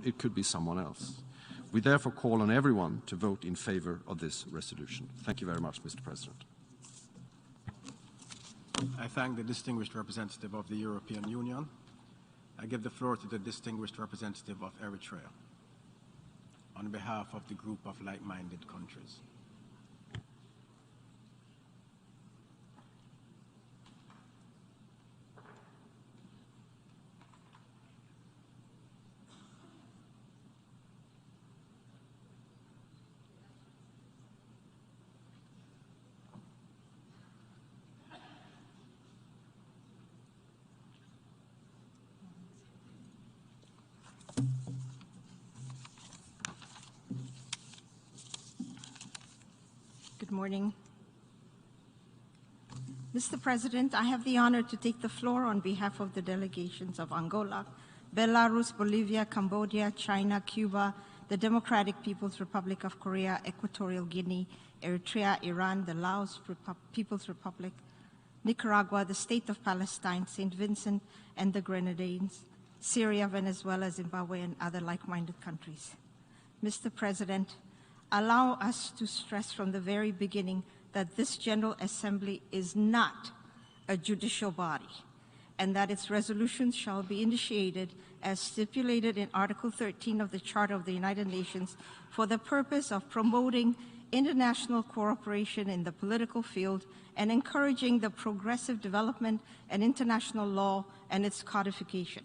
it could be someone else. We therefore call on everyone to vote in favor of this resolution. Thank you very much, Mr. President. I thank the distinguished representative of the European Union. I give the floor to the distinguished representative of Eritrea on behalf of the group of like-minded countries. Good morning. Mr. President, I have the honor to take the floor on behalf of the delegations of Angola, Belarus, Bolivia, Cambodia, China, Cuba, the Democratic People's Republic of Korea, Equatorial Guinea, Eritrea, Iran, the Laos People's Republic, Nicaragua, the State of Palestine, St. Vincent and the Grenadines, Syria, Venezuela, Zimbabwe, and other like-minded countries. Mr. President, allow us to stress from the very beginning that this General Assembly is not a judicial body, and that its resolutions shall be initiated as stipulated in Article 13 of the Charter of the United Nations for the purpose of promoting international cooperation in the political field and encouraging the progressive development and international law and its codification,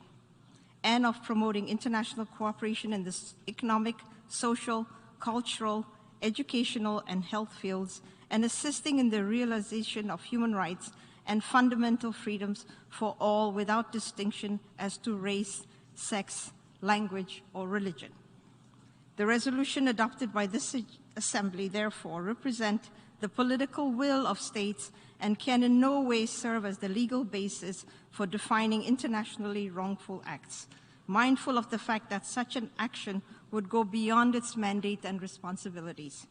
and of promoting international cooperation in the economic, social, cultural, educational, and health fields, and assisting in the realization of human rights and fundamental freedoms for all without distinction as to race, sex, language, or religion. The resolution adopted by this Assembly, therefore, represent the political will of states and can in no way serve as the legal basis for defining internationally wrongful acts, mindful of the fact that such an action would go beyond its mandate and responsibilities.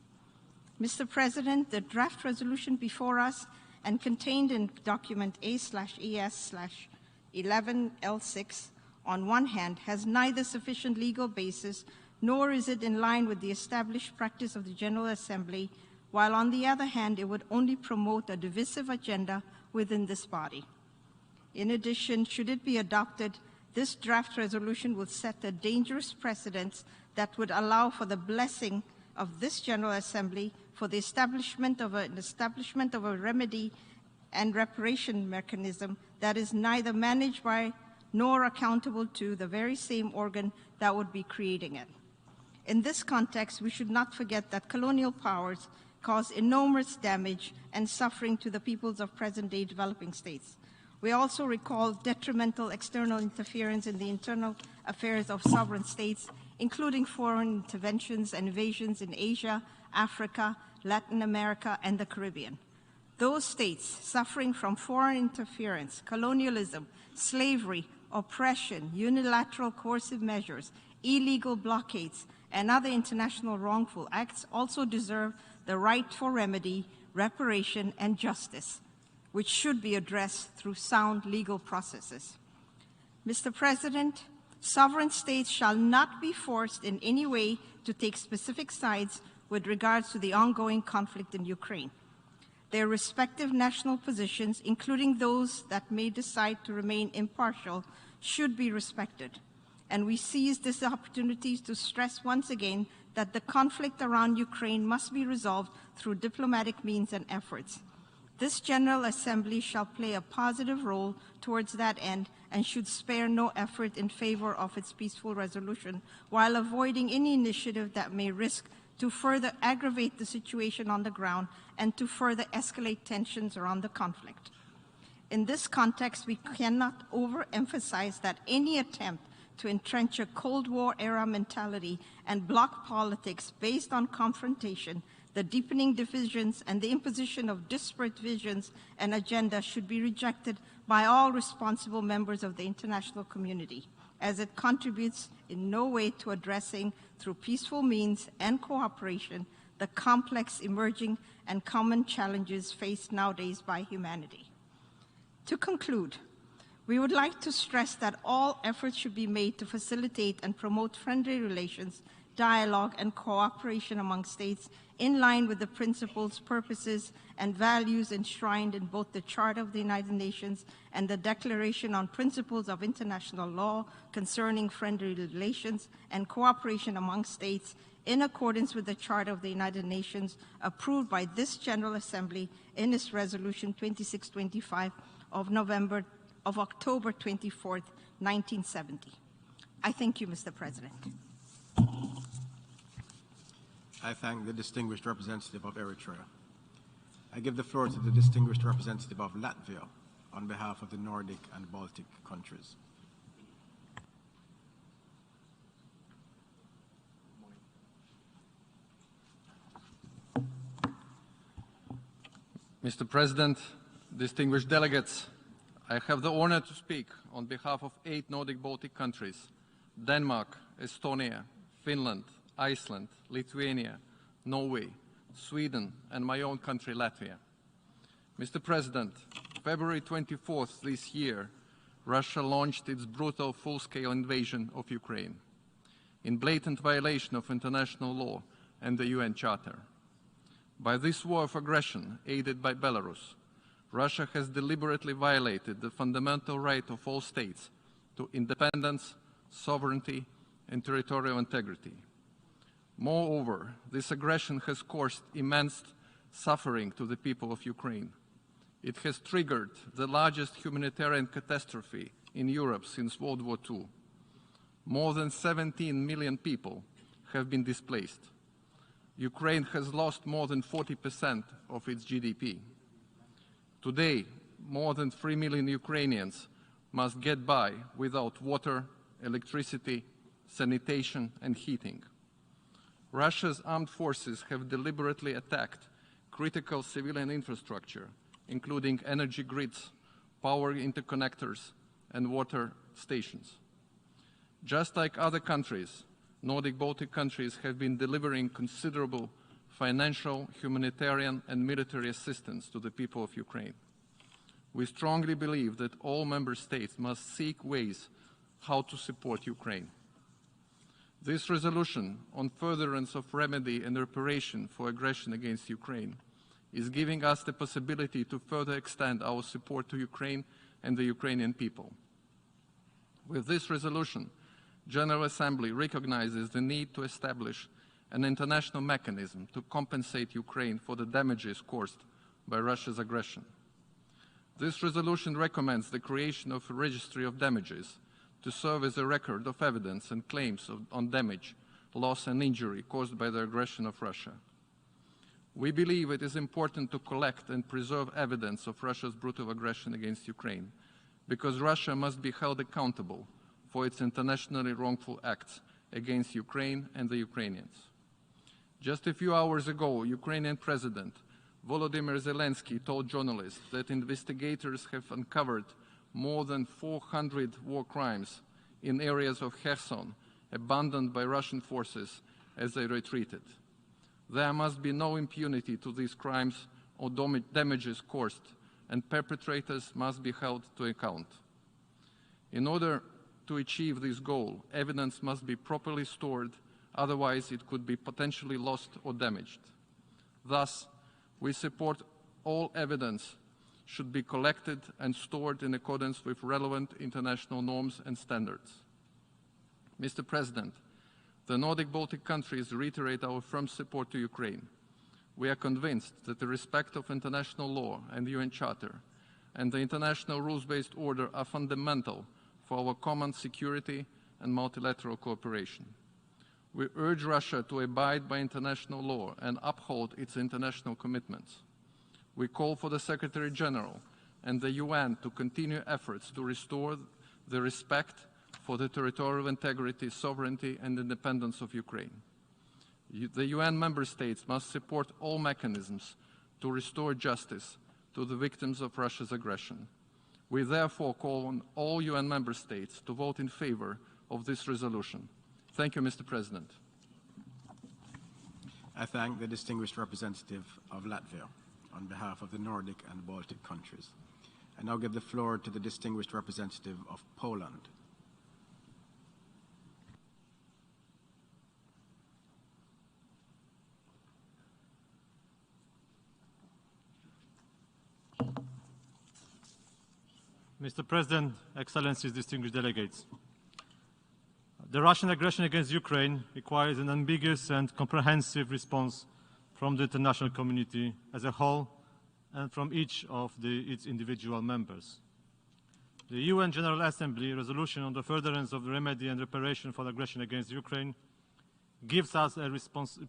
Mr. President, the draft resolution before us and contained in document A/ES/11L6 on one hand has neither sufficient legal basis nor is it in line with the established practice of the General Assembly, while on the other hand it would only promote a divisive agenda within this body. In addition, should it be adopted, this draft resolution would set a dangerous precedent that would allow for the blessing of this General Assembly for the establishment of a remedy and reparation mechanism that is neither managed by nor accountable to the very same organ that would be creating it. In this context, we should not forget that colonial powers cause enormous damage and suffering to the peoples of present-day developing states. We also recall detrimental external interference in the internal affairs of sovereign states, including foreign interventions and invasions in Asia, Africa, Latin America, and the Caribbean. Those states suffering from foreign interference, colonialism, slavery, oppression, unilateral coercive measures, illegal blockades, and other international wrongful acts also deserve the right for remedy, reparation, and justice, which should be addressed through sound legal processes. Mr. President, sovereign states shall not be forced in any way to take specific sides with regards to the ongoing conflict in Ukraine. Their respective national positions, including those that may decide to remain impartial, should be respected. And we seize this opportunity to stress once again that the conflict around Ukraine must be resolved through diplomatic means and efforts. This General Assembly shall play a positive role towards that end and should spare no effort in favor of its peaceful resolution, while avoiding any initiative that may risk to further aggravate the situation on the ground and to further escalate tensions around the conflict. In this context, we cannot overemphasize that any attempt to entrench a Cold War-era mentality and bloc politics based on confrontation, the deepening divisions, and the imposition of disparate visions and agendas should be rejected by all responsible members of the international community, as it contributes in no way to addressing, through peaceful means and cooperation, the complex, emerging, and common challenges faced nowadays by humanity. To conclude, We would like to stress that all efforts should be made to facilitate and promote friendly relations, dialogue, and cooperation among states in line with the principles, purposes, and values enshrined in both the Charter of the United Nations and the Declaration on Principles of International Law concerning friendly relations and cooperation among states in accordance with the Charter of the United Nations approved by this General Assembly in its Resolution 2625 of October 24th, 1970. I thank you, Mr. President. I thank the distinguished representative of Eritrea. I give the floor to the distinguished representative of Latvia on behalf of the Nordic and Baltic countries. Mr. President, distinguished delegates, I have the honor to speak on behalf of 8 Nordic Baltic countries: Denmark, Estonia, Finland, Iceland, Lithuania, Norway, Sweden, and my own country, Latvia. Mr. President, February 24th this year, Russia launched its brutal full-scale invasion of Ukraine in blatant violation of international law and the UN Charter. By this war of aggression, aided by Belarus, Russia has deliberately violated the fundamental right of all states to independence, sovereignty, and territorial integrity. Moreover, this aggression has caused immense suffering to the people of Ukraine. It has triggered the largest humanitarian catastrophe in Europe since World War II. More than 17 million people have been displaced. Ukraine has lost more than 40% of its GDP. Today, more than 3 million Ukrainians must get by without water, electricity, sanitation, and heating. Russia's armed forces have deliberately attacked critical civilian infrastructure, including energy grids, power interconnectors, and water stations. Just like other countries, Nordic Baltic countries have been delivering considerable financial, humanitarian, and military assistance to the people of Ukraine. We strongly believe that all member states must seek ways how to support Ukraine. This resolution on furtherance of remedy and reparation for aggression against Ukraine is giving us the possibility to further extend our support to Ukraine and the Ukrainian people. With this resolution, General Assembly recognizes the need to establish an international mechanism to compensate Ukraine for the damages caused by Russia's aggression. This resolution recommends the creation of a registry of damages to serve as a record of evidence and claims on damage, loss, and injury caused by the aggression of Russia. We believe it is important to collect and preserve evidence of Russia's brutal aggression against Ukraine, because Russia must be held accountable for its internationally wrongful acts against Ukraine and the Ukrainians. Just a few hours ago, Ukrainian President Volodymyr Zelensky told journalists that investigators have uncovered more than 400 war crimes in areas of Kherson abandoned by Russian forces as they retreated. There must be no impunity to these crimes or damages caused, and perpetrators must be held to account. In order to achieve this goal, evidence must be properly stored, otherwise it could be potentially lost or damaged. Thus, we support all evidence should be collected and stored in accordance with relevant international norms and standards. Mr. President, the Nordic Baltic countries reiterate our firm support to Ukraine. We are convinced that the respect of international law and the UN Charter and the international rules-based order are fundamental for our common security and multilateral cooperation. We urge Russia to abide by international law and uphold its international commitments. We call for the Secretary General and the UN to continue efforts to restore the respect for the territorial integrity, sovereignty, and independence of Ukraine. The UN member states must support all mechanisms to restore justice to the victims of Russia's aggression. We therefore call on all UN member states to vote in favor of this resolution. Thank you, Mr. President. I thank the distinguished representative of Latvia on behalf of the Nordic and Baltic countries. I now give the floor to the distinguished representative of Poland. Mr. President, Excellencies, distinguished delegates. The Russian aggression against Ukraine requires an ambiguous and comprehensive response from the international community as a whole and from each of its individual members. The UN General Assembly resolution on the furtherance of the remedy and reparation for aggression against Ukraine gives us a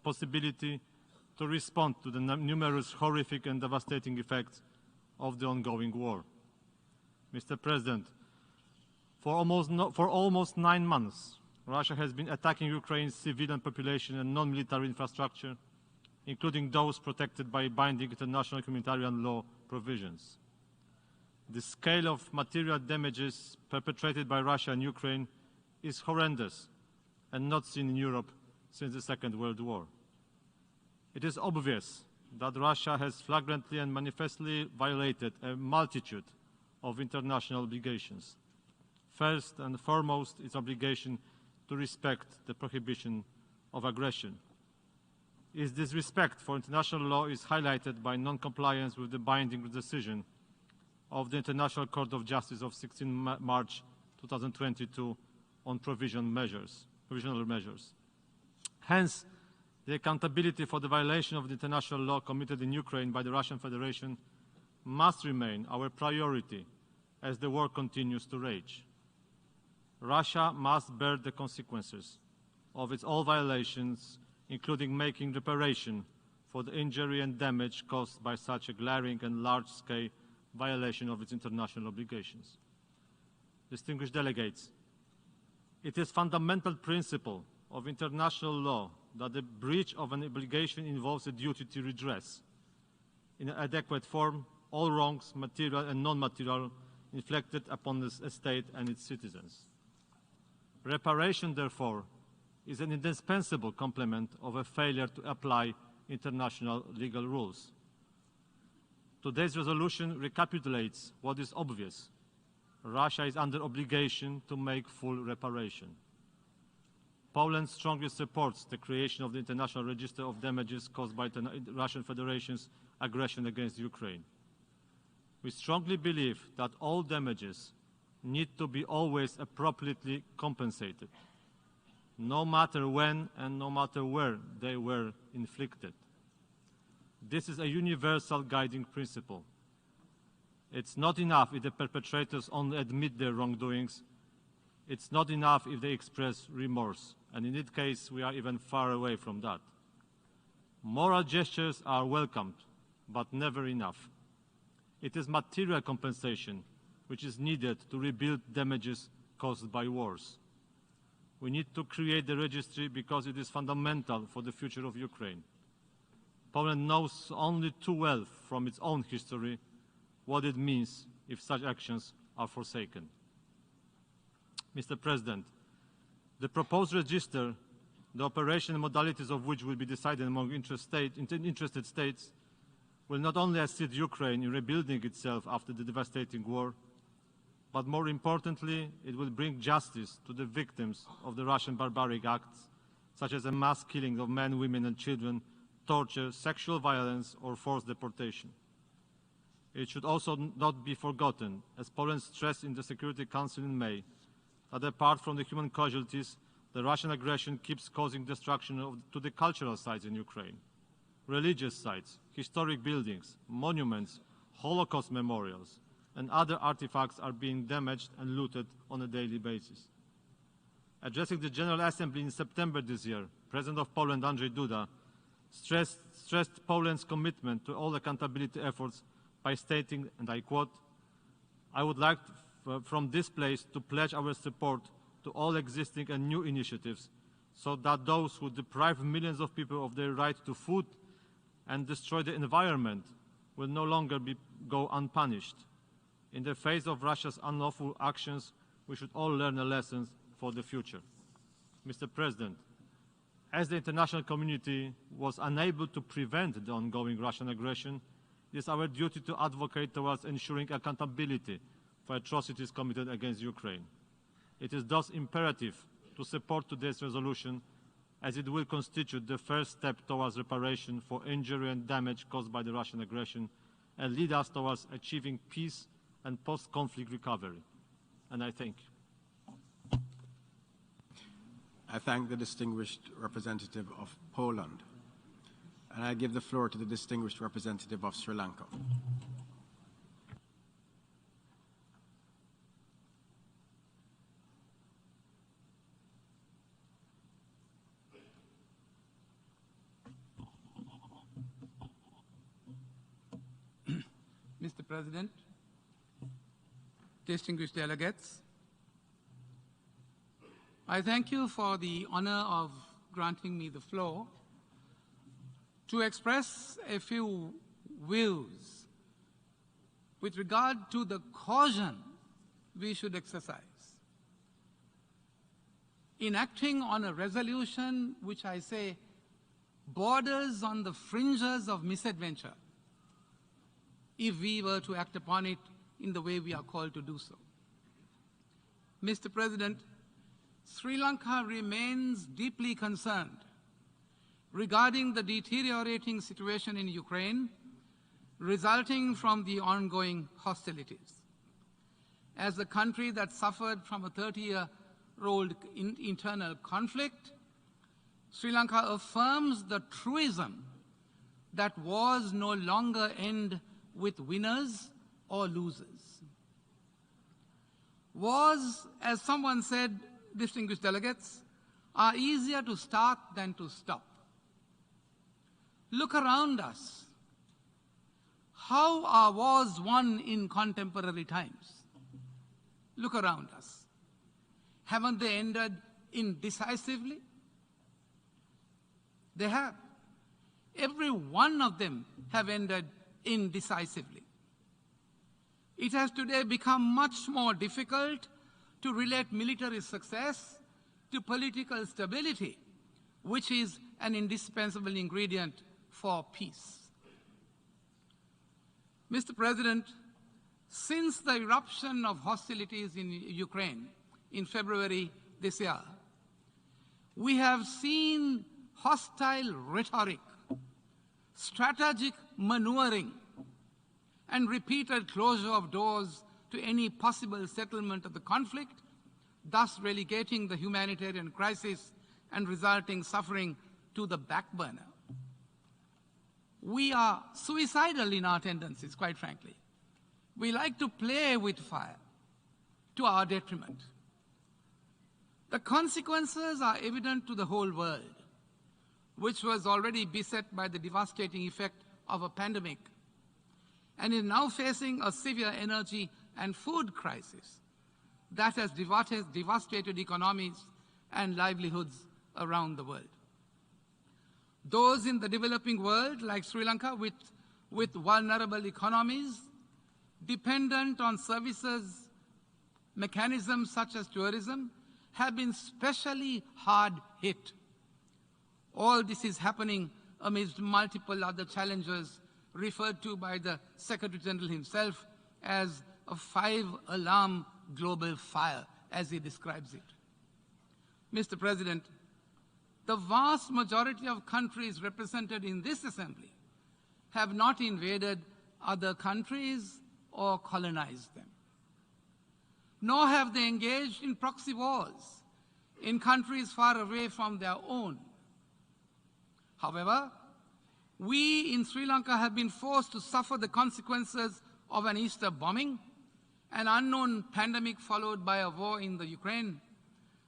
possibility to respond to the numerous horrific and devastating effects of the ongoing war. Mr. President, for almost 9 months, Russia has been attacking Ukraine's civilian population and non-military infrastructure, including those protected by binding international humanitarian law provisions. The scale of material damages perpetrated by Russia and Ukraine is horrendous and not seen in Europe since the Second World War. It is obvious that Russia has flagrantly and manifestly violated a multitude of international obligations. First and foremost, its obligation to respect the prohibition of aggression. Its disrespect for international law is highlighted by non-compliance with the binding decision of the International Court of Justice of 16 March 2022 on provisional measures. Hence, the accountability for the violation of the international law committed in Ukraine by the Russian Federation must remain our priority as the war continues to rage. Russia must bear the consequences of its all violations, including making reparation for the injury and damage caused by such a glaring and large-scale violation of its international obligations. Distinguished delegates, it is a fundamental principle of international law that the breach of an obligation involves a duty to redress, in an adequate form, all wrongs, material and non-material, inflicted upon the state and its citizens. Reparation, therefore, is an indispensable complement of a failure to apply international legal rules. Today's resolution recapitulates what is obvious. Russia is under obligation to make full reparation. Poland strongly supports the creation of the International Register of Damages caused by the Russian Federation's aggression against Ukraine. We strongly believe that all damages need to be always appropriately compensated, no matter when and no matter where they were inflicted. This is a universal guiding principle. It's not enough if the perpetrators only admit their wrongdoings. It's not enough if they express remorse, and in this case, we are even far away from that. Moral gestures are welcomed, but never enough. It is material compensation which is needed to rebuild damages caused by wars. We need to create the registry because it is fundamental for the future of Ukraine. Poland knows only too well from its own history what it means if such actions are forsaken. Mr. President, the proposed register, the operation and modalities of which will be decided among interested states, will not only assist Ukraine in rebuilding itself after the devastating war, but more importantly, it will bring justice to the victims of the Russian barbaric acts, such as a mass killing of men, women and children, torture, sexual violence or forced deportation. It should also not be forgotten, as Poland stressed in the Security Council in May, that apart from the human casualties, the Russian aggression keeps causing destruction to the cultural sites in Ukraine. Religious sites, historic buildings, monuments, Holocaust memorials, and other artifacts are being damaged and looted on a daily basis. Addressing the General Assembly in September this year, President of Poland, Andrzej Duda, stressed Poland's commitment to all accountability efforts by stating, and I quote, "I would like from this place to pledge our support to all existing and new initiatives so that those who deprive millions of people of their right to food and destroy the environment will no longer go unpunished. In the face of Russia's unlawful actions, we should all learn a lesson for the future." Mr. President, as the international community was unable to prevent the ongoing Russian aggression, it is our duty to advocate towards ensuring accountability for atrocities committed against Ukraine. It is thus imperative to support today's resolution, as it will constitute the first step towards reparation for injury and damage caused by the Russian aggression and lead us towards achieving peace and post-conflict recovery. And I thank you. I thank the distinguished representative of Poland. And I give the floor to the distinguished representative of Sri Lanka. Mr. President, distinguished delegates, I thank you for the honor of granting me the floor to express a few views with regard to the caution we should exercise in acting on a resolution which I say borders on the fringes of misadventure if we were to act upon it in the way we are called to do so. Mr. President, Sri Lanka remains deeply concerned regarding the deteriorating situation in Ukraine resulting from the ongoing hostilities. As a country that suffered from a 30-year-old internal conflict, Sri Lanka affirms the truism that wars no longer end with winners or losers. Wars, as someone said, distinguished delegates, are easier to start than to stop. Look around us. How are wars won in contemporary times? Look around us. Haven't they ended indecisively? They have. Every one of them have ended indecisively. It has today become much more difficult to relate military success to political stability, which is an indispensable ingredient for peace. Mr. President, since the eruption of hostilities in Ukraine in February this year, we have seen hostile rhetoric, strategic maneuvering, and repeated closure of doors to any possible settlement of the conflict, thus relegating the humanitarian crisis and resulting suffering to the back burner. We are suicidal in our tendencies, quite frankly. We like to play with fire to our detriment. The consequences are evident to the whole world, which was already beset by the devastating effect of a pandemic and is now facing a severe energy and food crisis that has devastated economies and livelihoods around the world. Those in the developing world, like Sri Lanka, with vulnerable economies, dependent on services, mechanisms such as tourism, have been especially hard hit. All this is happening amidst multiple other challenges referred to by the Secretary General himself as a 5-alarm global fire, as he describes it. Mr. President, the vast majority of countries represented in this assembly have not invaded other countries or colonized them, nor have they engaged in proxy wars in countries far away from their own. However, we in Sri Lanka have been forced to suffer the consequences of an Easter bombing, an unknown pandemic followed by a war in the Ukraine,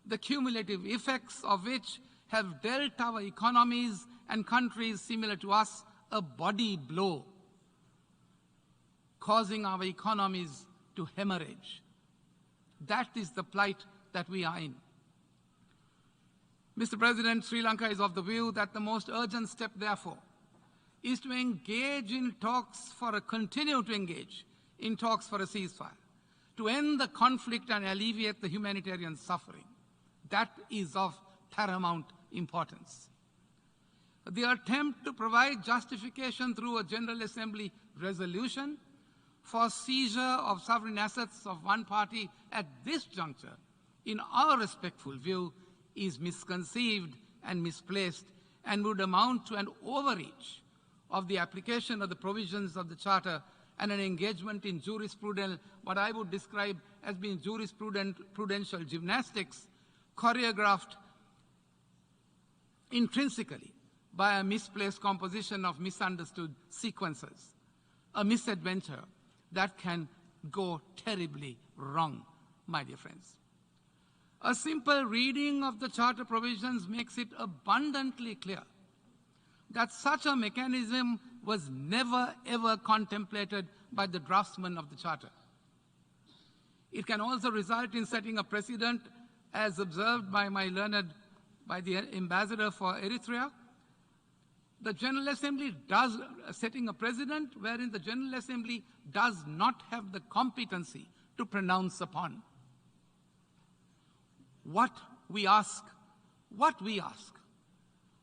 the cumulative effects of which have dealt our economies and countries similar to us a body blow, causing our economies to hemorrhage. That is the plight that we are in. Mr. President, Sri Lanka is of the view that the most urgent step, therefore, is to engage in talks continue to engage in talks for a ceasefire, to end the conflict and alleviate the humanitarian suffering. That is of paramount importance. The attempt to provide justification through a General Assembly resolution for seizure of sovereign assets of one party at this juncture, in our respectful view, is misconceived and misplaced and would amount to an overreach of the application of the provisions of the Charter and an engagement in jurisprudential, what I would describe as being jurisprudential gymnastics, choreographed intrinsically by a misplaced composition of misunderstood sequences, a misadventure that can go terribly wrong, my dear friends. A simple reading of the Charter provisions makes it abundantly clear that such a mechanism was never ever contemplated by the draftsman of the Charter. It can also result in setting a precedent, as observed by by the ambassador for Eritrea. The General Assembly setting a precedent wherein the General Assembly does not have the competency to pronounce upon. What we ask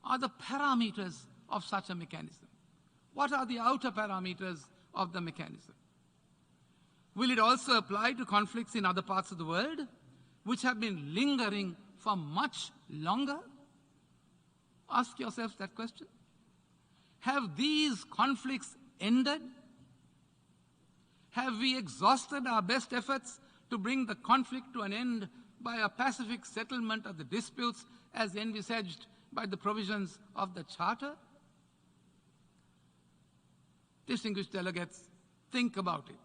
are the parameters of such a mechanism. What are the outer parameters of the mechanism? Will it also apply to conflicts in other parts of the world, which have been lingering for much longer? Ask yourselves that question. Have these conflicts ended? Have we exhausted our best efforts to bring the conflict to an end by a pacific settlement of the disputes as envisaged by the provisions of the Charter? Distinguished delegates, think about it.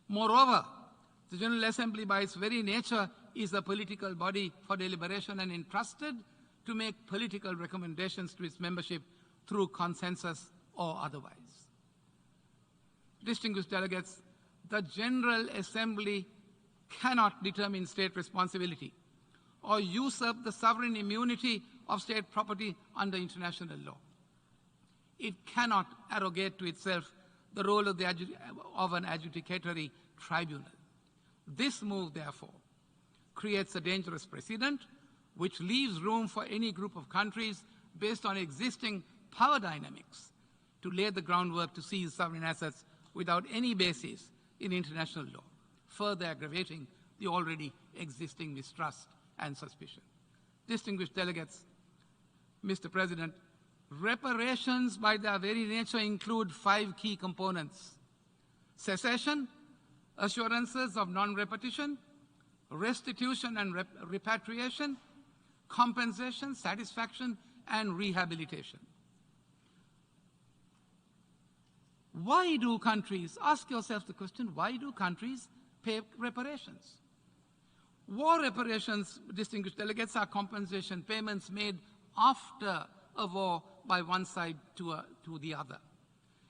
Moreover, the General Assembly by its very nature is a political body for deliberation and entrusted to make political recommendations to its membership through consensus or otherwise. Distinguished delegates, the General Assembly cannot determine state responsibility or usurp the sovereign immunity of state property under international law. It cannot arrogate to itself the role of an adjudicatory tribunal. This move, therefore, creates a dangerous precedent which leaves room for any group of countries based on existing power dynamics to lay the groundwork to seize sovereign assets without any basis in international law, further aggravating the already existing mistrust and suspicion. Distinguished delegates, Mr. President, reparations by their very nature include 5 key components: cessation, assurances of non-repetition, restitution and repatriation, compensation, satisfaction, and rehabilitation. Why do countries, ask yourself the question, why do countries pay reparations? War reparations, distinguished delegates, are compensation payments made after a war by one side to the other.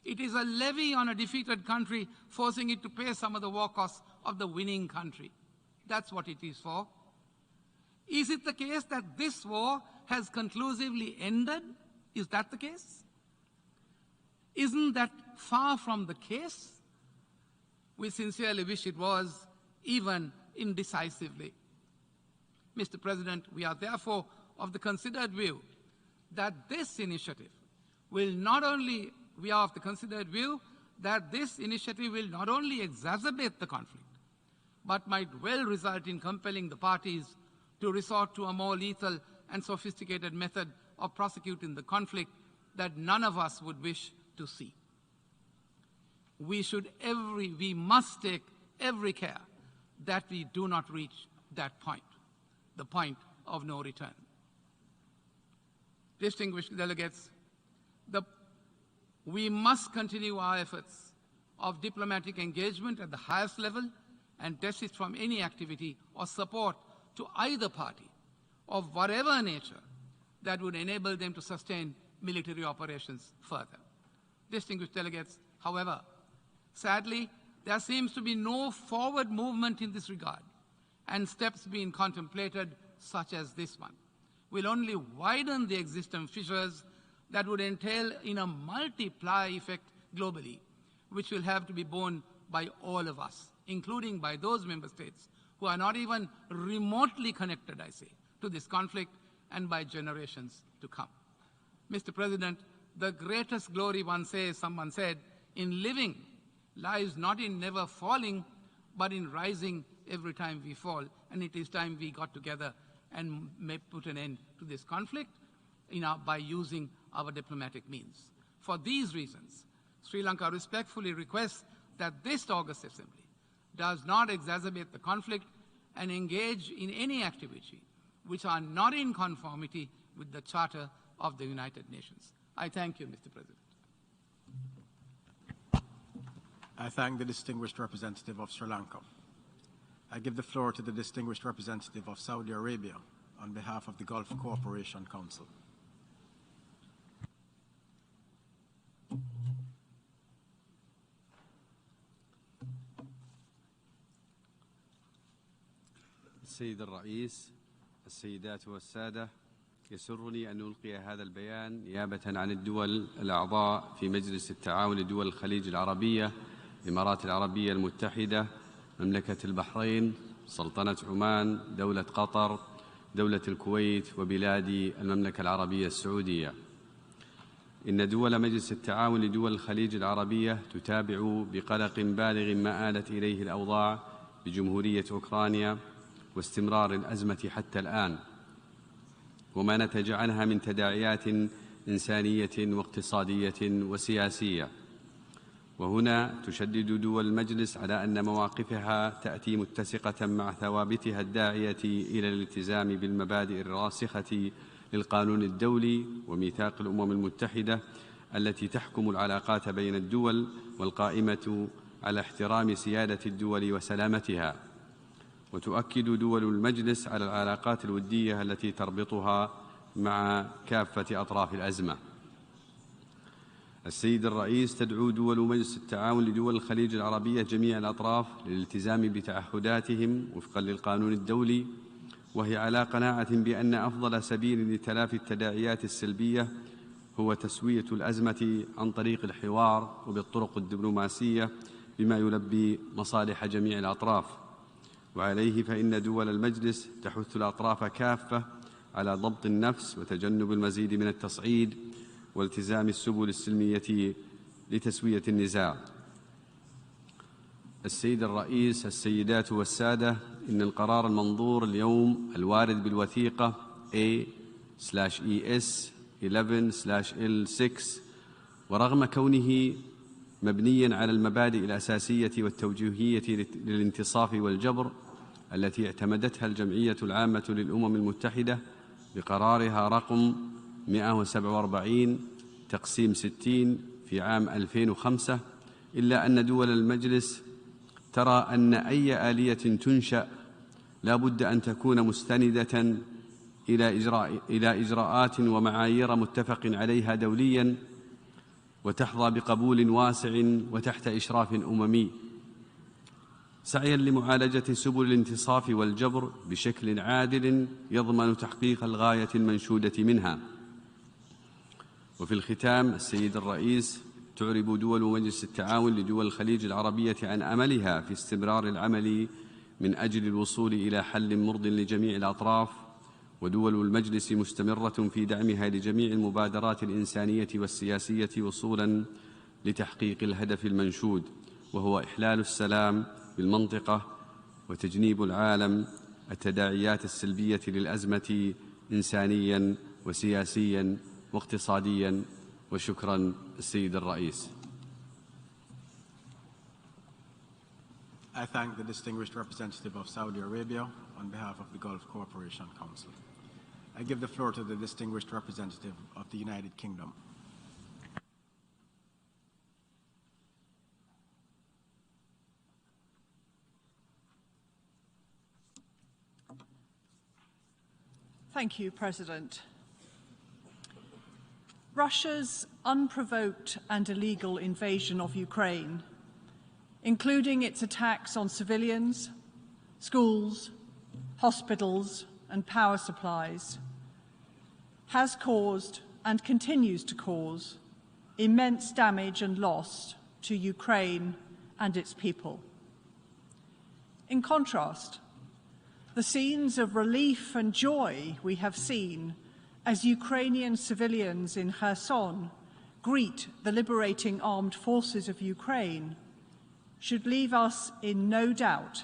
It is a levy on a defeated country, forcing it to pay some of the war costs of the winning country. That's what it is for. Is it the case that this war has conclusively ended? Is that the case? Isn't that far from the case? We sincerely wish it was, even indecisively. Mr. President, we are therefore of the considered view that this initiative will not only exacerbate the conflict, but might well result in compelling the parties to resort to a more lethal and sophisticated method of prosecuting the conflict that none of us would wish to see. We must take every care that we do not reach that point, the point of no return. Distinguished delegates, we must continue our efforts of diplomatic engagement at the highest level and desist from any activity or support to either party of whatever nature that would enable them to sustain military operations further. Distinguished delegates, however, sadly, there seems to be no forward movement in this regard, and steps being contemplated, such as this one, will only widen the existing fissures that would entail in a multiply effect globally, which will have to be borne by all of us, including by those member states who are not even remotely connected, I say, to this conflict, and by generations to come. Mr. President, the greatest glory, someone said, in living lies not in never falling, but in rising every time we fall. And it is time we got together and may put an end to this conflict by using our diplomatic means. For these reasons, Sri Lanka respectfully requests that this August Assembly does not exacerbate the conflict and engage in any activity which are not in conformity with the Charter of the United Nations. I thank you, Mr. President. I thank the distinguished representative of Sri Lanka. I give the floor to the distinguished representative of Saudi Arabia on behalf of the Gulf Cooperation Council. السيد الرئيس، السيدات والسادة، يسرني أن ألقي هذا البيان نيابة عن الدول الأعضاء في مجلس التعاون لدول الخليج العربية، الإمارات العربية المتحدة، مملكة البحرين، سلطنة عمان، دولة قطر، دولة الكويت، وبلاد المملكة العربية السعودية. إن دول مجلس التعاون لدول الخليج العربية تتابع بقلق بالغ ما آلت إليه الأوضاع بجمهورية أوكرانيا واستمرار الأزمة حتى الآن، وما نتج عنها من تداعيات إنسانية واقتصادية وسياسية. وهنا تشدد دول المجلس على أن مواقفها تأتي متسقة مع ثوابتها الداعية إلى الالتزام بالمبادئ الراسخة للقانون الدولي وميثاق الأمم المتحدة التي تحكم العلاقات بين الدول، والقائمة على احترام سيادة الدول وسلامتها. وتؤكد دول المجلس على العلاقات الودية التي تربطها مع كافة أطراف الأزمة. السيد الرئيس، تدعو دول مجلس التعاون لدول الخليج العربية جميع الأطراف للالتزام بتعهداتهم وفقا للقانون الدولي، وهي على قناعة بأن أفضل سبيل لتلافي التداعيات السلبية هو تسوية الأزمة عن طريق الحوار وبالطرق الدبلوماسية بما يلبي مصالح جميع الأطراف. وعليه فإن دول المجلس تحث الأطراف كافة على ضبط النفس وتجنب المزيد من التصعيد والتزام السبل السلمية لتسوية النزاع. السيد الرئيس، السيدات والسادة، إن القرار المنظور اليوم الوارد بالوثيقة A/ES 11/L6 ورغم كونه مبنياً على المبادئ الأساسية والتوجيهية للانتصاف والجبر التي اعتمدتها الجمعية العامة للأمم المتحدة بقرارها رقم 147/60 في عام 2005، إلا أن دول المجلس ترى أن أي آلية تنشأ لا بد أن تكون مستندة إلى إجراءات ومعايير متفق عليها دولياً وتحظى بقبول واسع وتحت إشراف أممي، سعياً لمعالجة سبل الانتصاف والجبر بشكل عادل يضمن تحقيق الغاية المنشودة منها. وفي الختام، السيد الرئيس، تعرب دول مجلس التعاون لدول الخليج العربية عن أملها في استمرار العمل من أجل الوصول إلى حل مرضٍ لجميع الأطراف، ودول المجلس مستمرة في دعمها لجميع المبادرات الإنسانية والسياسية وصولاً لتحقيق الهدف المنشود، وهو إحلال السلام بالمنطقة وتجنيب العالم التداعيات السلبية للأزمة إنسانياً وسياسياً واقتصادياً. وشكراً السيد الرئيس. I thank the distinguished representative of Saudi Arabia on behalf of the Gulf Cooperation Council. I give the floor to the distinguished representative of the United Kingdom. Thank you, President. Russia's unprovoked and illegal invasion of Ukraine, including its attacks on civilians, schools, hospitals, and power supplies, has caused and continues to cause immense damage and loss to Ukraine and its people. In contrast, the scenes of relief and joy we have seen as Ukrainian civilians in Kherson greet the liberating armed forces of Ukraine, should leave us in no doubt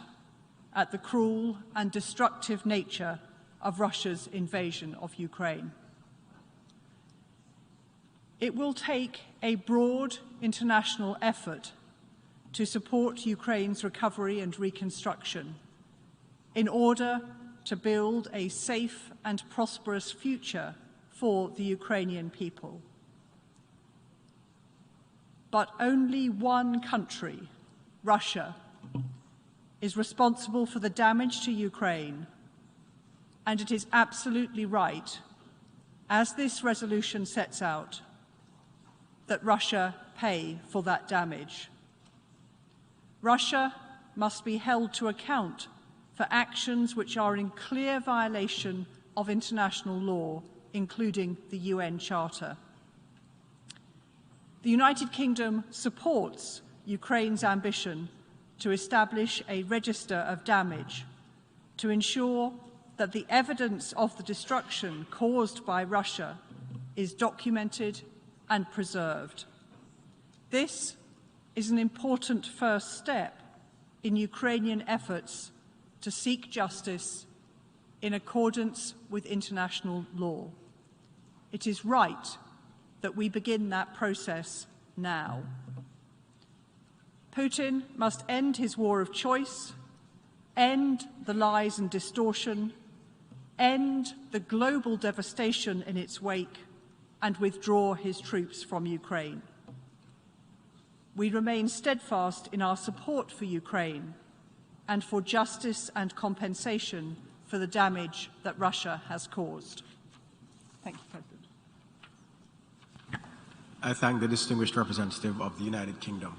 at the cruel and destructive nature of Russia's invasion of Ukraine. It will take a broad international effort to support Ukraine's recovery and reconstruction in order to build a safe and prosperous future for the Ukrainian people. But only one country, Russia, is responsible for the damage to Ukraine, and it is absolutely right, as this resolution sets out, that Russia pay for that damage. Russia must be held to account for actions which are in clear violation of international law, including the UN Charter. The United Kingdom supports Ukraine's ambition to establish a register of damage to ensure that the evidence of the destruction caused by Russia is documented and preserved. This is an important first step in Ukrainian efforts to seek justice in accordance with international law. It is right that we begin that process now. Putin must end his war of choice, end the lies and distortion, end the global devastation in its wake, and withdraw his troops from Ukraine. We remain steadfast in our support for Ukraine and for justice and compensation for the damage that Russia has caused. Thank you, President. I thank the distinguished representative of the United Kingdom.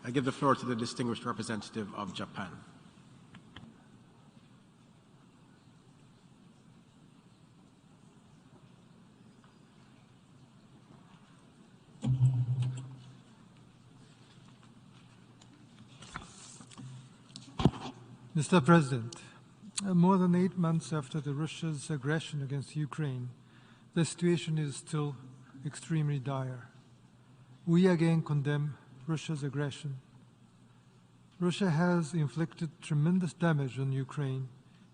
I give the floor to the distinguished representative of Japan. Mr. President, more than 8 months after Russia's aggression against Ukraine, the situation is still extremely dire. We again condemn Russia's aggression. Russia has inflicted tremendous damage on Ukraine,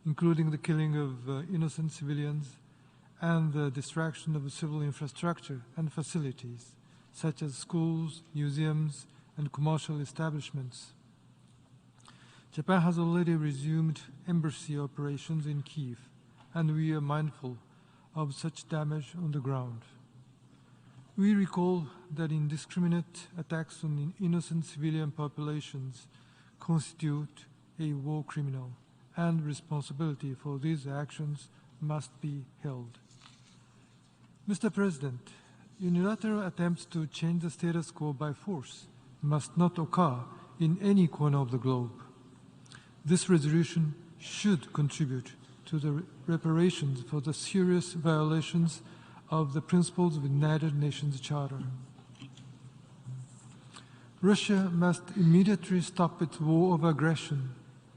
including the killing of innocent civilians and the destruction of civil infrastructure and facilities, such as schools, museums, and commercial establishments. Japan has already resumed embassy operations in Kyiv, and we are mindful of such damage on the ground. We recall that indiscriminate attacks on innocent civilian populations constitute a war criminal, and responsibility for these actions must be held. Mr. President, unilateral attempts to change the status quo by force must not occur in any corner of the globe. This resolution should contribute to the reparations for the serious violations of the principles of the United Nations Charter. Russia must immediately stop its war of aggression,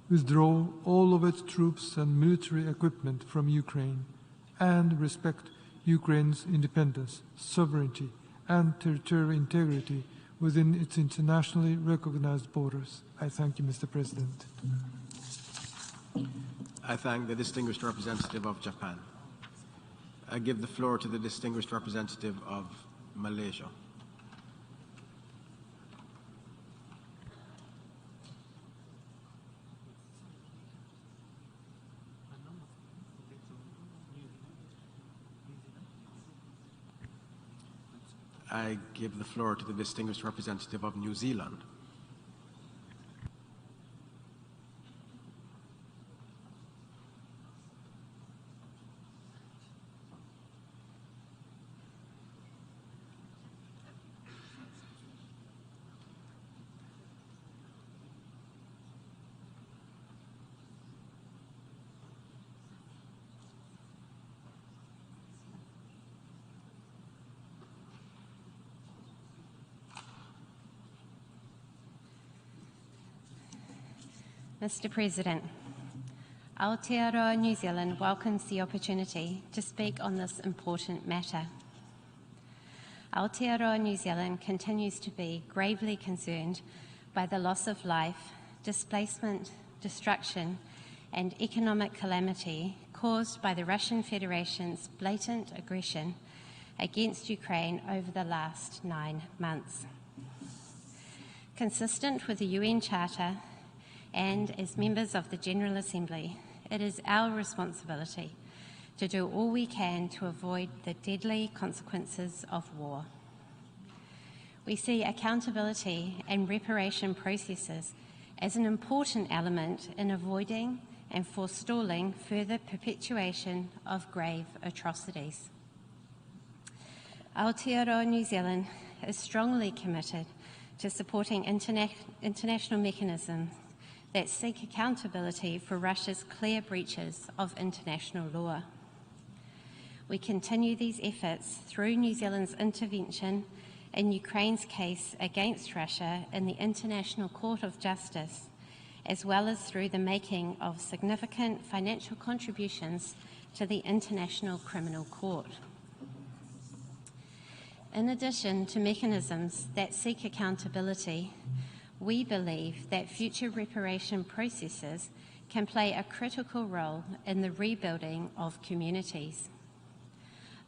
withdraw all of its troops and military equipment from Ukraine, and respect Ukraine's independence, sovereignty, and territorial integrity within its internationally recognized borders. I thank you, Mr. President. I thank the distinguished representative of Japan. I give the floor to the distinguished representative of Malaysia. I give the floor to the distinguished representative of New Zealand. Mr. President, Aotearoa New Zealand welcomes the opportunity to speak on this important matter. Aotearoa New Zealand continues to be gravely concerned by the loss of life, displacement, destruction, and economic calamity caused by the Russian Federation's blatant aggression against Ukraine over the last 9 months. Consistent with the UN Charter and as members of the General Assembly, it is our responsibility to do all we can to avoid the deadly consequences of war. We see accountability and reparation processes as an important element in avoiding and forestalling further perpetuation of grave atrocities. Aotearoa New Zealand is strongly committed to supporting international mechanisms that seek accountability for Russia's clear breaches of international law. We continue these efforts through New Zealand's intervention in Ukraine's case against Russia in the International Court of Justice, as well as through the making of significant financial contributions to the International Criminal Court. In addition to mechanisms that seek accountability, we believe that future reparation processes can play a critical role in the rebuilding of communities.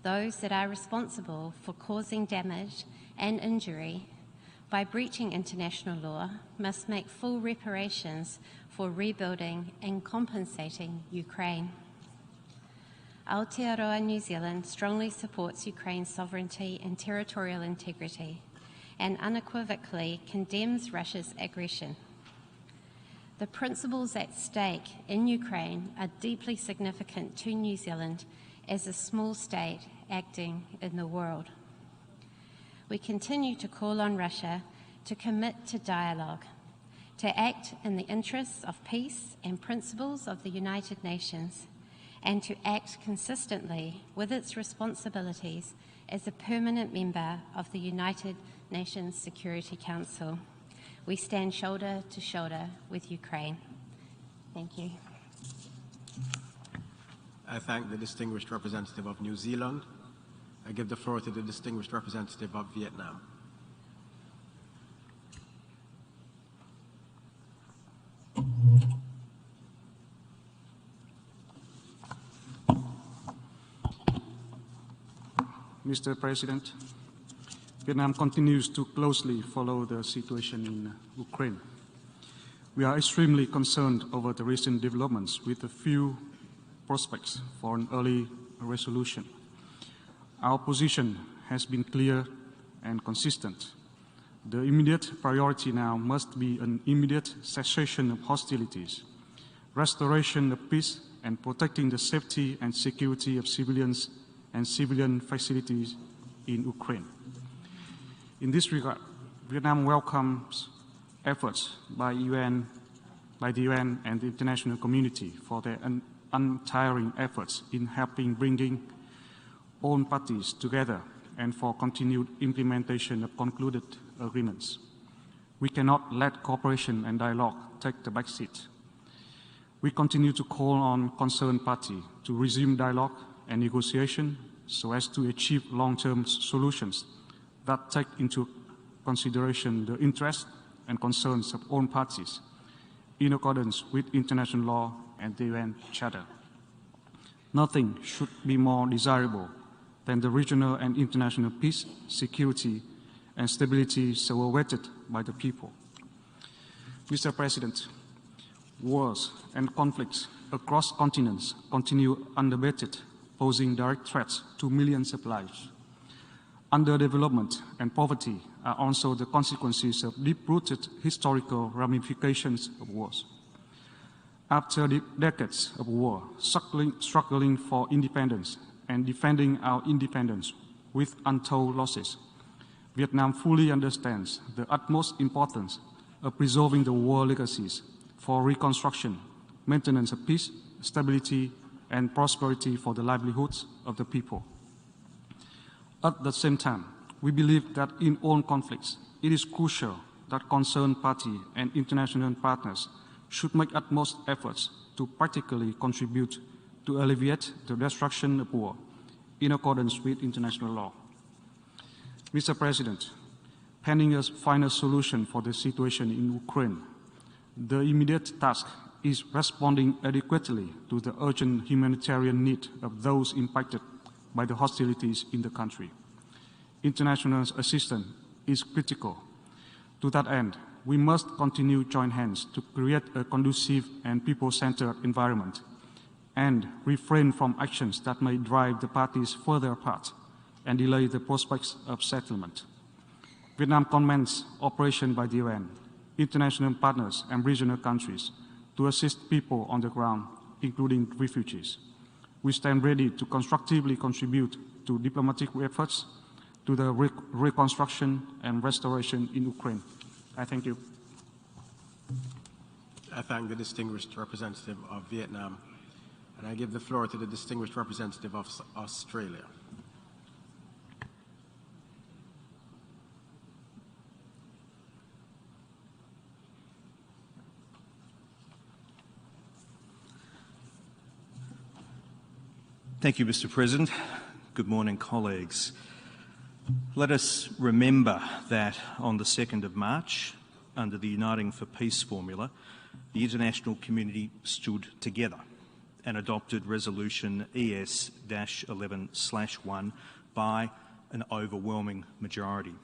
Those that are responsible for causing damage and injury by breaching international law must make full reparations for rebuilding and compensating Ukraine. Aotearoa New Zealand strongly supports Ukraine's sovereignty and territorial integrity and unequivocally condemns Russia's aggression. The principles at stake in Ukraine are deeply significant to New Zealand as a small state acting in the world. We continue to call on Russia to commit to dialogue, to act in the interests of peace and principles of the United Nations, and to act consistently with its responsibilities as a permanent member of the United Nations Security Council. We stand shoulder to shoulder with Ukraine. Thank you. I thank the distinguished representative of New Zealand. I give the floor to the distinguished representative of Vietnam. Mr. President, Vietnam continues to closely follow the situation in Ukraine. We are extremely concerned over the recent developments with a few prospects for an early resolution. Our position has been clear and consistent. The immediate priority now must be an immediate cessation of hostilities, restoration of peace, and protecting the safety and security of civilians and civilian facilities in Ukraine. In this regard, Vietnam welcomes efforts by the UN and the international community for their untiring efforts in helping bringing all parties together and for continued implementation of concluded agreements. We cannot let cooperation and dialogue take the back seat. We continue to call on concerned parties to resume dialogue and negotiation so as to achieve long-term solutions that take into consideration the interests and concerns of all parties in accordance with international law and the UN Charter. Nothing should be more desirable than the regional and international peace, security, and stability so awaited by the people. Mr. President, wars and conflicts across continents continue unabated, posing direct threats to millions of lives. Underdevelopment and poverty are also the consequences of deep-rooted historical ramifications of wars. After decades of war, struggling for independence and defending our independence with untold losses, Vietnam fully understands the utmost importance of preserving the war legacies for reconstruction, maintenance of peace, stability, and prosperity for the livelihoods of the people. At the same time, we believe that in all conflicts, it is crucial that concerned parties and international partners should make utmost efforts to practically contribute to alleviate the destruction of war in accordance with international law. Mr. President, pending a final solution for the situation in Ukraine, the immediate task is responding adequately to the urgent humanitarian need of those impacted by the hostilities in the country. International assistance is critical. To that end, we must continue joint hands to create a conducive and people-centered environment and refrain from actions that may drive the parties further apart and delay the prospects of settlement. Vietnam commends operation by the UN, international partners and regional countries to assist people on the ground, including refugees. We stand ready to constructively contribute to diplomatic efforts to the reconstruction and restoration in Ukraine. I thank you. I thank the distinguished representative of Vietnam, and I give the floor to the distinguished representative of Australia. Thank you, Mr. President. Good morning, colleagues. Let us remember that on the 2nd of March, under the Uniting for Peace formula, the international community stood together and adopted Resolution ES-11/1 by an overwhelming majority.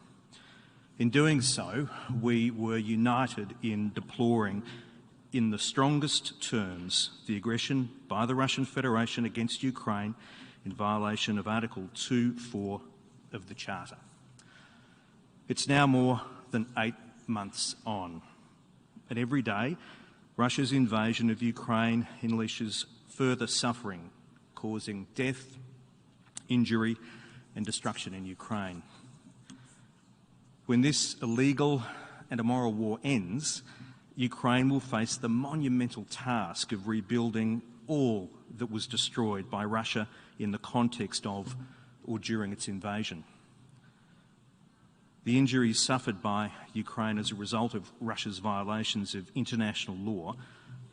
In doing so, we were united in deploring in the strongest terms the aggression by the Russian Federation against Ukraine in violation of Article 2.4 of the Charter. It's now more than 8 months on, and every day Russia's invasion of Ukraine unleashes further suffering, causing death, injury and destruction in Ukraine. When this illegal and immoral war ends, Ukraine will face the monumental task of rebuilding all that was destroyed by Russia in the context of or during its invasion. The injuries suffered by Ukraine as a result of Russia's violations of international law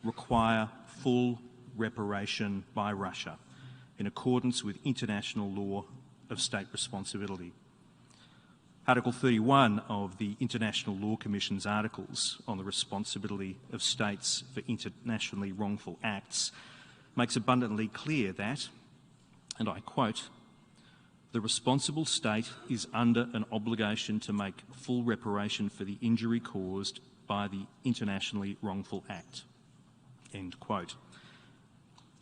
require full reparation by Russia in accordance with international law of state responsibility. Article 31 of the International Law Commission's articles on the responsibility of states for internationally wrongful acts makes abundantly clear that, and I quote, "The responsible state is under an obligation to make full reparation for the injury caused by the internationally wrongful act." End quote.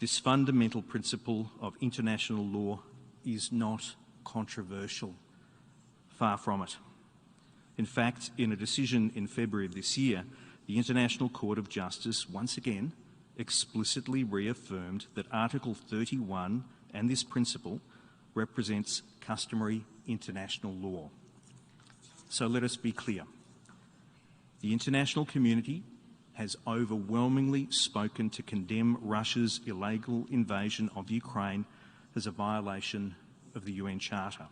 This fundamental principle of international law is not controversial. Far from it. In fact, in a decision in February of this year, the International Court of Justice once again explicitly reaffirmed that Article 31 and this principle represents customary international law. So let us be clear. The international community has overwhelmingly spoken to condemn Russia's illegal invasion of Ukraine as a violation of the UN Charter.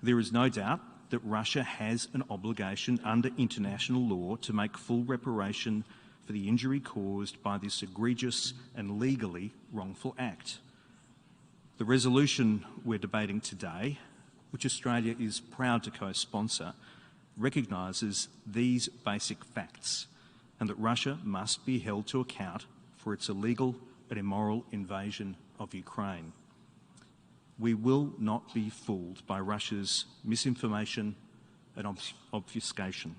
There is no doubt that Russia has an obligation under international law to make full reparation for the injury caused by this egregious and legally wrongful act. The resolution we're debating today, which Australia is proud to co-sponsor, recognises these basic facts and that Russia must be held to account for its illegal and immoral invasion of Ukraine. We will not be fooled by Russia's misinformation and obfuscation.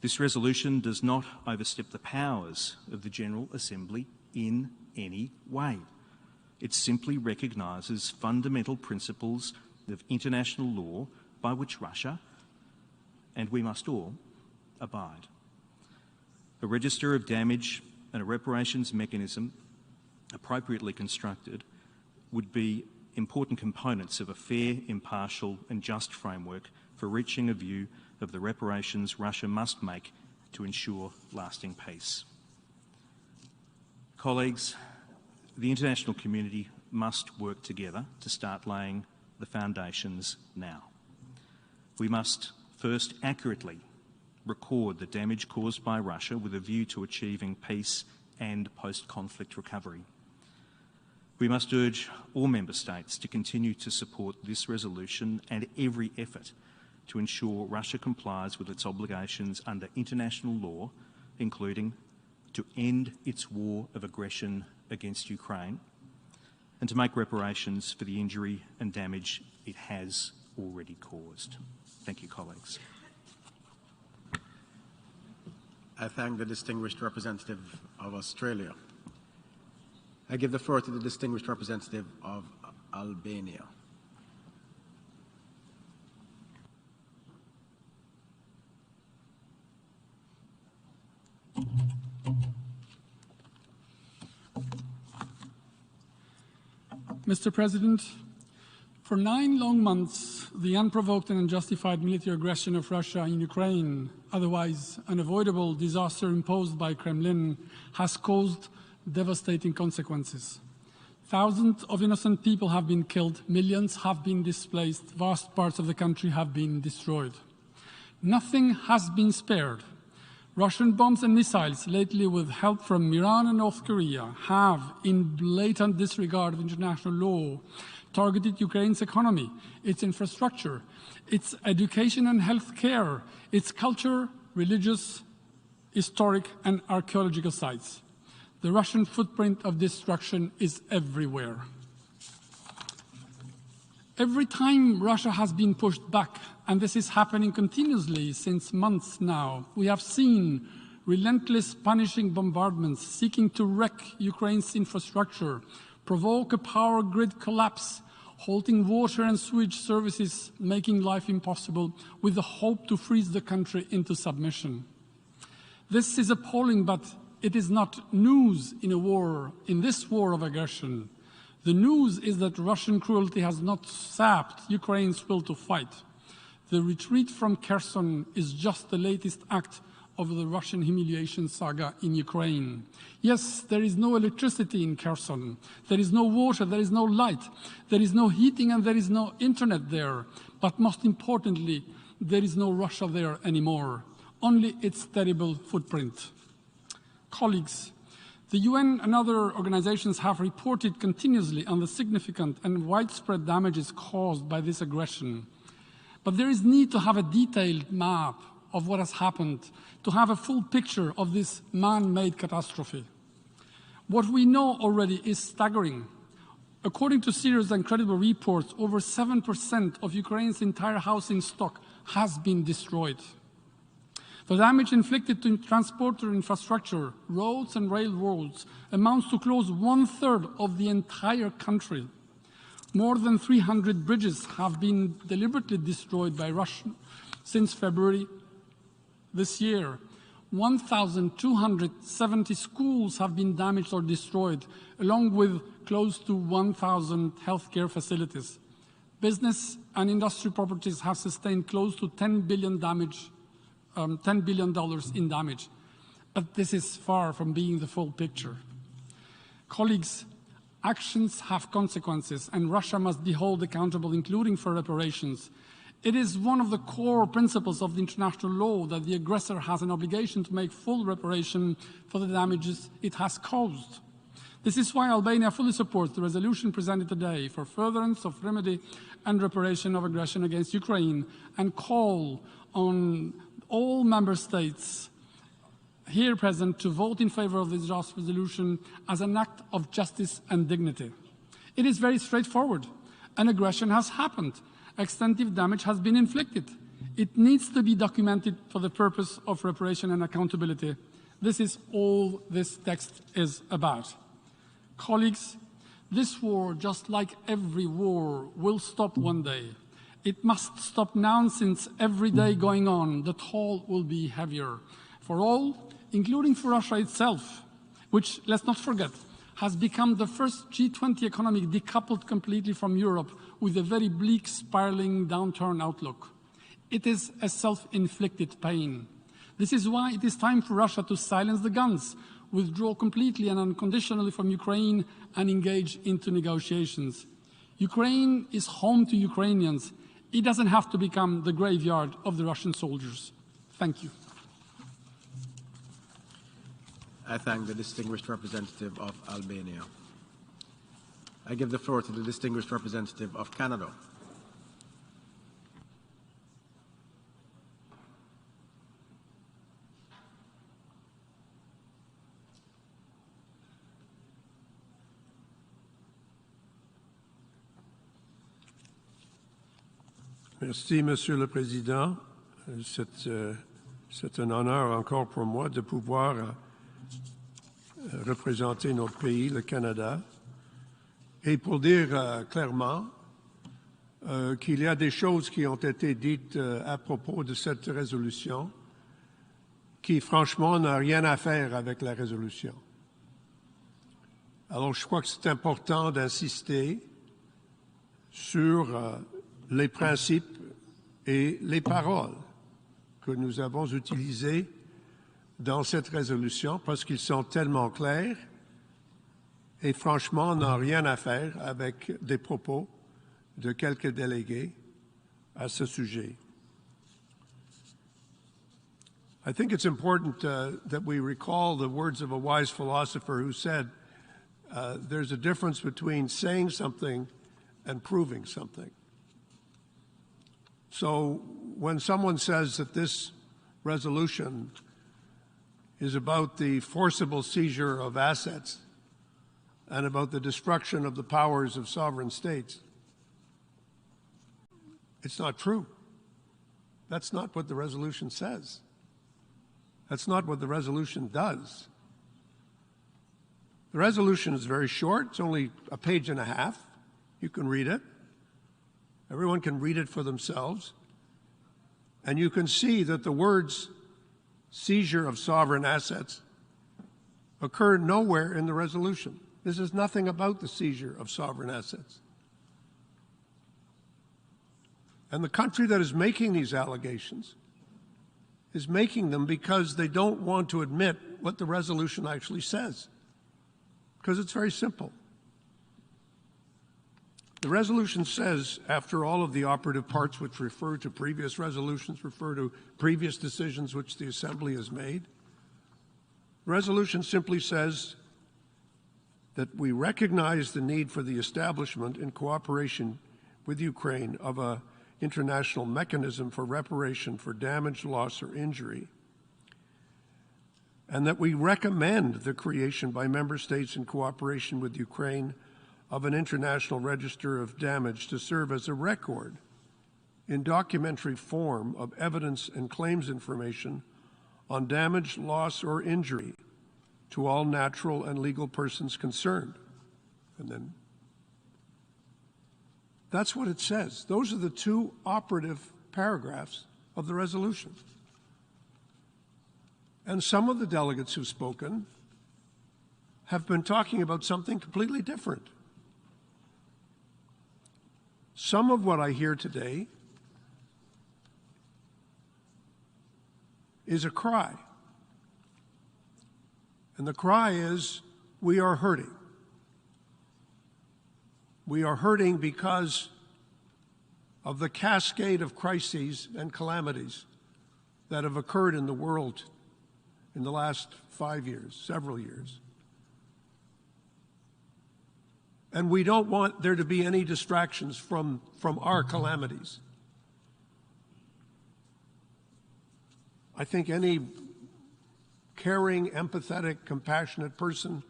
This resolution does not overstep the powers of the General Assembly in any way. It simply recognises fundamental principles of international law by which Russia, and we must all, abide. A register of damage and a reparations mechanism appropriately constructed would be important components of a fair, impartial and just framework for reaching a view of the reparations Russia must make to ensure lasting peace. Colleagues, the international community must work together to start laying the foundations now. We must first accurately record the damage caused by Russia with a view to achieving peace and post-conflict recovery. We must urge all Member States to continue to support this resolution and every effort to ensure Russia complies with its obligations under international law, including to end its war of aggression against Ukraine and to make reparations for the injury and damage it has already caused. Thank you, colleagues. I thank the distinguished representative of Australia. I give the floor to the distinguished representative of Albania. Mr. President, for 9 long months, the unprovoked and unjustified military aggression of Russia in Ukraine, otherwise unavoidable disaster imposed by Kremlin, has caused devastating consequences. Thousands of innocent people have been killed, millions have been displaced, vast parts of the country have been destroyed. Nothing has been spared. Russian bombs and missiles, lately with help from Iran and North Korea, have, in blatant disregard of international law, targeted Ukraine's economy, its infrastructure, its education and health care, its culture, religious, historic and archaeological sites. The Russian footprint of destruction is everywhere. Every time Russia has been pushed back, and this is happening continuously since months now, we have seen relentless punishing bombardments seeking to wreck Ukraine's infrastructure, provoke a power grid collapse, halting water and sewage services, making life impossible, with the hope to freeze the country into submission. This is appalling, but it is not news in a war, in this war of aggression. The news is that Russian cruelty has not sapped Ukraine's will to fight. The retreat from Kherson is just the latest act of the Russian humiliation saga in Ukraine. Yes, there is no electricity in Kherson. There is no water, there is no light, there is no heating and there is no internet there. But most importantly, there is no Russia there anymore, only its terrible footprint. Colleagues, the UN and other organizations have reported continuously on the significant and widespread damages caused by this aggression. But there is need to have a detailed map of what has happened, to have a full picture of this man-made catastrophe. What we know already is staggering. According to serious and credible reports, over 7% of Ukraine's entire housing stock has been destroyed. The damage inflicted to transporter infrastructure, roads and railroads, amounts to close 1/3 of the entire country. More than 300 bridges have been deliberately destroyed by Russia since February this year. 1,270 schools have been damaged or destroyed, along with close to 1,000 healthcare facilities. Business and industry properties have sustained close to $10 billion in damage. But this is far from being the full picture. Colleagues, actions have consequences, and Russia must be held accountable, including for reparations. It is one of the core principles of the international law that the aggressor has an obligation to make full reparation for the damages it has caused. This is why Albania fully supports the resolution presented today for furtherance of remedy and reparation of aggression against Ukraine, and call on all member states here present to vote in favor of this draft resolution as an act of justice and dignity. It is very straightforward. An aggression has happened. Extensive damage has been inflicted. It needs to be documented for the purpose of reparation and accountability. This is all this text is about. Colleagues, this war, just like every war, will stop one day. It must stop now, since every day going on, the toll will be heavier for all, including for Russia itself, which, let's not forget, has become the first G20 economy decoupled completely from Europe, with a very bleak, spiraling downturn outlook. It is a self-inflicted pain. This is why it is time for Russia to silence the guns, withdraw completely and unconditionally from Ukraine, and engage into negotiations. Ukraine is home to Ukrainians. It doesn't have to become the graveyard of the Russian soldiers. Thank you. I thank the distinguished representative of Albania. I give the floor to the distinguished representative of Canada. Merci, Monsieur le Président. C'est un honneur encore pour moi de pouvoir représenter notre pays, le Canada, et pour dire clairement qu'il y a des choses qui ont été dites à propos de cette résolution qui, franchement, n'ont rien à faire avec la résolution. Alors, je crois que c'est important d'insister sur les principes et les paroles que nous avons utilisées dans cette résolution parce qu'ils sont tellement clairs et franchement n'ont rien à faire avec des propos de quelques délégués à ce sujet. I think it's important that we recall the words of a wise philosopher who said, there's a difference between saying something and proving something. So when someone says that this resolution is about the forcible seizure of assets and about the destruction of the powers of sovereign states, it's not true. That's not what the resolution says. That's not what the resolution does. The resolution is very short. It's only a page and a half. You can read it. Everyone can read it for themselves. And you can see that the words seizure of sovereign assets occur nowhere in the resolution. This is nothing about the seizure of sovereign assets. And the country that is making these allegations is making them because they don't want to admit what the resolution actually says. Because it's very simple. The resolution says, after all of the operative parts which refer to previous resolutions, refer to previous decisions which the Assembly has made, the resolution simply says that we recognize the need for the establishment in cooperation with Ukraine of an international mechanism for reparation for damage, loss, or injury, and that we recommend the creation by member states in cooperation with Ukraine of an international register of damage to serve as a record in documentary form of evidence and claims information on damage, loss, or injury to all natural and legal persons concerned. And then that's what it says. Those are the two operative paragraphs of the resolution. And some of the delegates who've spoken have been talking about something completely different. Some of what I hear today is a cry. And the cry is, we are hurting. We are hurting because of the cascade of crises and calamities that have occurred in the world in the last 5 years, several years. And we don't want there to be any distractions from our calamities. I think any caring, empathetic, compassionate person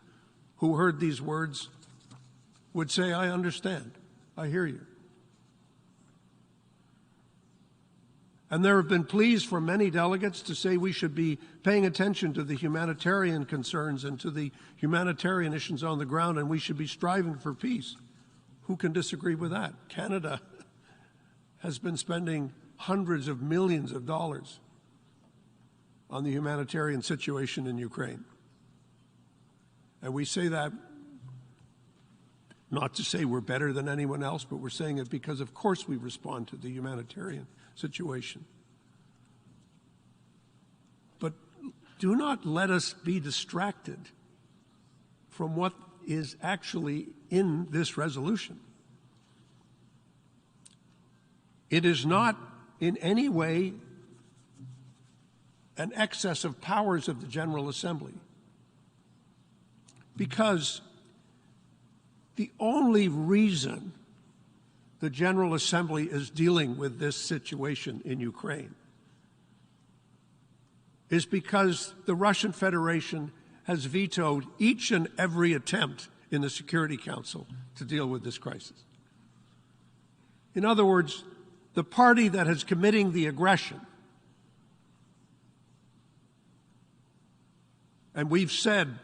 who heard these words would say, I understand, I hear you. And there have been pleas from many delegates to say we should be paying attention to the humanitarian concerns and to the humanitarian issues on the ground, and we should be striving for peace. Who can disagree with that? Canada has been spending hundreds of millions of dollars on the humanitarian situation in Ukraine. And we say that not to say we're better than anyone else, but we're saying it because, of course, we respond to the humanitarian situation. But do not let us be distracted from what is actually in this resolution. It is not in any way an excess of powers of the General Assembly. Because the only reason the General Assembly is dealing with this situation in Ukraine is because the Russian Federation has vetoed each and every attempt in the Security Council to deal with this crisis. In other words, the party that is committing the aggression, and we've said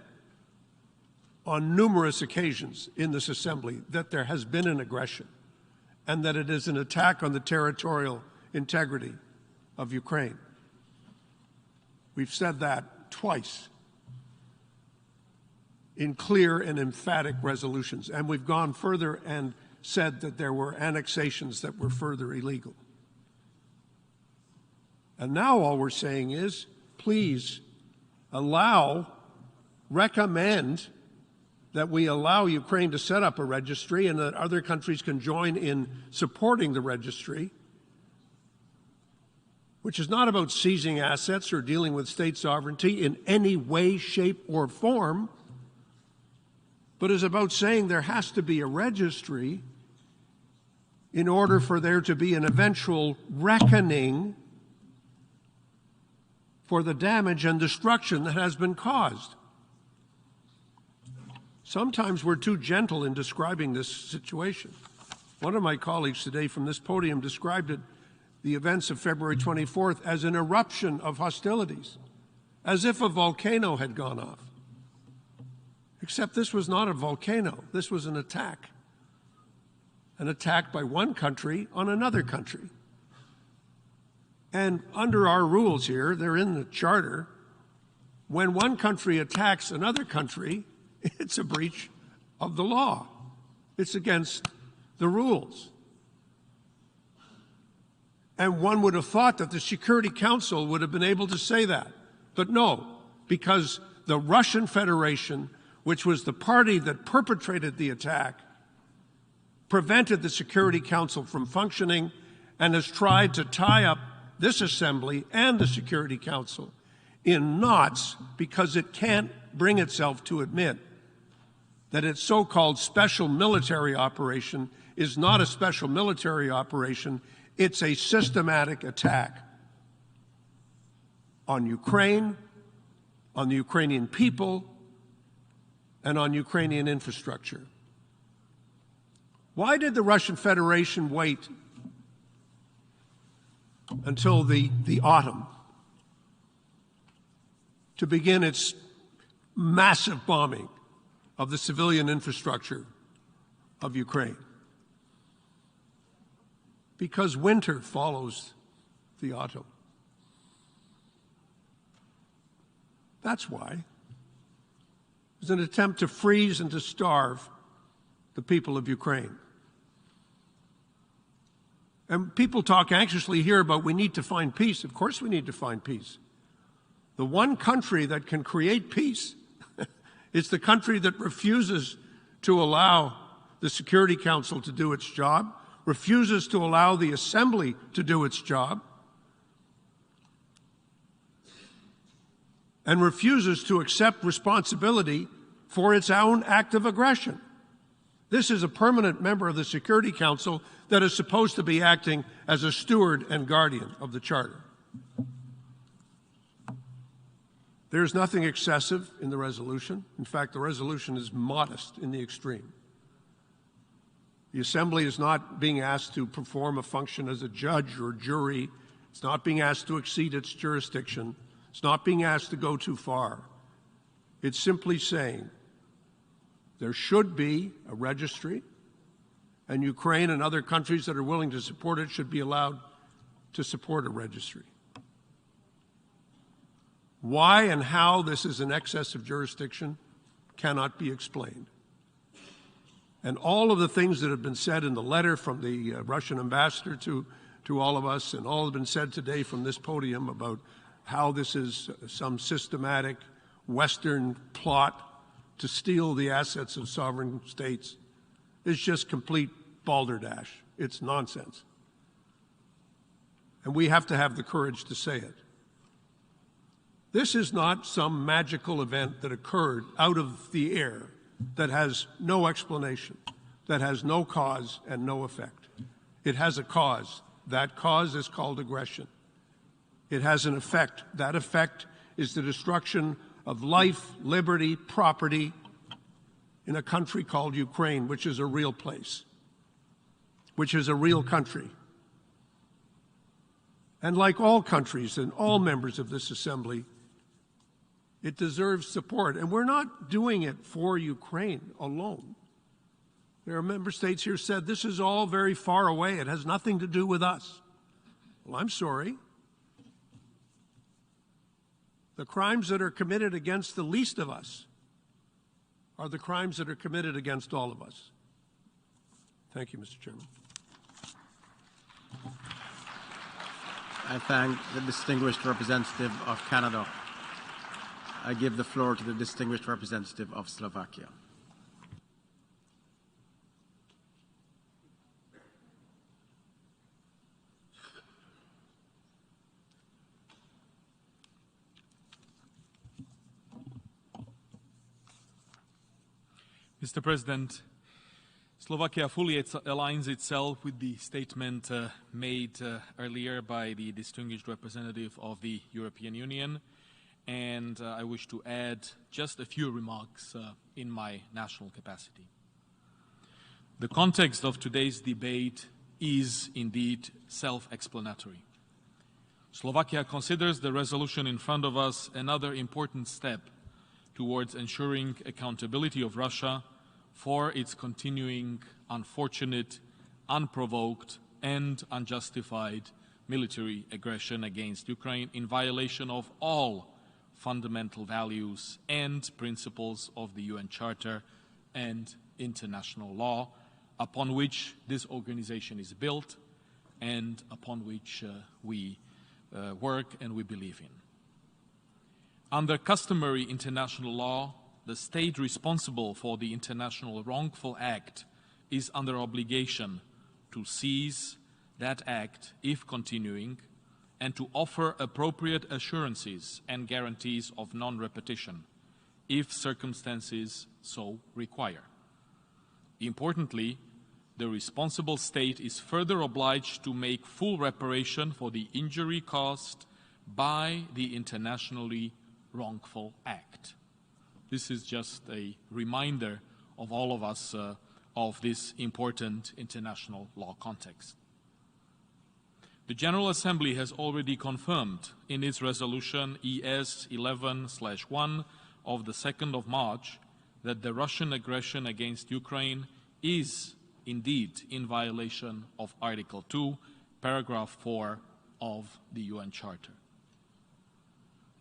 on numerous occasions in this assembly that there has been an aggression and that it is an attack on the territorial integrity of Ukraine. We've said that twice in clear and emphatic resolutions, and we've gone further and said that there were annexations that were further illegal. And now all we're saying is, please recommend that we allow Ukraine to set up a registry and that other countries can join in supporting the registry, which is not about seizing assets or dealing with state sovereignty in any way, shape, or form, but is about saying there has to be a registry in order for there to be an eventual reckoning for the damage and destruction that has been caused. Sometimes we're too gentle in describing this situation. One of my colleagues today from this podium described it, the events of February 24th, as an eruption of hostilities, as if a volcano had gone off. Except this was not a volcano. This was an attack by one country on another country. And under our rules here, they're in the Charter, when one country attacks another country, it's a breach of the law. It's against the rules. And one would have thought that the Security Council would have been able to say that. But no, because the Russian Federation, which was the party that perpetrated the attack, prevented the Security Council from functioning and has tried to tie up this Assembly and the Security Council in knots because it can't bring itself to admit that its so-called special military operation is not a special military operation, it's a systematic attack on Ukraine, on the Ukrainian people, and on Ukrainian infrastructure. Why did the Russian Federation wait until the autumn to begin its massive bombing of the civilian infrastructure of Ukraine? Because winter follows the autumn. That's why. It was an attempt to freeze and to starve the people of Ukraine. And people talk anxiously here about we need to find peace. Of course we need to find peace. The one country that can create peace is the country that refuses to allow the Security Council to do its job, refuses to allow the Assembly to do its job, and refuses to accept responsibility for its own act of aggression. This is a permanent member of the Security Council that is supposed to be acting as a steward and guardian of the Charter. There's nothing excessive in the resolution. In fact, the resolution is modest in the extreme. The Assembly is not being asked to perform a function as a judge or jury. It's not being asked to exceed its jurisdiction. It's not being asked to go too far. It's simply saying there should be a registry, and Ukraine and other countries that are willing to support it should be allowed to support a registry. Why and how this is an excess of jurisdiction cannot be explained. And all of the things that have been said in the letter from the Russian ambassador to all of us, and all have been said today from this podium about how this is some systematic Western plot to steal the assets of sovereign states, is just complete balderdash. It's nonsense. And we have to have the courage to say it. This is not some magical event that occurred out of the air that has no explanation, that has no cause and no effect. It has a cause. That cause is called aggression. It has an effect. That effect is the destruction of life, liberty, property in a country called Ukraine, which is a real place, which is a real country. And like all countries and all members of this assembly, it deserves support. And we're not doing it for Ukraine alone. There are member states here said this is all very far away. It has nothing to do with us. Well, I'm sorry. The crimes that are committed against the least of us are the crimes that are committed against all of us. Thank you, Mr. Chairman. I thank the distinguished representative of Canada. I give the floor to the distinguished representative of Slovakia. Mr. President, Slovakia fully aligns itself with the statement made earlier by the distinguished representative of the European Union, and I wish to add just a few remarks in my national capacity. The context of today's debate is indeed self-explanatory. Slovakia considers the resolution in front of us another important step towards ensuring accountability of Russia for its continuing unfortunate, unprovoked, and unjustified military aggression against Ukraine in violation of all fundamental values and principles of the UN Charter and international law, upon which this organization is built and upon which we work and we believe in. Under customary international law, the state responsible for the international wrongful act is under obligation to seize that act if continuing and to offer appropriate assurances and guarantees of non-repetition if circumstances so require. Importantly, the responsible state is further obliged to make full reparation for the injury caused by the internationally wrongful act. This is just a reminder of all of us of this important international law context. The General Assembly has already confirmed in its resolution ES 11/1 of the 2nd of March that the Russian aggression against Ukraine is indeed in violation of Article 2, Paragraph 4 of the UN Charter.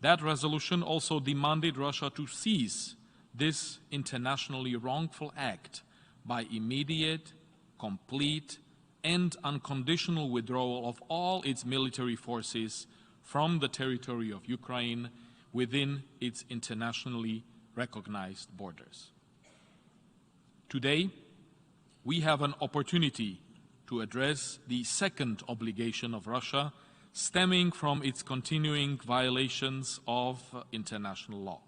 That resolution also demanded Russia to seize this internationally wrongful act by immediate, complete, and unconditional withdrawal of all its military forces from the territory of Ukraine within its internationally recognized borders. Today, we have an opportunity to address the second obligation of Russia stemming from its continuing violations of international law.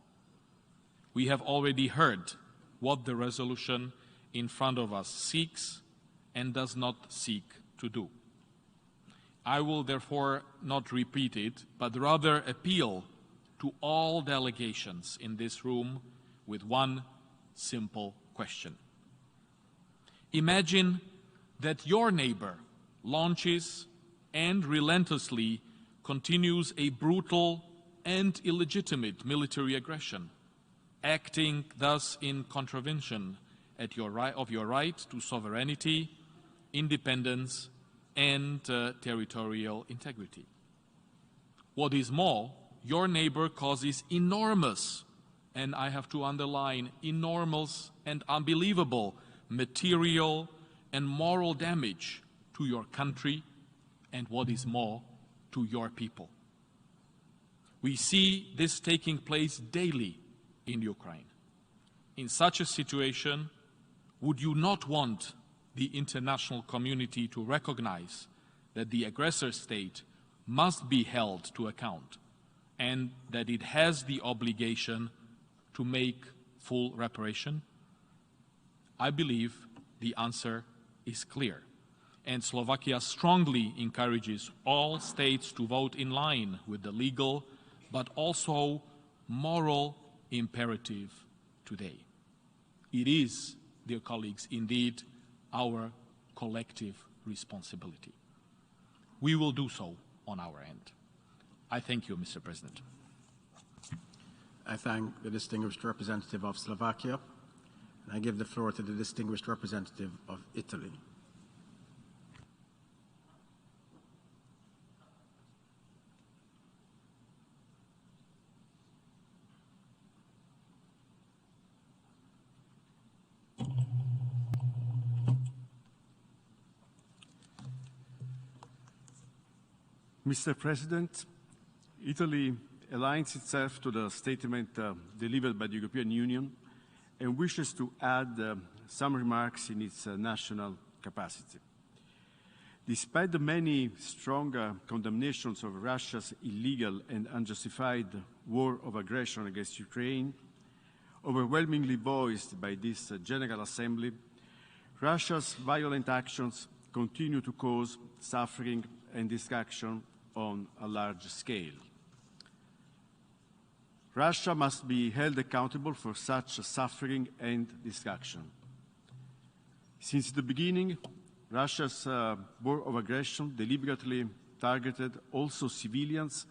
We have already heard what the resolution in front of us seeks and does not seek to do. I will therefore not repeat it, but rather appeal to all delegations in this room with one simple question. Imagine that your neighbor launches and relentlessly continues a brutal and illegitimate military aggression, acting thus in contravention of your right to sovereignty, independence, and territorial integrity. What is more, your neighbor causes enormous, and I have to underline enormous and unbelievable, material and moral damage to your country, and what is more, to your people. We see this taking place daily in Ukraine. In such a situation, would you not want the international community to recognize that the aggressor state must be held to account and that it has the obligation to make full reparation? I believe the answer is clear, and Slovakia strongly encourages all states to vote in line with the legal but also moral imperative today. It is, dear colleagues, indeed our collective responsibility. We will do so on our end. I thank you, Mr. President. I thank the distinguished representative of Slovakia, and I give the floor to the distinguished representative of Italy. Mr. President, Italy aligns itself to the statement delivered by the European Union and wishes to add some remarks in its national capacity. Despite the many strong condemnations of Russia's illegal and unjustified war of aggression against Ukraine, overwhelmingly voiced by this General Assembly, Russia's violent actions continue to cause suffering and destruction on a large scale. Russia must be held accountable for such suffering and destruction. Since the beginning, Russia's war of aggression deliberately targeted also civilians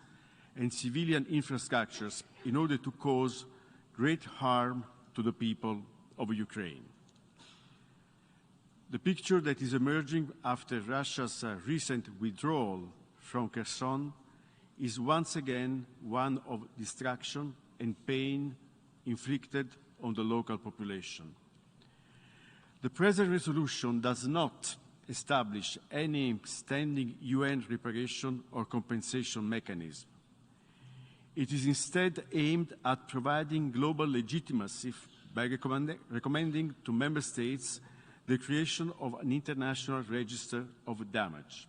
and civilian infrastructures in order to cause great harm to the people of Ukraine. The picture that is emerging after Russia's recent withdrawal from Kherson is once again one of destruction and pain inflicted on the local population. The present resolution does not establish any standing UN reparation or compensation mechanism. It is instead aimed at providing global legitimacy by recommending to Member States the creation of an international register of damage.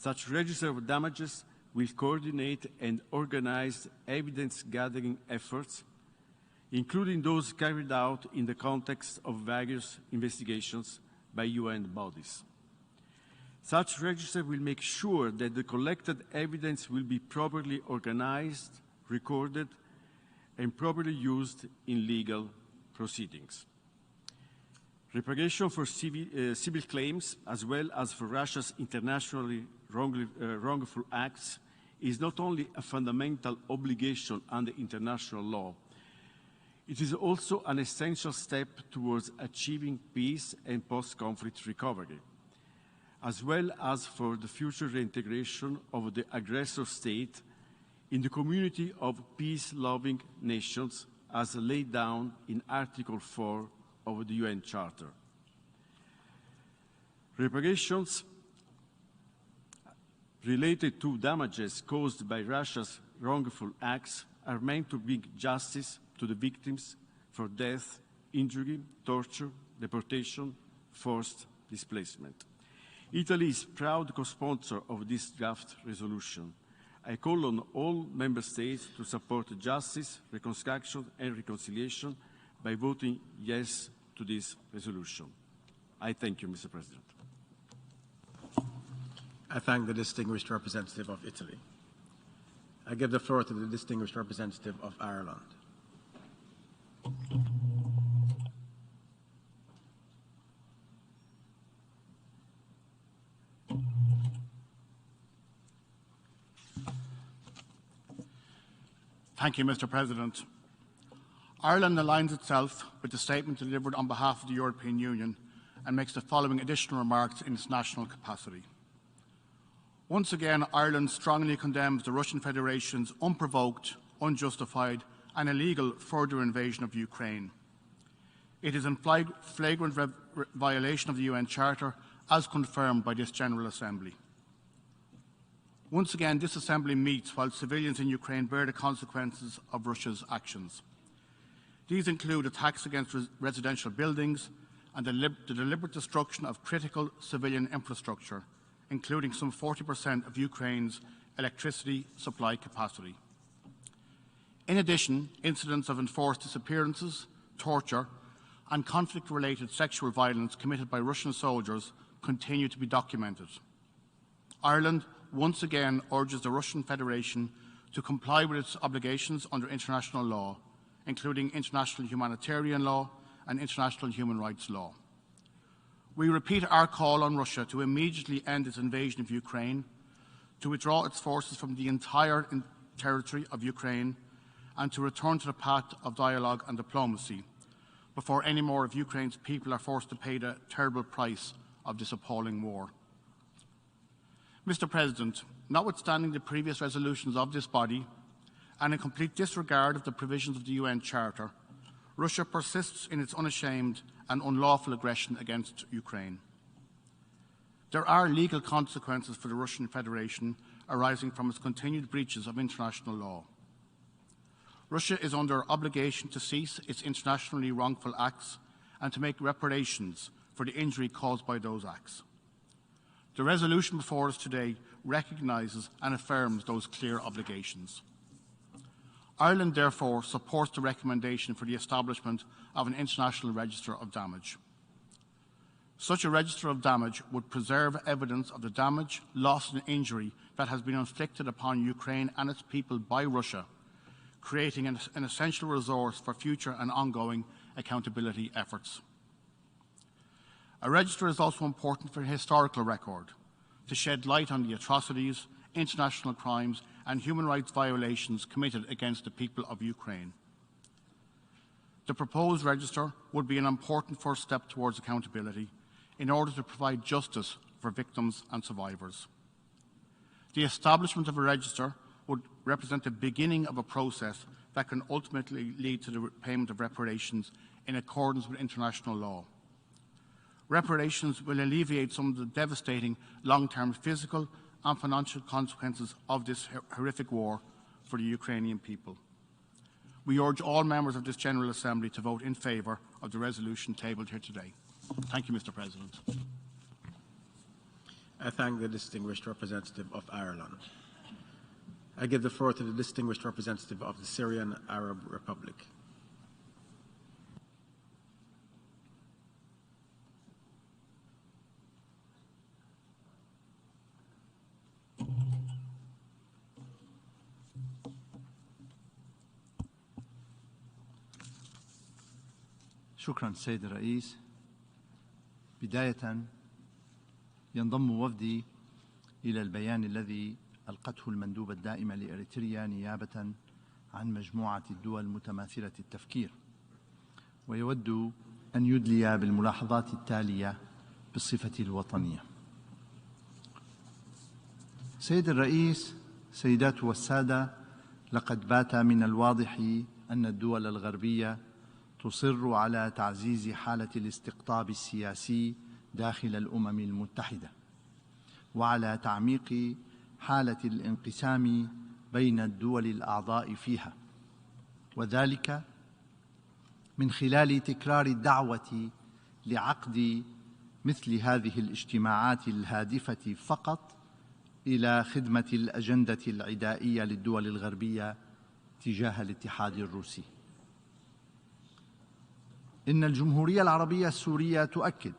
Such register of damages will coordinate and organize evidence-gathering efforts, including those carried out in the context of various investigations by UN bodies. Such register will make sure that the collected evidence will be properly organized, recorded, and properly used in legal proceedings. Reparation for civil claims, as well as for Russia's internationally wrongful acts, is not only a fundamental obligation under international law, it is also an essential step towards achieving peace and post-conflict recovery, as well as for the future reintegration of the aggressor state in the community of peace-loving nations as laid down in Article 4 of the UN Charter. Reparations related to damages caused by Russia's wrongful acts are meant to bring justice to the victims for death, injury, torture, deportation, forced displacement. Italy is proud co-sponsor of this draft resolution. I call on all Member States to support justice, reconstruction and reconciliation by voting yes to this resolution. I thank you, Mr. President. I thank the distinguished representative of Italy. I give the floor to the distinguished representative of Ireland. Thank you, Mr. President. Ireland aligns itself with the statement delivered on behalf of the European Union and makes the following additional remarks in its national capacity. Once again, Ireland strongly condemns the Russian Federation's unprovoked, unjustified and illegal further invasion of Ukraine. It is in flagrant violation of the UN Charter as confirmed by this General Assembly. Once again, this Assembly meets while civilians in Ukraine bear the consequences of Russia's actions. These include attacks against residential buildings and the deliberate destruction of critical civilian infrastructure, including some 40% of Ukraine's electricity supply capacity. In addition, incidents of enforced disappearances, torture, and conflict-related sexual violence committed by Russian soldiers continue to be documented. Ireland once again urges the Russian Federation to comply with its obligations under international law, including international humanitarian law and international human rights law. We repeat our call on Russia to immediately end its invasion of Ukraine, to withdraw its forces from the entire territory of Ukraine, and to return to the path of dialogue and diplomacy before any more of Ukraine's people are forced to pay the terrible price of this appalling war. Mr. President, notwithstanding the previous resolutions of this body, and in complete disregard of the provisions of the UN Charter, Russia persists in its unashamed and unlawful aggression against Ukraine. There are legal consequences for the Russian Federation arising from its continued breaches of international law. Russia is under obligation to cease its internationally wrongful acts and to make reparations for the injury caused by those acts. The resolution before us today recognises and affirms those clear obligations. Ireland, therefore, supports the recommendation for the establishment of an international register of damage. Such a register of damage would preserve evidence of the damage, loss and injury that has been inflicted upon Ukraine and its people by Russia, creating an essential resource for future and ongoing accountability efforts. A register is also important for historical record, to shed light on the atrocities, international crimes and human rights violations committed against the people of Ukraine. The proposed register would be an important first step towards accountability in order to provide justice for victims and survivors. The establishment of a register would represent the beginning of a process that can ultimately lead to the payment of reparations in accordance with international law. Reparations will alleviate some of the devastating long-term physical and financial consequences of this horrific war for the Ukrainian people. We urge all members of this General Assembly to vote in favour of the resolution tabled here today. Thank you, Mr. President. I thank the distinguished representative of Ireland. I give the floor to the distinguished representative of the Syrian Arab Republic. شكرا سيد الرئيس. بداية ينضم وفدي إلى البيان الذي ألقته المندوبة الدائمة لإريتريا نيابة عن مجموعة الدول متماثلة التفكير، ويود أن يدلي بالملاحظات التالية بالصفة الوطنية. سيد الرئيس، سيدات والسادة، لقد بات من الواضح أن الدول الغربية تصر على تعزيز حالة الاستقطاب السياسي داخل الأمم المتحدة، وعلى تعميق حالة الانقسام بين الدول الأعضاء فيها، وذلك من خلال تكرار الدعوة لعقد مثل هذه الاجتماعات الهادفة فقط إلى خدمة الأجندة العدائية للدول الغربية تجاه الاتحاد الروسي. إن الجمهورية العربية السورية تؤكد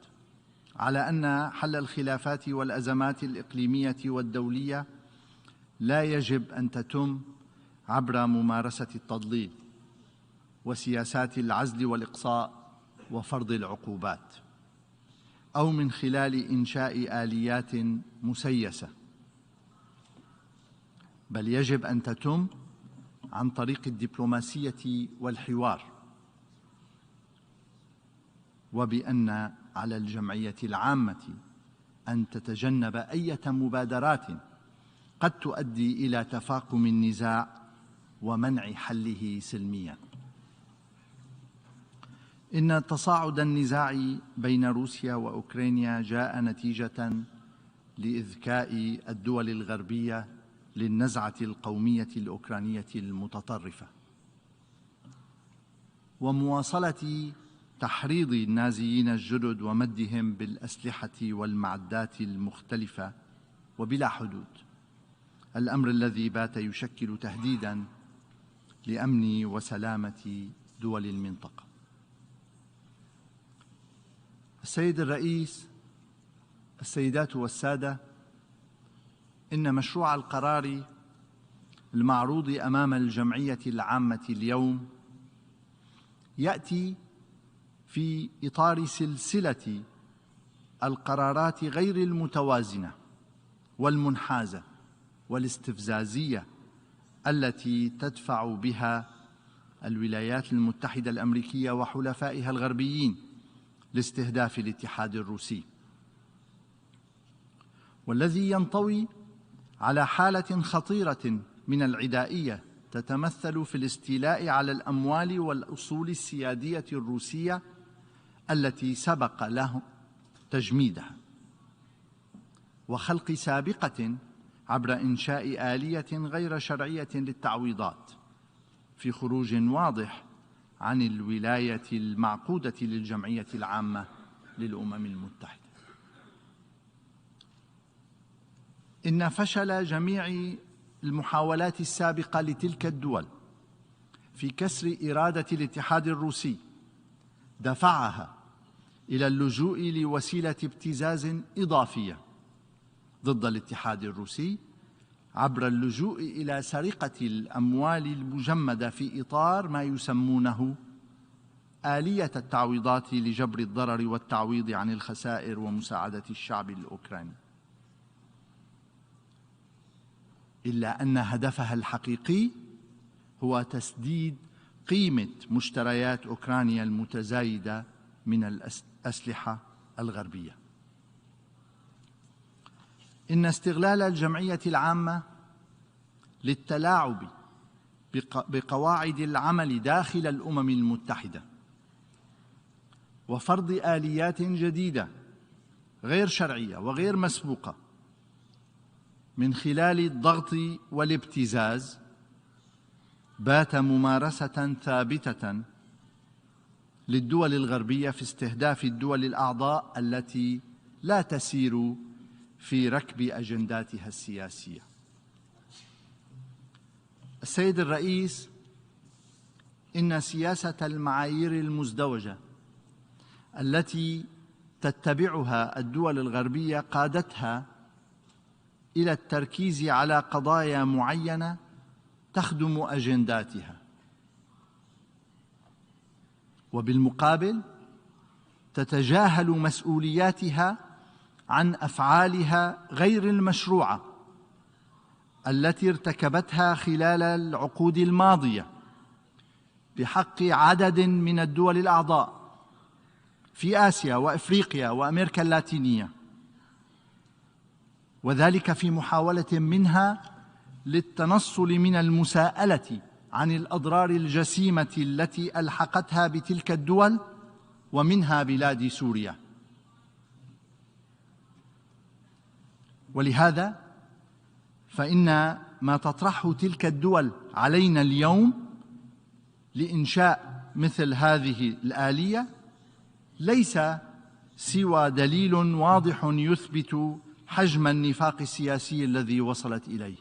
على أن حل الخلافات والأزمات الإقليمية والدولية لا يجب أن تتم عبر ممارسة التضليل وسياسات العزل والإقصاء وفرض العقوبات، أو من خلال إنشاء آليات مسيسة، بل يجب أن تتم عن طريق الدبلوماسية والحوار، وبأن على الجمعية العامة أن تتجنب أي مبادرات قد تؤدي إلى تفاقم النزاع ومنع حله سلمياً. إن تصاعد النزاع بين روسيا وأوكرانيا جاء نتيجة لإذكاء الدول الغربية للنزعة القومية الأوكرانية المتطرفة، ومواصلة تحريض النازيين الجدد ومدهم بالأسلحة والمعدات المختلفة وبلا حدود الأمر الذي بات يشكل تهديداً لأمن وسلامة دول المنطقة. السيد الرئيس، السيدات والسادة، إن مشروع القرار المعروض أمام الجمعية العامة اليوم يأتي في إطار سلسلة القرارات غير المتوازنة والمنحازة والاستفزازية التي تدفع بها الولايات المتحدة الأمريكية وحلفائها الغربيين لاستهداف الاتحاد الروسي، والذي ينطوي على حالة خطيرة من العدائية تتمثل في الاستيلاء على الأموال والأصول السيادية الروسية التي سبق له تجميدها، وخلق سابقة عبر إنشاء آلية غير شرعية للتعويضات في خروج واضح عن الولاية المعقودة للجمعية العامة للأمم المتحدة. إن فشل جميع المحاولات السابقة لتلك الدول في كسر إرادة الاتحاد الروسي دفعها إلى اللجوء لوسيلة ابتزاز إضافية ضد الاتحاد الروسي عبر اللجوء إلى سرقة الأموال المجمدة في إطار ما يسمونه آلية التعويضات لجبر الضرر والتعويض عن الخسائر ومساعدة الشعب الأوكراني، إلا أن هدفها الحقيقي هو تسديد قيمة مشتريات أوكرانيا المتزايدة من الأسلحة الغربية. إن استغلال الجمعية العامة للتلاعب بقواعد العمل داخل الأمم المتحدة وفرض آليات جديدة غير شرعية وغير مسبوقة من خلال الضغط والابتزاز بات ممارسة ثابتة للدول الغربية في استهداف الدول الأعضاء التي لا تسير في ركب أجنداتها السياسية. السيد الرئيس، إن سياسة المعايير المزدوجة التي تتبعها الدول الغربية قادتها إلى التركيز على قضايا معينة تخدم أجنداتها، وبالمقابل تتجاهل مسؤولياتها عن أفعالها غير المشروعة التي ارتكبتها خلال العقود الماضية بحق عدد من الدول الأعضاء في آسيا وأفريقيا وأمريكا اللاتينية، وذلك في محاولة منها للتنصل من المساءلة عن الأضرار الجسيمة التي ألحقتها بتلك الدول ومنها بلاد سوريا. ولهذا فإن ما تطرحه تلك الدول علينا اليوم لإنشاء مثل هذه الآلية ليس سوى دليل واضح يثبت حجم النفاق السياسي الذي وصلت إليه.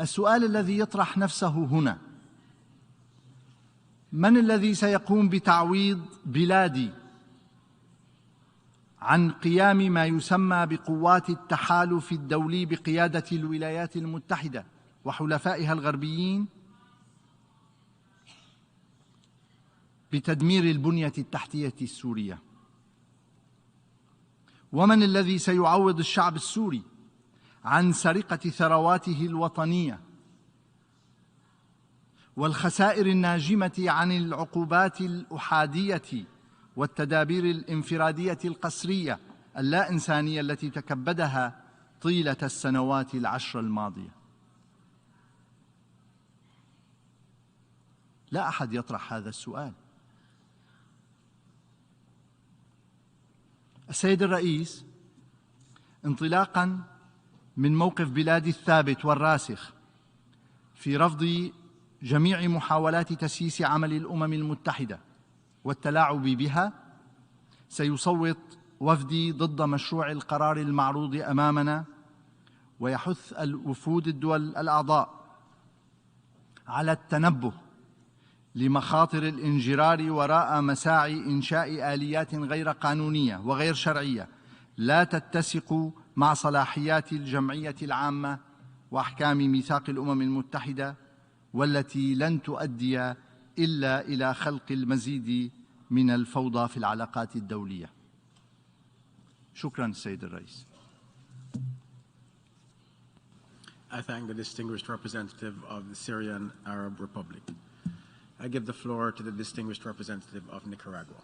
السؤال الذي يطرح نفسه هنا: من الذي سيقوم بتعويض بلادي عن قيام ما يسمى بقوات التحالف الدولي بقيادة الولايات المتحدة وحلفائها الغربيين بتدمير البنية التحتية السورية؟ ومن الذي سيعوض الشعب السوري عن سرقة ثرواته الوطنية والخسائر الناجمة عن العقوبات الأحادية والتدابير الانفرادية القسرية اللا إنسانية التي تكبدها طيلة السنوات العشر الماضية؟ لا أحد يطرح هذا السؤال. السيد الرئيس، انطلاقاً من موقف بلادي الثابت والراسخ في رفض جميع محاولات تسييس عمل الأمم المتحدة والتلاعب بها، سيصوت وفدي ضد مشروع القرار المعروض أمامنا، ويحث الوفود الدول الأعضاء على التنبه لمخاطر الانجرار وراء مساعي إنشاء آليات غير قانونية وغير شرعية لا تتسق مع صلاحيات الجمعية العامة وأحكام ميثاق الأمم المتحدة، والتي لن تؤدي إلا إلى خلق المزيد من الفوضى في العلاقات الدولية. شكرا السيد الرئيس. I thank the distinguished representative of the Syrian Arab Republic. I give the floor to the distinguished representative of Nicaragua.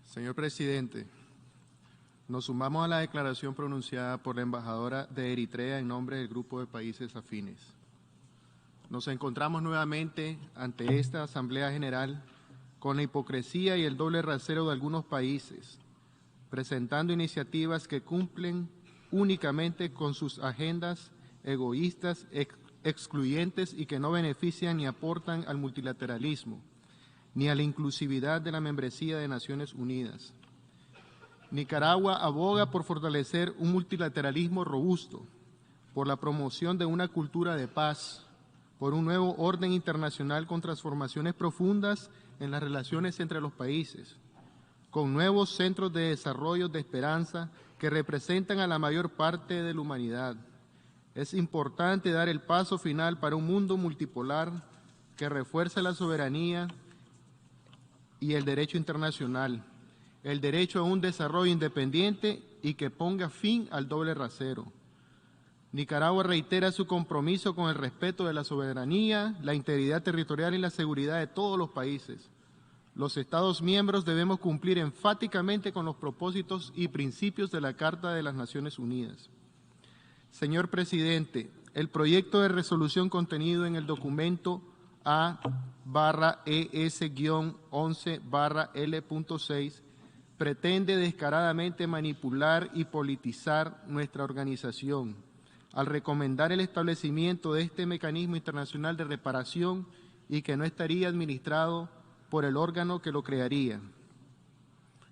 Señor Presidente, nos sumamos a la declaración pronunciada por la embajadora de Eritrea en nombre del grupo de países afines. Nos encontramos nuevamente ante esta Asamblea General con la hipocresía y el doble rasero de algunos países, presentando iniciativas que cumplen únicamente con sus agendas egoístas, excluyentes y que no benefician ni aportan al multilateralismo, ni a la inclusividad de la membresía de Naciones Unidas. Nicaragua aboga por fortalecer un multilateralismo robusto, por la promoción de una cultura de paz, por un nuevo orden internacional con transformaciones profundas en las relaciones entre los países, con nuevos centros de desarrollo de esperanza que representan a la mayor parte de la humanidad. Es importante dar el paso final para un mundo multipolar que refuerce la soberanía y el derecho internacional, el derecho a un desarrollo independiente y que ponga fin al doble rasero. Nicaragua reitera su compromiso con el respeto de la soberanía, la integridad territorial y la seguridad de todos los países. Los Estados miembros debemos cumplir enfáticamente con los propósitos y principios de la Carta de las Naciones Unidas. Señor Presidente, el proyecto de resolución contenido en el documento A/ES-11/L.6 pretende descaradamente manipular y politizar nuestra organización al recomendar el establecimiento de este mecanismo internacional de reparación y que no estaría administrado por el órgano que lo crearía.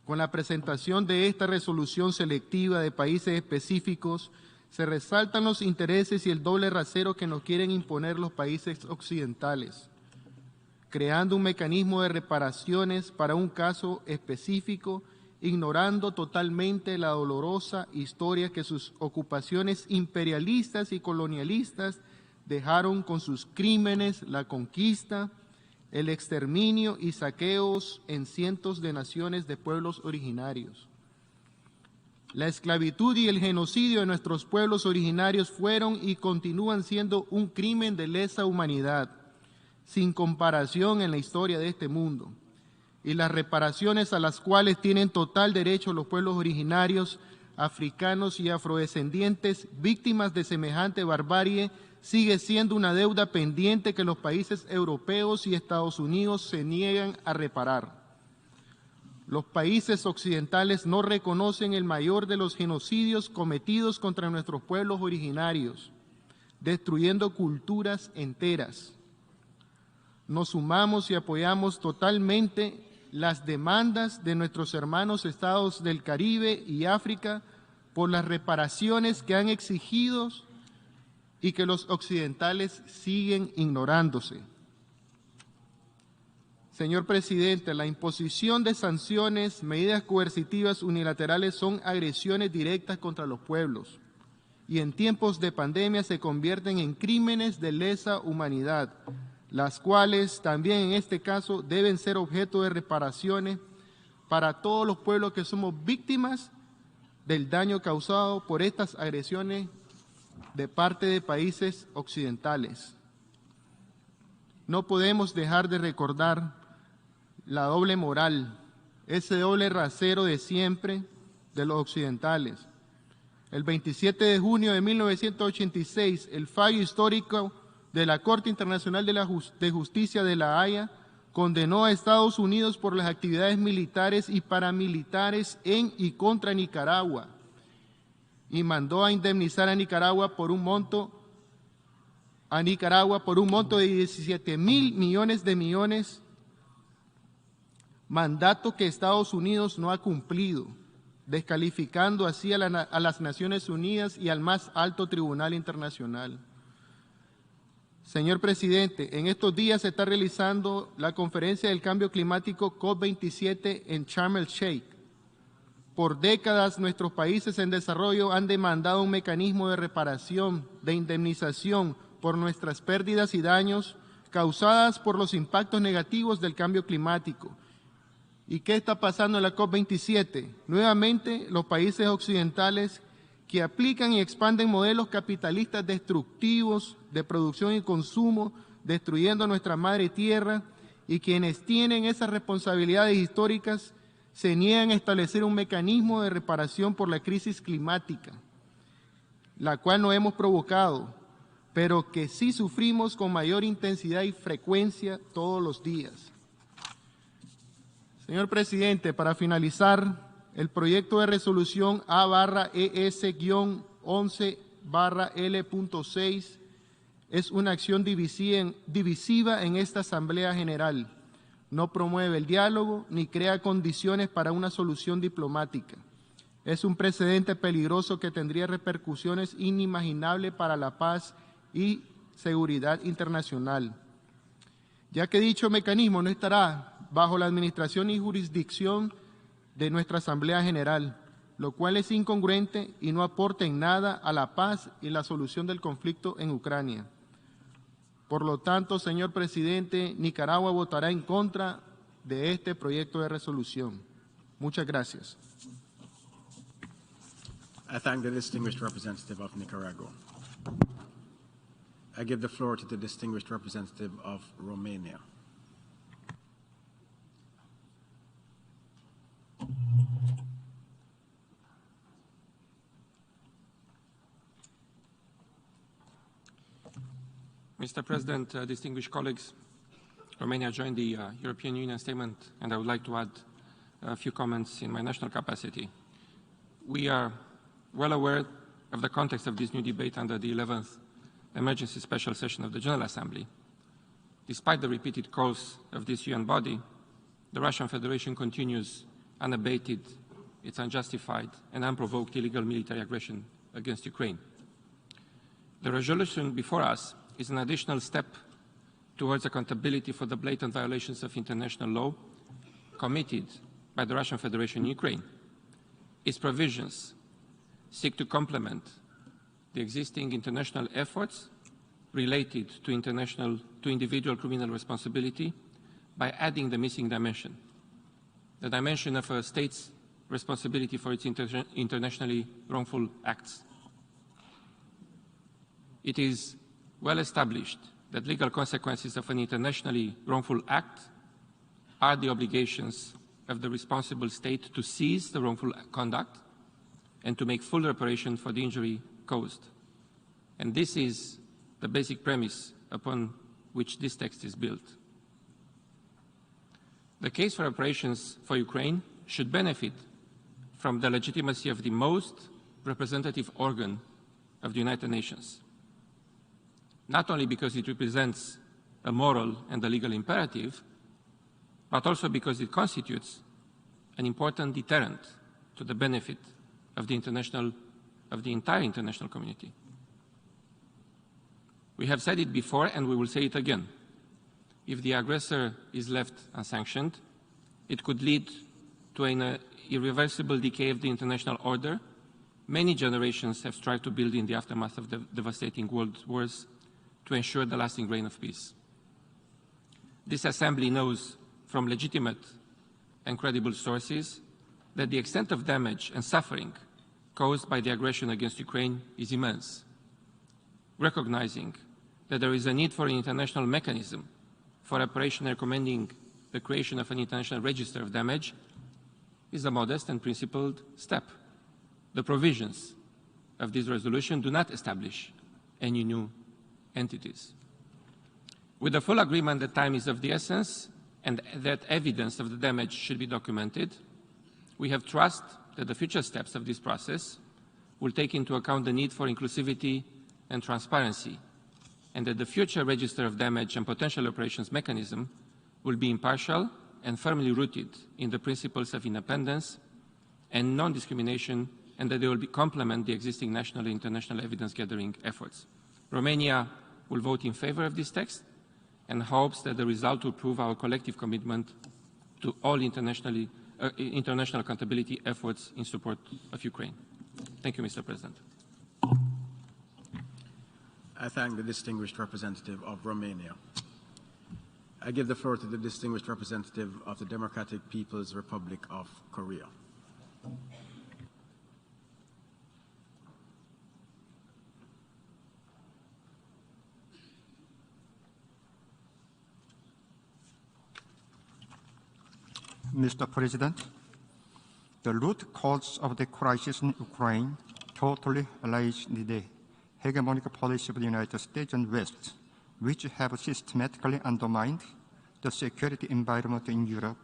Con la presentación de esta resolución selectiva de países específicos, se resaltan los intereses y el doble rasero que nos quieren imponer los países occidentales, creando un mecanismo de reparaciones para un caso específico, ignorando totalmente la dolorosa historia que sus ocupaciones imperialistas y colonialistas dejaron con sus crímenes, la conquista, el exterminio y saqueos en cientos de naciones de pueblos originarios. La esclavitud y el genocidio de nuestros pueblos originarios fueron y continúan siendo un crimen de lesa humanidad, sin comparación en la historia de este mundo. Y las reparaciones a las cuales tienen total derecho los pueblos originarios, africanos y afrodescendientes, víctimas de semejante barbarie, sigue siendo una deuda pendiente que los países europeos y Estados Unidos se niegan a reparar. Los países occidentales no reconocen el mayor de los genocidios cometidos contra nuestros pueblos originarios, destruyendo culturas enteras. Nos sumamos y apoyamos totalmente las demandas de nuestros hermanos estados del Caribe y África por las reparaciones que han exigido y que los occidentales siguen ignorándose. Señor Presidente, la imposición de sanciones, medidas coercitivas unilaterales son agresiones directas contra los pueblos y en tiempos de pandemia se convierten en crímenes de lesa humanidad, las cuales también en este caso deben ser objeto de reparaciones para todos los pueblos que somos víctimas del daño causado por estas agresiones de parte de países occidentales. No podemos dejar de recordar la doble moral, ese doble rasero de siempre de los occidentales. El 27 de junio de 1986, el fallo histórico de la Corte Internacional de Justicia de La Haya condenó a Estados Unidos por las actividades militares y paramilitares en y contra Nicaragua y mandó a indemnizar a Nicaragua por un monto de 17,000 millones de millones, mandato que Estados Unidos no ha cumplido, descalificando así a las Naciones Unidas y al más alto tribunal internacional. Señor presidente, en estos días se está realizando la conferencia del cambio climático COP27 en Sharm el Sheikh. Por décadas, nuestros países en desarrollo han demandado un mecanismo de reparación, de indemnización por nuestras pérdidas y daños causadas por los impactos negativos del cambio climático. ¿Y qué está pasando en la COP27? Nuevamente, los países occidentales que aplican y expanden modelos capitalistas destructivos de producción y consumo, destruyendo nuestra madre tierra, y quienes tienen esas responsabilidades históricas se niegan a establecer un mecanismo de reparación por la crisis climática, la cual no hemos provocado, pero que sí sufrimos con mayor intensidad y frecuencia todos los días. Señor presidente, para finalizar, el proyecto de resolución A/ES-11/L.6 es una acción divisiva en esta Asamblea General. No promueve el diálogo ni crea condiciones para una solución diplomática. Es un precedente peligroso que tendría repercusiones inimaginables para la paz y seguridad internacional, ya que dicho mecanismo no estará bajo la administración y jurisdicción de nuestra Asamblea General, lo cual es incongruente y no aporta en nada a la paz y la solución del conflicto en Ucrania. Por lo tanto, señor presidente, Nicaragua votará en contra de este proyecto de resolución. Muchas gracias. I thank the distinguished representative of Nicaragua. I give the floor to the distinguished representative of Romania. Mr. President, distinguished colleagues, Romania joined the European Union statement, and I would like to add a few comments in my national capacity. We are well aware of the context of this new debate under the 11th Emergency Special Session of the General Assembly. Despite the repeated calls of this UN body, the Russian Federation continues unabated its unjustified and unprovoked illegal military aggression against Ukraine. The resolution before us is an additional step towards accountability for the blatant violations of international law committed by the Russian Federation in Ukraine. Its provisions seek to complement the existing international efforts related to individual criminal responsibility by adding the missing dimension, the dimension of a state's responsibility for its internationally wrongful acts. It is well established that legal consequences of an internationally wrongful act are the obligations of the responsible state to cease the wrongful conduct and to make full reparation for the injury caused. And this is the basic premise upon which this text is built. The case for reparations for Ukraine should benefit from the legitimacy of the most representative organ of the United Nations, not only because it represents a moral and a legal imperative, but also because it constitutes an important deterrent to the benefit of the entire international community. We have said it before, and we will say it again. If the aggressor is left unsanctioned, it could lead to an irreversible decay of the international order many generations have strived to build in the aftermath of the devastating world wars to ensure the lasting reign of peace. This Assembly knows from legitimate and credible sources that the extent of damage and suffering caused by the aggression against Ukraine is immense. Recognizing that there is a need for an international mechanism for reparation recommending the creation of an international register of damage is a modest and principled step. The provisions of this resolution do not establish any new entities. With the full agreement that time is of the essence and that evidence of the damage should be documented, we have trust that the future steps of this process will take into account the need for inclusivity and transparency, and that the future register of damage and potential reparations mechanism will be impartial and firmly rooted in the principles of independence and non-discrimination, and that they will complement the existing national and international evidence-gathering efforts. Romania will vote in favor of this text and hopes that the result will prove our collective commitment to all international accountability efforts in support of Ukraine. Thank you, Mr. President. I thank the distinguished representative of Romania. I give the floor to the distinguished representative of the Democratic People's Republic of Korea. Mr. President, the root cause of the crisis in Ukraine totally lies in the hegemonic policy of the United States and West, which have systematically undermined the security environment in Europe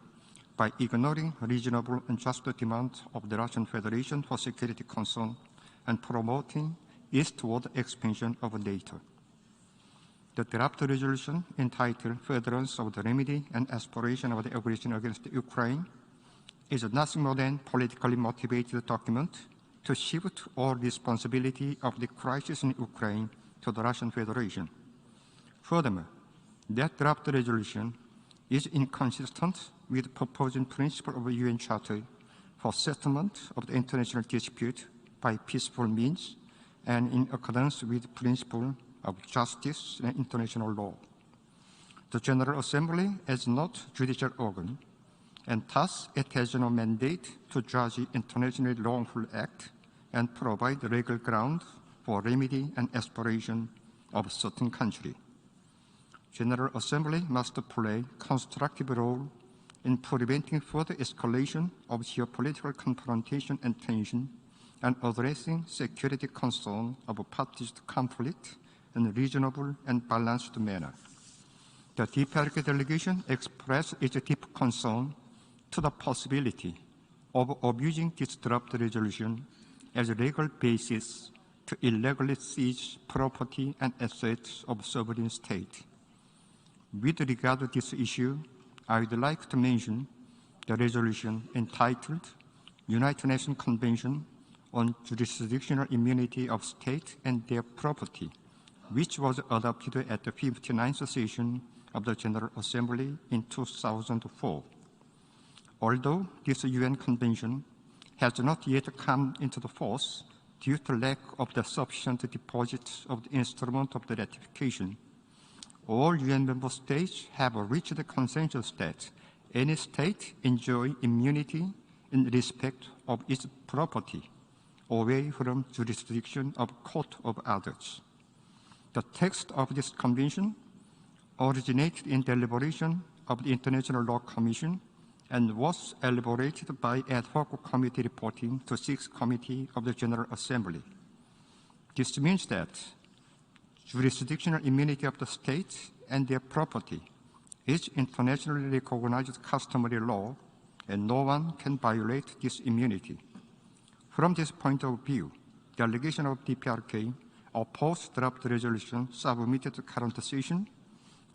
by ignoring reasonable and just demands of the Russian Federation for security concern and promoting eastward expansion of NATO. The draft resolution entitled Furtherance of the Remedy and Aspiration of the Aggression against Ukraine is nothing more than politically motivated document to shift all responsibility of the crisis in Ukraine to the Russian Federation. Furthermore, that draft resolution is inconsistent with proposing principle of the UN Charter for settlement of the international dispute by peaceful means and in accordance with principle of justice and international law. The General Assembly is not a judicial organ, and thus it has no mandate to judge internationally wrongful act and provide the legal ground for remedy and aspiration of certain country. General Assembly must play constructive role in preventing further escalation of geopolitical confrontation and tension and addressing security concern of parties to conflict in a reasonable and balanced manner. The DPRK delegation expressed its deep concern to the possibility of abusing this draft resolution as a legal basis to illegally seize property and assets of sovereign state. With regard to this issue, I would like to mention the resolution entitled United Nations Convention on Jurisdictional Immunity of State and Their Property, which was adopted at the 59th session of the General Assembly in 2004. Although this UN Convention has not yet come into the force due to lack of the sufficient deposits of the instrument of the ratification, all UN member states have reached the consensus that any state enjoy immunity in respect of its property away from jurisdiction of court of others. The text of this convention originated in deliberation of the International Law Commission and was elaborated by ad hoc committee reporting to 6th Committee of the General Assembly. This means that jurisdictional immunity of the state and their property is internationally recognized customary law, and no one can violate this immunity. From this point of view, the delegation of DPRK opposed draft resolution submitted to current session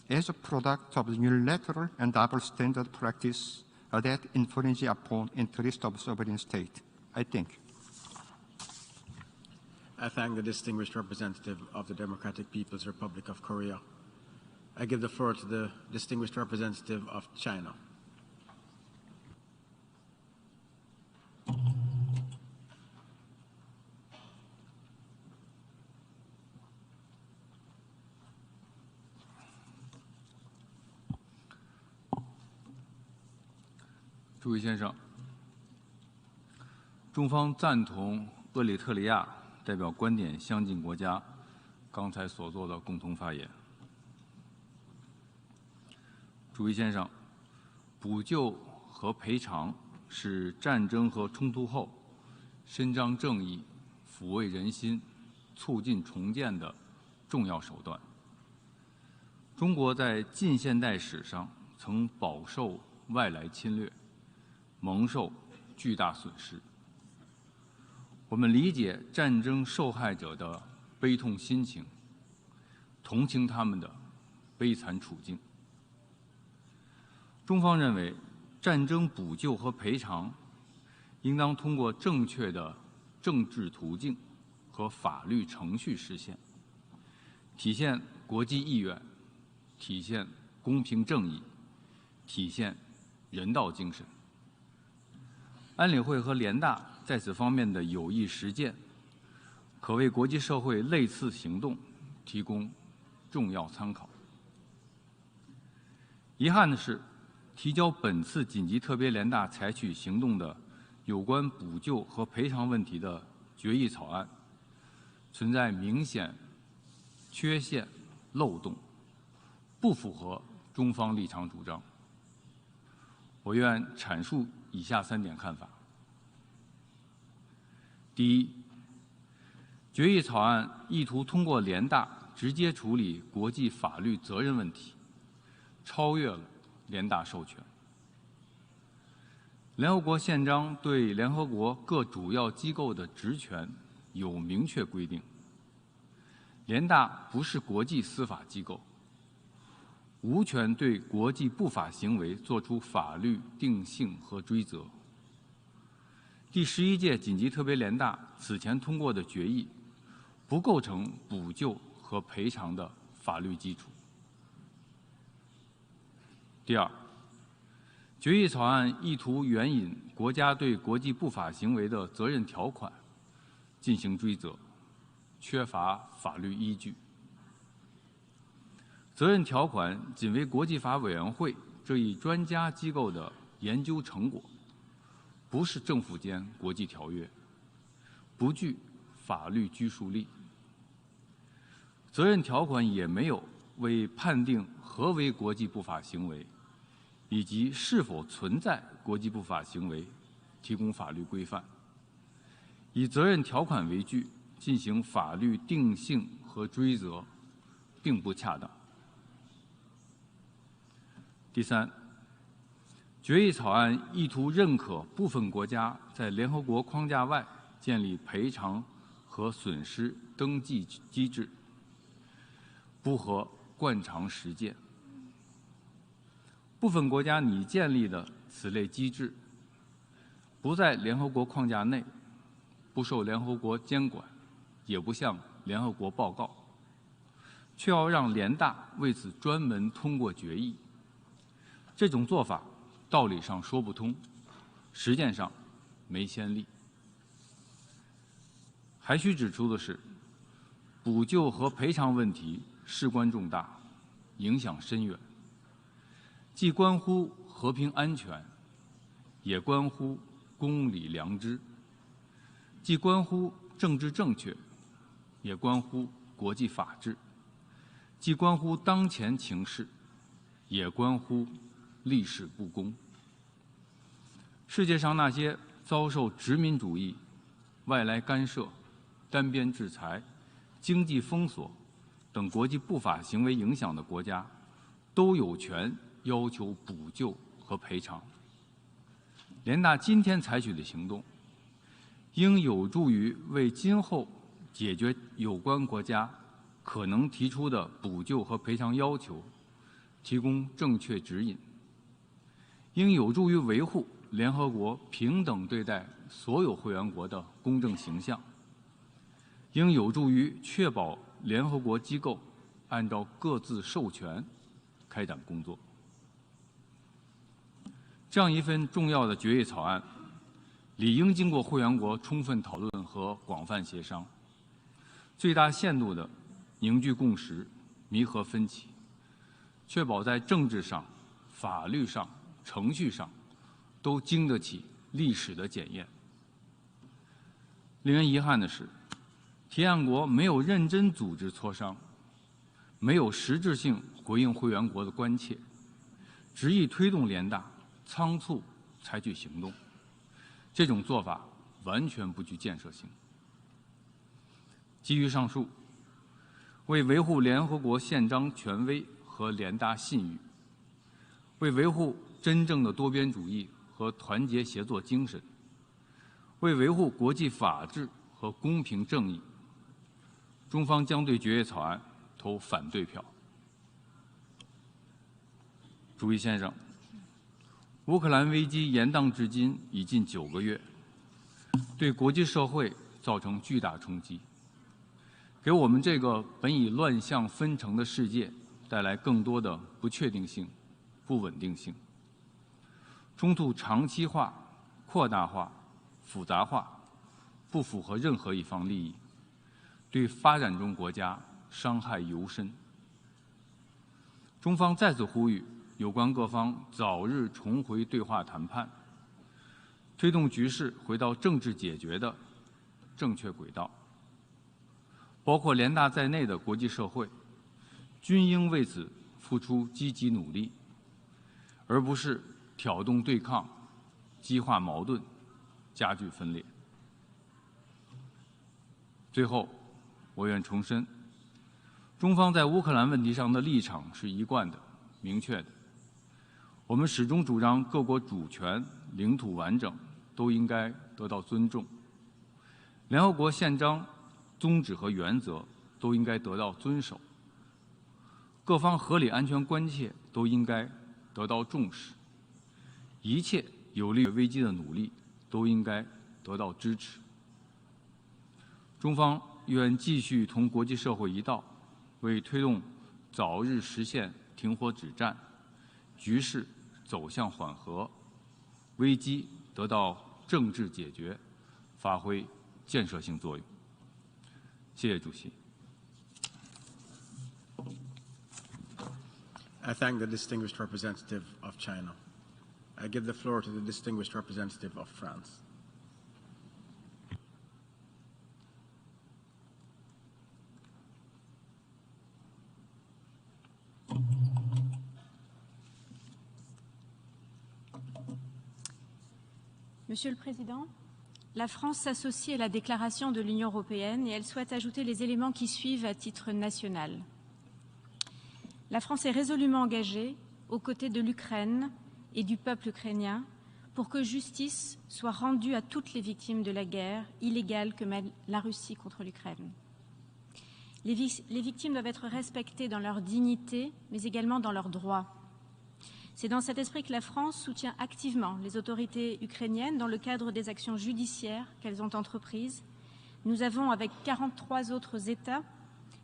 as a product of the unilateral and double standard practice that infringe upon interest of sovereign state. I think. I thank the distinguished representative of the Democratic People's Republic of Korea. I give the floor to the distinguished representative of China.诸位先生，中方赞同厄立特里亚代表观点相近国家刚才所做的共同发言。诸位先生，补救和赔偿是战争和冲突后伸张正义、抚慰人心、促进重建的重要手段。中国在近现代史上曾饱受外来侵略，蒙受巨大损失。我们理解战争受害者的悲痛心情，同情他们的悲惨处境。中方认为，战争补救和赔偿应当通过正确的政治途径和法律程序实现，体现国际意愿，体现公平正义，体现人道精神。安理会和联大在此方面的有益实践，可为国际社会类似行动提供重要参考。遗憾的是，提交本次紧急特别联大采取行动的有关补救和赔偿问题的决议草案，存在明显缺陷、漏洞，不符合中方立场主张。我愿阐述以下3点看法。第一，决议草案意图通过联大直接处理国际法律责任问题，超越了联大授权。联合国宪章对联合国各主要机构的职权有明确规定，联大不是国际司法机构，无权对国际不法行为作出法律定性和追责。第11届紧急特别联大此前通过的决议，不构成补救和赔偿的法律基础。第二，决议草案意图援引国家对国际不法行为的责任条款进行追责，缺乏法律依据。责任条款仅为国际法委员会这一专家机构的研究成果，不是政府间国际条约，不具法律拘束力。责任条款也没有为判定何为国际不法行为以及是否存在国际不法行为提供法律规范。以责任条款为据进行法律定性和追责，并不恰当。第三，决议草案意图认可部分国家在联合国框架外建立赔偿和损失登记机制，不合惯常实践。部分国家拟建立的此类机制，不在联合国框架内，不受联合国监管，也不向联合国报告，却要让联大为此专门通过决议。这种做法道理上说不通，实践上没先例。还需指出的是，补救和赔偿问题事关重大，影响深远，既关乎和平安全，也关乎公理良知；既关乎政治正确，也关乎国际法治；既关乎当前情势，也关乎历史不公。世界上那些遭受殖民主义、外来干涉、单边制裁、经济封锁等国际不法行为影响的国家，都有权要求补救和赔偿。联大今天采取的行动，应有助于为今后解决有关国家可能提出的补救和赔偿要求提供正确指引，应有助于维护联合国平等对待所有会员国的公正形象，应有助于确保联合国机构按照各自授权开展工作。这样一份重要的决议草案，理应经过会员国充分讨论和广泛协商，最大限度地凝聚共识，弥合分歧，确保在政治上、法律上、程序上都经得起历史的检验。令人遗憾的是，提案国没有认真组织磋商，没有实质性回应会员国的关切，执意推动联大，仓促采取行动，这种做法完全不具建设性。基于上述，为维护联合国宪章权威和联大信誉，为维护真正的多边主义和团结协作精神，为维护国际法治和公平正义，中方将对决议草案投反对票。主席先生，乌克兰危机延宕至今已近9个月，对国际社会造成巨大冲击，给我们这个本已乱象纷呈的世界带来更多的不确定性、不稳定性。冲突长期化、扩大化、复杂化，不符合任何一方利益，对发展中国家伤害尤深。中方再次呼吁有关各方早日重回对话谈判，推动局势回到政治解决的正确轨道。包括联大在内的国际社会均应为此付出积极努力，而不是挑动对抗、激化矛盾、加剧分裂。最后，我愿重申，中方在乌克兰问题上的立场是一贯的、明确的。我们始终主张各国主权、领土完整都应该得到尊重，联合国宪章宗旨和原则都应该得到遵守，各方合理安全关切都应该得到重视，一切有利于危机的努力都应该得到支持。中方愿继续同国际社会一道，为推动早日实现停火止战、局势走向缓和、危机得到政治解决，发挥建设性作用。谢谢主席。I thank the distinguished representative of China. I give the floor to the distinguished representative of France. Monsieur le Président, la France s'associe à la déclaration de l'Union européenne et elle souhaite ajouter les éléments qui suivent à titre national. La France est résolument engagée aux côtés de l'Ukraine et du peuple ukrainien pour que justice soit rendue à toutes les victimes de la guerre illégale que mène la Russie contre l'Ukraine. Les victimes doivent être respectées dans leur dignité, mais également dans leurs droits. C'est dans cet esprit que la France soutient activement les autorités ukrainiennes dans le cadre des actions judiciaires qu'elles ont entreprises. Nous avons, avec 43 autres États,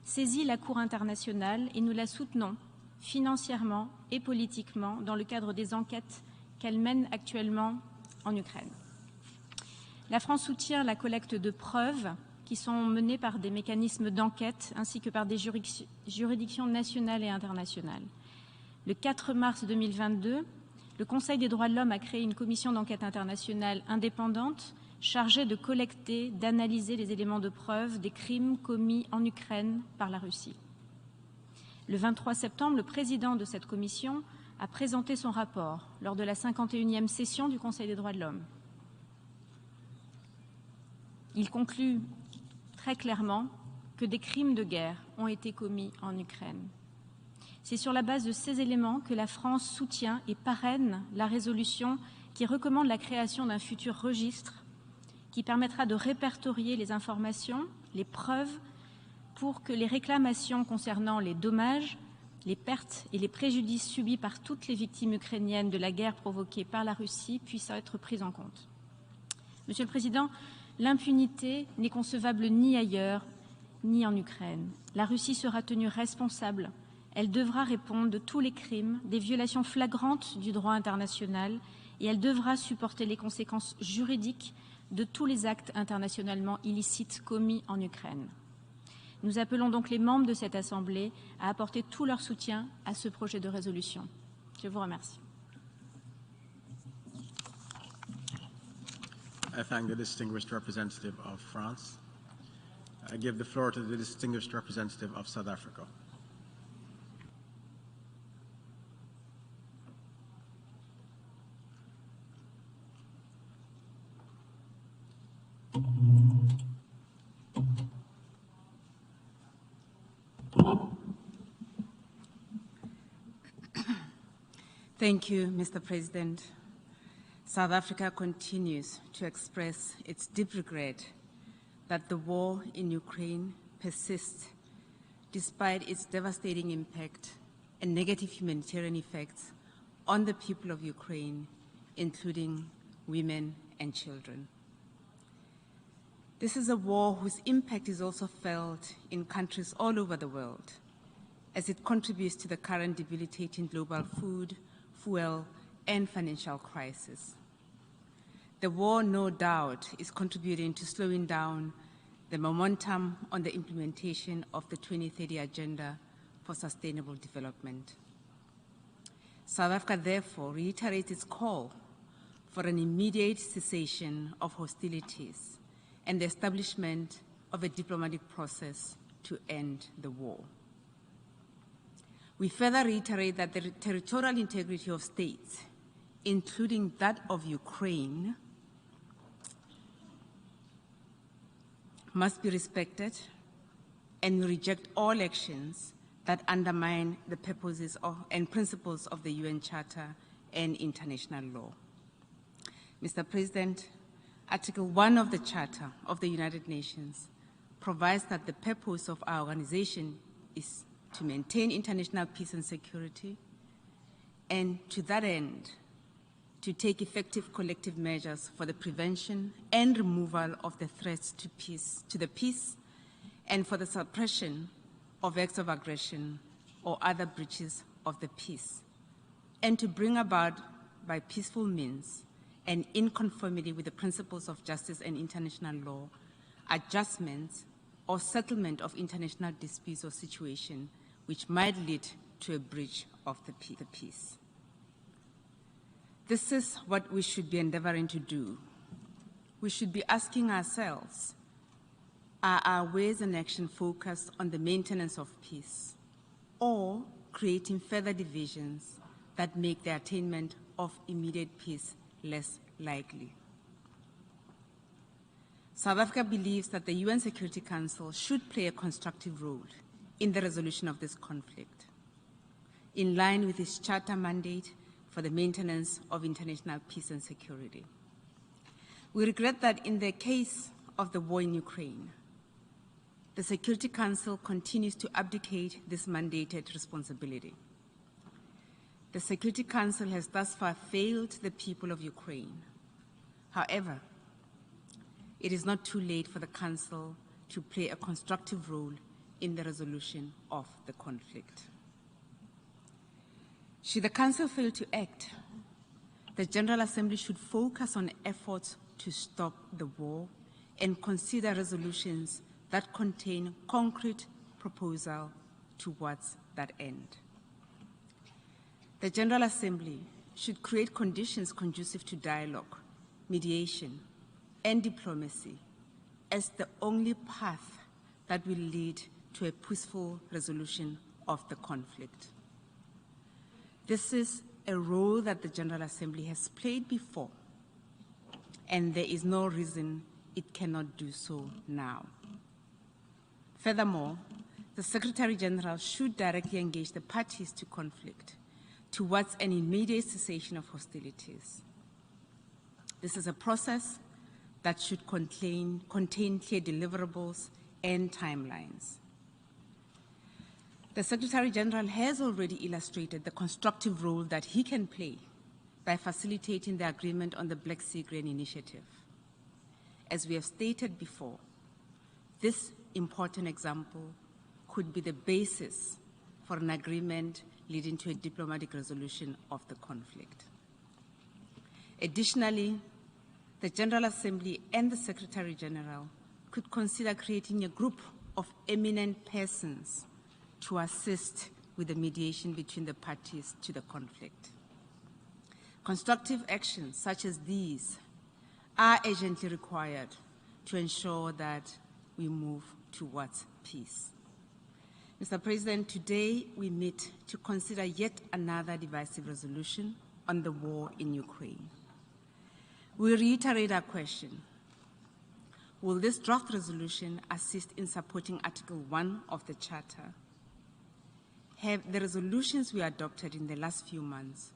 saisi la Cour internationale et nous la soutenons financièrement et politiquement dans le cadre des enquêtes qu'elle mène actuellement en Ukraine. La France soutient la collecte de preuves qui sont menées par des mécanismes d'enquête ainsi que par des juridictions nationales et internationales. Le 4 mars 2022, le Conseil des droits de l'homme a créé une commission d'enquête internationale indépendante chargée de collecter, d'analyser les éléments de preuve des crimes commis en Ukraine par la Russie. Le 23 septembre, le président de cette commission a présenté son rapport lors de la 51e session du Conseil des droits de l'homme. Il conclut très clairement que des crimes de guerre ont été commis en Ukraine. C'est sur la base de ces éléments que la France soutient et parraine la résolution qui recommande la création d'un futur registre qui permettra de répertorier les informations, les preuves, pour que les réclamations concernant les dommages, les pertes et les préjudices subis par toutes les victimes ukrainiennes de la guerre provoquée par la Russie puissent être prises en compte. Monsieur le Président, l'impunité n'est concevable ni ailleurs ni en Ukraine. La Russie sera tenue responsable. Elle devra répondre de tous les crimes, des violations flagrantes du droit international et elle devra supporter les conséquences juridiques de tous les actes internationalement illicites commis en Ukraine. Nous appelons donc les membres de cette Assemblée à apporter tout leur soutien à ce projet de résolution. Je vous remercie. I thank the distinguished representative of France. I give the floor to the distinguished representative of South Africa. Thank you, Mr. President. South Africa continues to express its deep regret that the war in Ukraine persists despite its devastating impact and negative humanitarian effects on the people of Ukraine, including women and children. This is a war whose impact is also felt in countries all over the world, as it contributes to the current debilitating global food, fuel, and financial crisis. The war, no doubt, is contributing to slowing down the momentum on the implementation of the 2030 Agenda for Sustainable Development. South Africa, therefore, reiterates its call for an immediate cessation of hostilities and the establishment of a diplomatic process to end the war. We further reiterate that the territorial integrity of states, including that of Ukraine, must be respected, and we reject all actions that undermine the purposes and principles of the UN Charter and international law. Mr. President, Article 1 of the Charter of the United Nations provides that the purpose of our organization is to maintain international peace and security, and to that end, to take effective collective measures for the prevention and removal of the threats to the peace, and for the suppression of acts of aggression or other breaches of the peace, and to bring about, by peaceful means and in conformity with the principles of justice and international law, adjustments or settlement of international disputes or situations which might lead to a breach of the peace. This is what we should be endeavoring to do. We should be asking ourselves, are our ways and action focused on the maintenance of peace, or creating further divisions that make the attainment of immediate peace less likely? South Africa believes that the UN Security Council should play a constructive role in the resolution of this conflict, in line with its Charter mandate for the maintenance of international peace and security. We regret that in the case of the war in Ukraine, the Security Council continues to abdicate this mandated responsibility. The Security Council has thus far failed the people of Ukraine. However, it is not too late for the Council to play a constructive role in the resolution of the conflict. Should the Council fail to act, the General Assembly should focus on efforts to stop the war and consider resolutions that contain concrete proposals towards that end. The General Assembly should create conditions conducive to dialogue, mediation, and diplomacy as the only path that will lead to a peaceful resolution of the conflict. This is a role that the General Assembly has played before, and there is no reason it cannot do so now. Furthermore, the Secretary General should directly engage the parties to conflict towards an immediate cessation of hostilities. This is a process that should contain clear deliverables and timelines. The Secretary General has already illustrated the constructive role that he can play by facilitating the agreement on the Black Sea Grain Initiative. As we have stated before, this important example could be the basis for an agreement leading to a diplomatic resolution of the conflict. Additionally, the General Assembly and the Secretary General could consider creating a group of eminent persons to assist with the mediation between the parties to the conflict. Constructive actions such as these are urgently required to ensure that we move towards peace. Mr. President, today we meet to consider yet another divisive resolution on the war in Ukraine. We reiterate our question: will this draft resolution assist in supporting Article 1 of the Charter? Have the resolutions we adopted in the last few months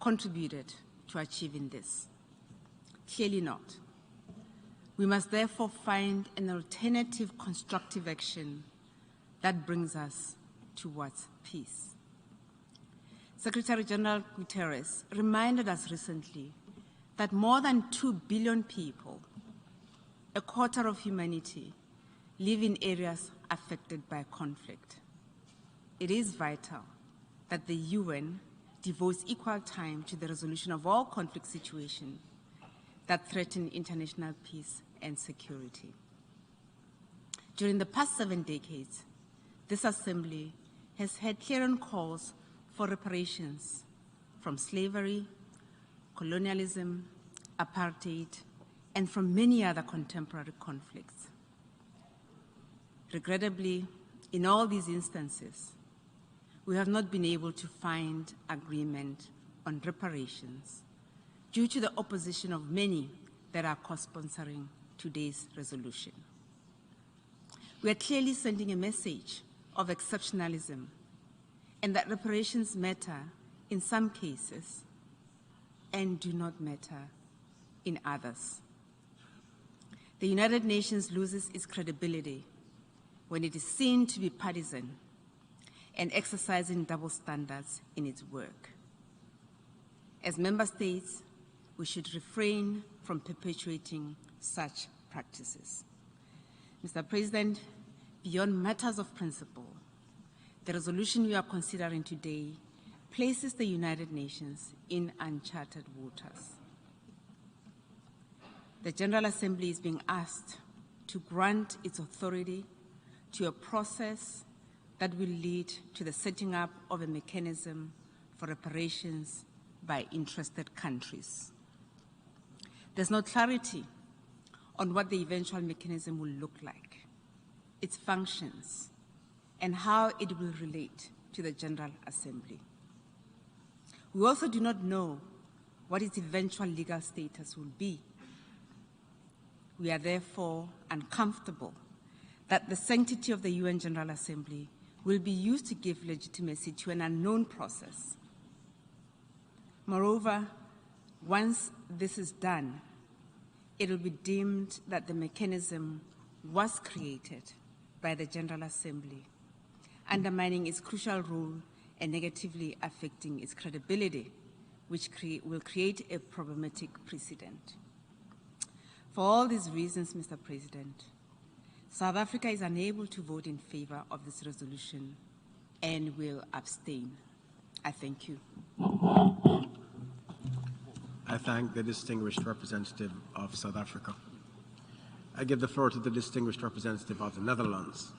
contributed to achieving this? Clearly not. We must therefore find an alternative constructive action that brings us towards peace. Secretary General Guterres reminded us recently that more than 2 billion people, a quarter of humanity, live in areas affected by conflict. It is vital that the UN devotes equal time to the resolution of all conflict situations that threaten international peace and security. During the past 7 decades, this Assembly has had clarion calls for reparations from slavery, colonialism, apartheid, and from many other contemporary conflicts. Regrettably, in all these instances, we have not been able to find agreement on reparations due to the opposition of many that are co-sponsoring today's resolution. We are clearly sending a message of exceptionalism and that reparations matter in some cases and do not matter in others. The United Nations loses its credibility when it is seen to be partisan and exercising double standards in its work. As member states, we should refrain from perpetuating such practices. Mr. President, beyond matters of principle, the resolution we are considering today places the United Nations in uncharted waters. The General Assembly is being asked to grant its authority to a process that will lead to the setting up of a mechanism for reparations by interested countries. There's no clarity on what the eventual mechanism will look like, its functions, and how it will relate to the General Assembly. We also do not know what its eventual legal status will be. We are therefore uncomfortable that the sanctity of the UN General Assembly will be used to give legitimacy to an unknown process. Moreover, once this is done, it will be deemed that the mechanism was created by the General Assembly, undermining its crucial role and negatively affecting its credibility, which will create a problematic precedent. For all these reasons, Mr. President, South Africa is unable to vote in favor of this resolution and will abstain. I thank you. I thank the distinguished representative of South Africa. I give the floor to the distinguished representative of the Netherlands.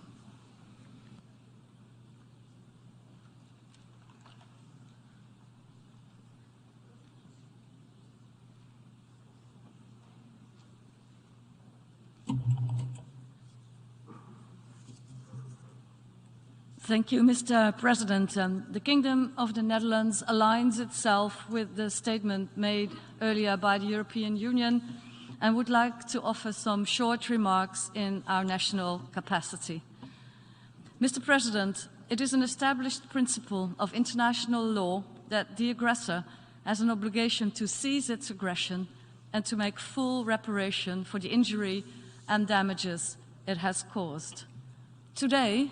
Thank you, Mr. President. The Kingdom of the Netherlands aligns itself with the statement made earlier by the European Union and would like to offer some short remarks in our national capacity. Mr. President, it is an established principle of international law that the aggressor has an obligation to cease its aggression and to make full reparation for the injury and damages it has caused. Today,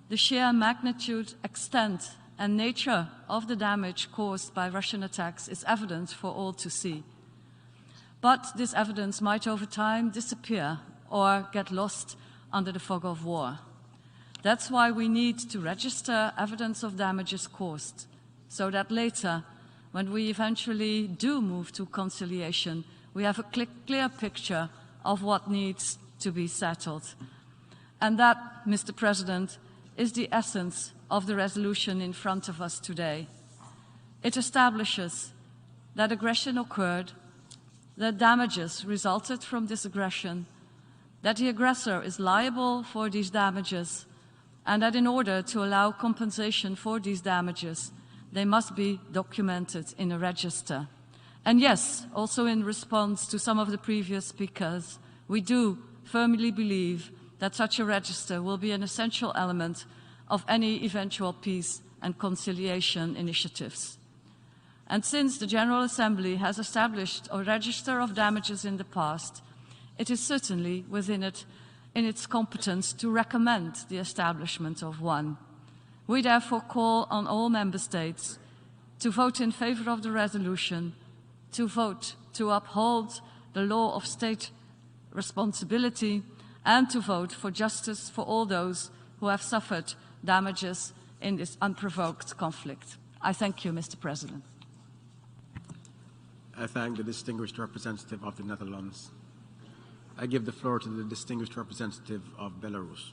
the sheer magnitude, extent, and nature of the damage caused by Russian attacks is evident for all to see. But this evidence might over time disappear or get lost under the fog of war. That's why we need to register evidence of damages caused, so that later, when we eventually do move to conciliation, we have a clear picture of what needs to be settled. And that, Mr. President, is the essence of the resolution in front of us today. It establishes that aggression occurred, that damages resulted from this aggression, that the aggressor is liable for these damages, and that in order to allow compensation for these damages, they must be documented in a register. And yes, also in response to some of the previous speakers, we do firmly believe that such a register will be an essential element of any eventual peace and conciliation initiatives. And since the General Assembly has established a register of damages in the past, it is certainly within its competence to recommend the establishment of one. We therefore call on all member states to vote in favor of the resolution, to vote to uphold the law of state responsibility, and to vote for justice for all those who have suffered damages in this unprovoked conflict. I thank you, Mr. President. I thank the distinguished representative of the Netherlands. I give the floor to the distinguished representative of Belarus.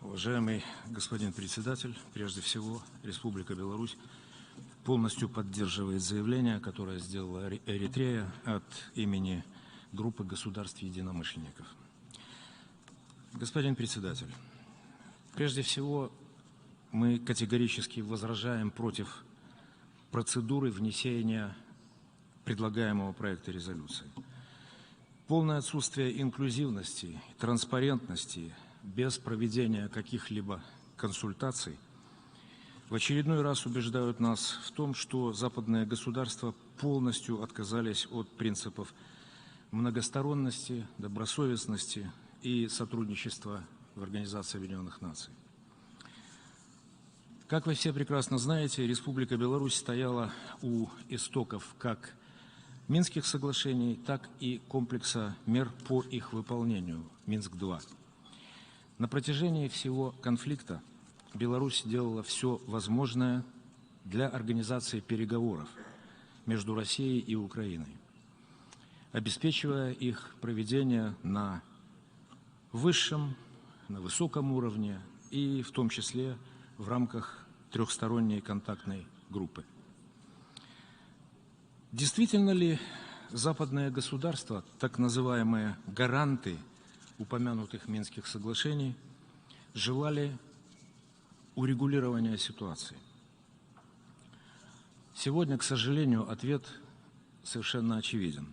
Уважаемый господин председатель, прежде всего, Республика Беларусь полностью поддерживает заявление, которое сделала Эритрея от имени группы государств-единомышленников. Господин председатель, прежде всего, мы категорически возражаем против процедуры внесения предлагаемого проекта резолюции. Полное отсутствие инклюзивности, транспарентности, без проведения каких-либо консультаций в очередной раз убеждают нас в том, что западные государства полностью отказались от принципов многосторонности, добросовестности и сотрудничества в Организации Объединенных Наций. Как вы все прекрасно знаете, Республика Беларусь стояла у истоков как Минских соглашений, так и комплекса мер по их выполнению, Минск-2. На протяжении всего конфликта Беларусь делала все возможное для организации переговоров между Россией и Украиной, обеспечивая их проведение на высшем, на высоком уровне и в том числе в рамках трехсторонней контактной группы. Действительно ли западные государства, так называемые гаранты упомянутых Минских соглашений, желали урегулирования ситуации? Сегодня, к сожалению, ответ совершенно очевиден.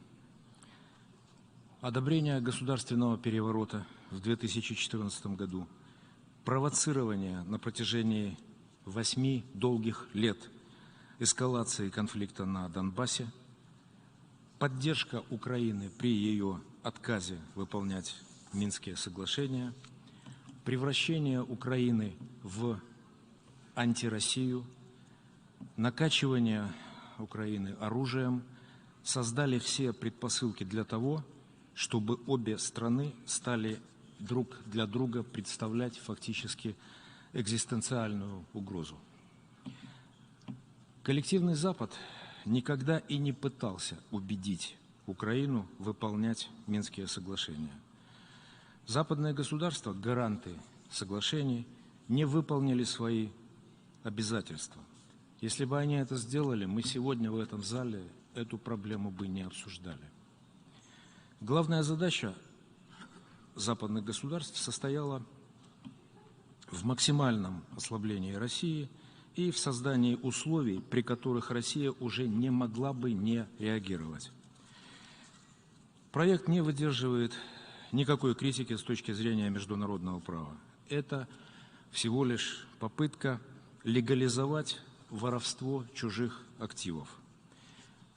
Одобрение государственного переворота в 2014 году, провоцирование на протяжении 8 долгих лет эскалации конфликта на Донбассе, поддержка Украины при ее отказе выполнять Минские соглашения, превращение Украины в антироссию, накачивание Украины оружием создали все предпосылки для того, чтобы обе страны стали друг для друга представлять фактически экзистенциальную угрозу. Коллективный Запад никогда и не пытался убедить Украину выполнять Минские соглашения. Западные государства, гаранты соглашений, не выполнили свои обязательства. Если бы они это сделали, мы сегодня в этом зале эту проблему бы не обсуждали. Главная задача западных государств состояла в максимальном ослаблении России и в создании условий, при которых Россия уже не могла бы не реагировать. Проект не выдерживает никакой критики с точки зрения международного права. Это всего лишь попытка легализовать воровство чужих активов.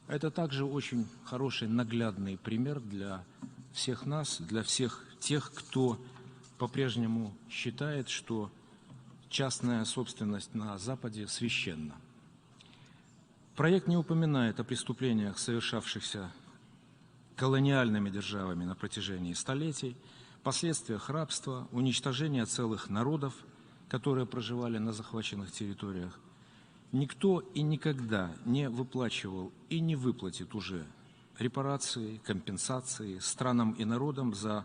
Это также очень хороший наглядный пример для всех нас, для всех тех, кто по-прежнему считает, что частная собственность на Западе священна. Проект не упоминает о преступлениях, совершавшихся колониальными державами на протяжении столетий, последствиях рабства, уничтожения целых народов, которые проживали на захваченных территориях. Никто и никогда не выплачивал и не выплатит уже репарации, компенсации странам и народам за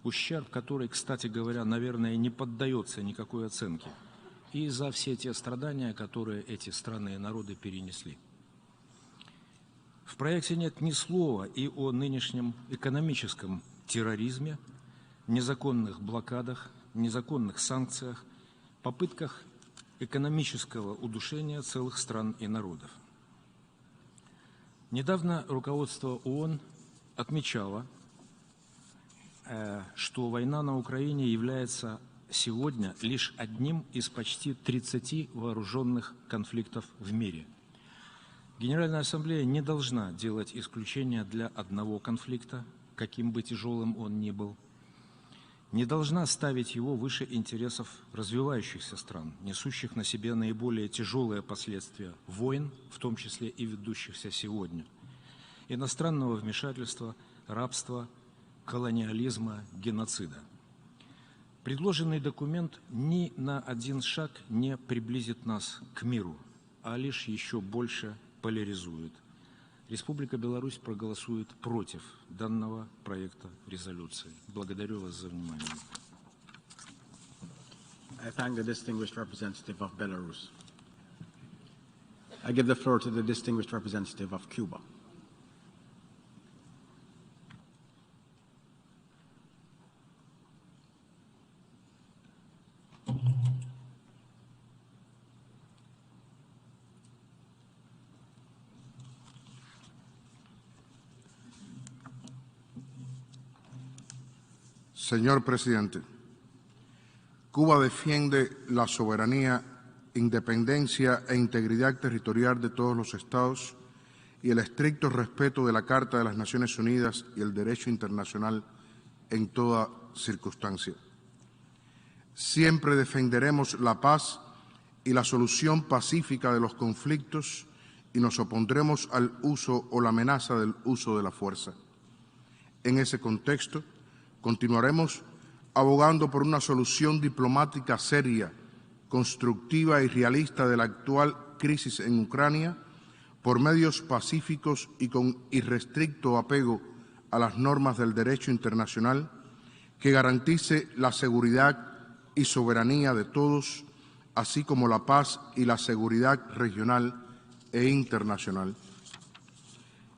ущерб, который, кстати говоря, наверное, не поддается никакой оценке, и за все те страдания, которые эти страны и народы перенесли. В проекте нет ни слова и о нынешнем экономическом терроризме, незаконных блокадах, незаконных санкциях, попытках экономического удушения целых стран и народов. Недавно руководство ООН отмечало, что война на Украине является сегодня лишь одним из почти 30 вооруженных конфликтов в мире. Генеральная Ассамблея не должна делать исключения для одного конфликта, каким бы тяжелым он ни был, не должна ставить его выше интересов развивающихся стран, несущих на себе наиболее тяжелые последствия войн, в том числе и ведущихся сегодня, иностранного вмешательства, рабства, колониализма, геноцида. Предложенный документ ни на один шаг не приблизит нас к миру, а лишь еще больше поляризует. Республика Беларусь проголосует против данного проекта резолюции. Благодарю вас за внимание. I thank the distinguished representative of Belarus. I give the floor to the distinguished representative of Cuba. Señor presidente, Cuba defiende la soberanía, independencia e integridad territorial de todos los estados y el estricto respeto de la Carta de las Naciones Unidas y el derecho internacional en toda circunstancia. Siempre defenderemos la paz y la solución pacífica de los conflictos y nos opondremos al uso o la amenaza del uso de la fuerza. En ese contexto, continuaremos abogando por una solución diplomática seria, constructiva y realista de la actual crisis en Ucrania, por medios pacíficos y con irrestricto apego a las normas del derecho internacional, que garantice la seguridad y soberanía de todos, así como la paz y la seguridad regional e internacional.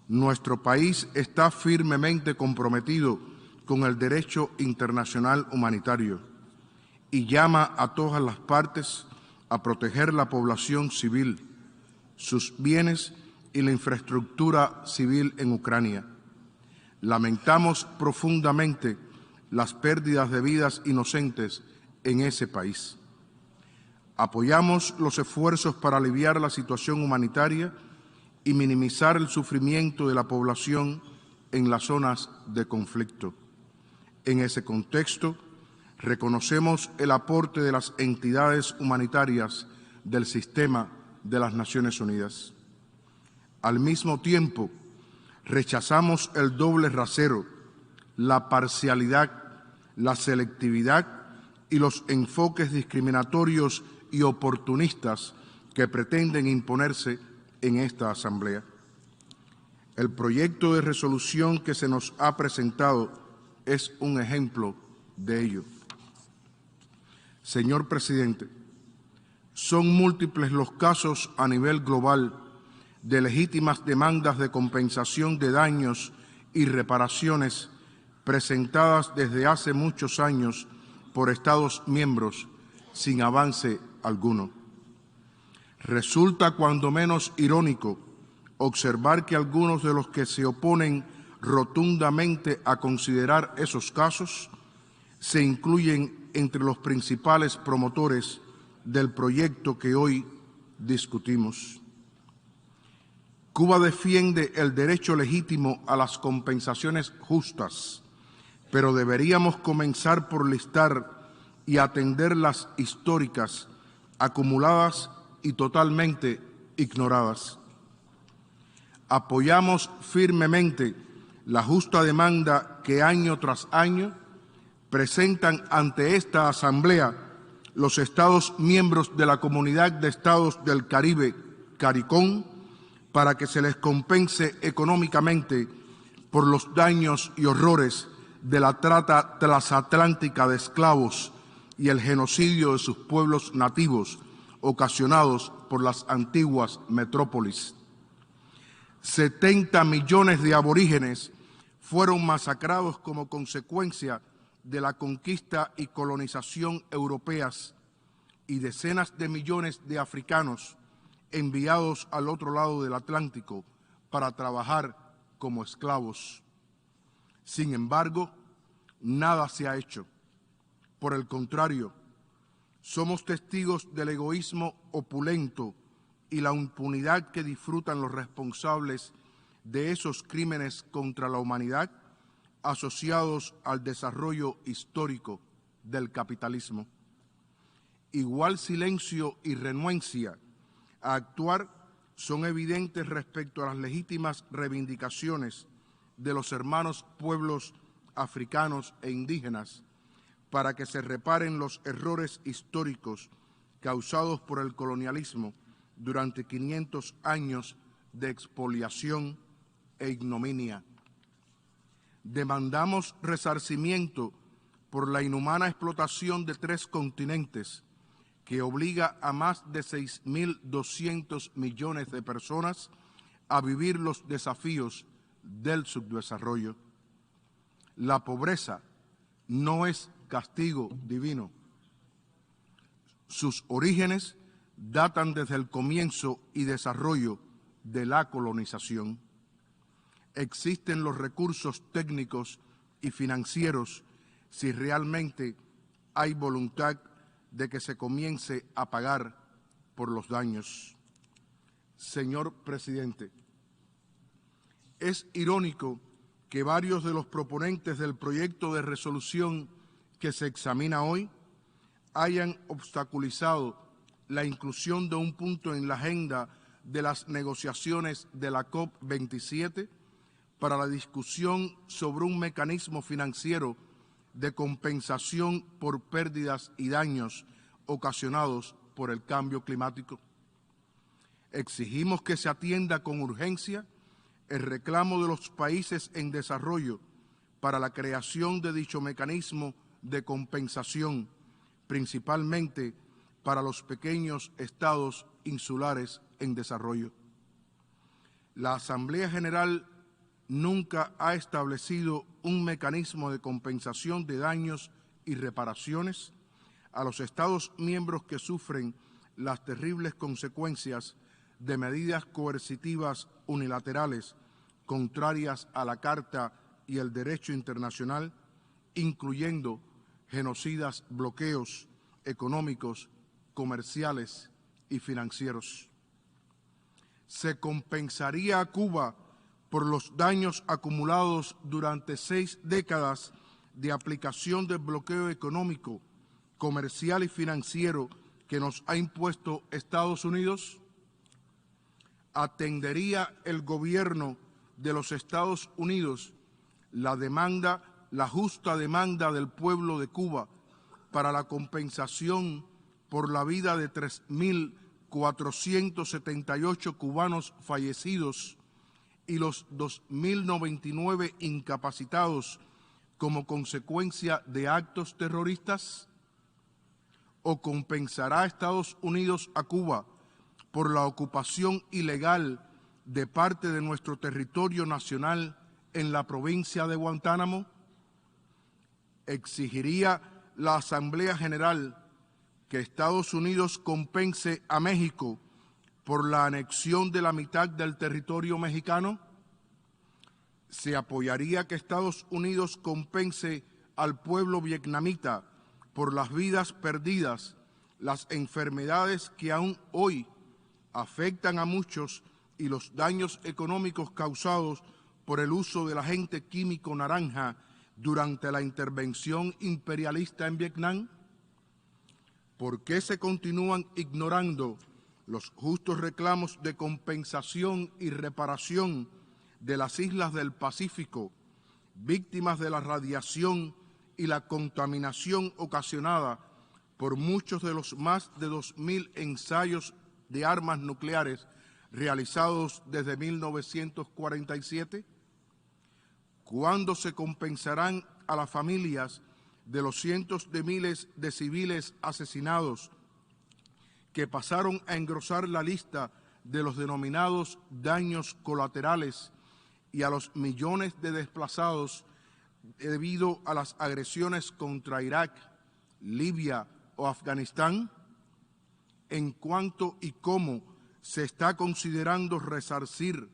Nuestro país está firmemente comprometido con el derecho internacional humanitario y llama a todas las partes a proteger la población civil, sus bienes y la infraestructura civil en Ucrania. Lamentamos profundamente las pérdidas de vidas inocentes en ese país. Apoyamos los esfuerzos para aliviar la situación humanitaria y minimizar el sufrimiento de la población en las zonas de conflicto. En ese contexto, reconocemos el aporte de las entidades humanitarias del sistema de las Naciones Unidas. Al mismo tiempo, rechazamos el doble rasero, la parcialidad, la selectividad y los enfoques discriminatorios y oportunistas que pretenden imponerse en esta Asamblea. El proyecto de resolución que se nos ha presentado es un ejemplo de ello. Señor presidente, son múltiples los casos a nivel global de legítimas demandas de compensación de daños y reparaciones presentadas desde hace muchos años por Estados miembros sin avance alguno. Resulta cuando menos irónico observar que algunos de los que se oponen rotundamente a considerar esos casos se incluyen entre los principales promotores del proyecto que hoy discutimos. Cuba defiende el derecho legítimo a las compensaciones justas, pero deberíamos comenzar por listar y atender las históricas, acumuladas y totalmente ignoradas. Apoyamos firmemente la justa demanda que año tras año presentan ante esta Asamblea los Estados miembros de la Comunidad de Estados del Caribe, CARICOM, para que se les compense económicamente por los daños y horrores de la trata transatlántica de esclavos y el genocidio de sus pueblos nativos ocasionados por las antiguas metrópolis. 70 millones de aborígenes fueron masacrados como consecuencia de la conquista y colonización europeas y decenas de millones de africanos enviados al otro lado del Atlántico para trabajar como esclavos. Sin embargo, nada se ha hecho. Por el contrario, somos testigos del egoísmo opulento y la impunidad que disfrutan los responsables de esos crímenes contra la humanidad asociados al desarrollo histórico del capitalismo. Igual silencio y renuencia a actuar son evidentes respecto a las legítimas reivindicaciones de los hermanos pueblos africanos e indígenas para que se reparen los errores históricos causados por el colonialismo durante 500 años de expoliación e ignominia. Demandamos resarcimiento por la inhumana explotación de 3 continentes que obliga a más de 6.200 millones de personas a vivir los desafíos del subdesarrollo. La pobreza no es castigo divino. Sus orígenes datan desde el comienzo y desarrollo de la colonización. Existen los recursos técnicos y financieros si realmente hay voluntad de que se comience a pagar por los daños. Señor presidente, es irónico que varios de los proponentes del proyecto de resolución que se examina hoy hayan obstaculizado la inclusión de un punto en la agenda de las negociaciones de la COP27 para la discusión sobre un mecanismo financiero de compensación por pérdidas y daños ocasionados por el cambio climático. Exigimos que se atienda con urgencia el reclamo de los países en desarrollo para la creación de dicho mecanismo de compensación, principalmente para los pequeños estados insulares en desarrollo. La Asamblea General nunca ha establecido un mecanismo de compensación de daños y reparaciones a los Estados miembros que sufren las terribles consecuencias de medidas coercitivas unilaterales contrarias a la Carta y el derecho internacional, incluyendo genocidas bloqueos económicos, comerciales y financieros. Se compensaría a Cuba por los daños acumulados durante 6 décadas de aplicación del bloqueo económico, comercial y financiero que nos ha impuesto Estados Unidos. ¿Atendería el gobierno de los Estados Unidos la justa demanda del pueblo de Cuba para la compensación por la vida de 3.478 cubanos fallecidos y los 2.099 incapacitados como consecuencia de actos terroristas? ¿O compensará Estados Unidos a Cuba por la ocupación ilegal de parte de nuestro territorio nacional en la provincia de Guantánamo? ¿Exigiría la Asamblea General que Estados Unidos compense a México por la anexión de la mitad del territorio mexicano? ¿Se apoyaría que Estados Unidos compense al pueblo vietnamita por las vidas perdidas, las enfermedades que aún hoy afectan a muchos y los daños económicos causados por el uso del agente químico naranja durante la intervención imperialista en Vietnam? ¿Por qué se continúan ignorando los justos reclamos de compensación y reparación de las islas del Pacífico, víctimas de la radiación y la contaminación ocasionada por muchos de los más de 2.000 ensayos de armas nucleares realizados desde 1947? ¿Cuándo se compensarán a las familias de los cientos de miles de civiles asesinados que pasaron a engrosar la lista de los denominados daños colaterales y a los millones de desplazados debido a las agresiones contra Irak, Libia o Afganistán? ¿En cuánto y cómo se está considerando resarcir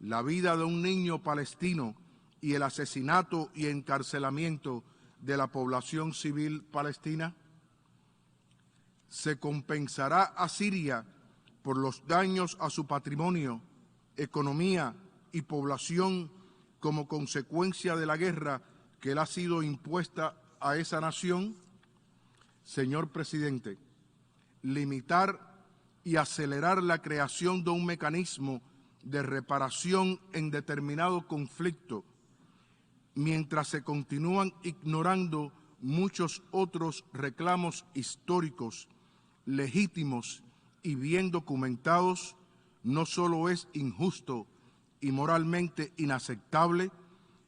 la vida de un niño palestino y el asesinato y encarcelamiento de la población civil palestina? ¿Se compensará a Siria por los daños a su patrimonio, economía y población como consecuencia de la guerra que le ha sido impuesta a esa nación? Señor presidente, limitar y acelerar la creación de un mecanismo de reparación en determinado conflicto, mientras se continúan ignorando muchos otros reclamos históricos, legítimos y bien documentados, no solo es injusto y moralmente inaceptable,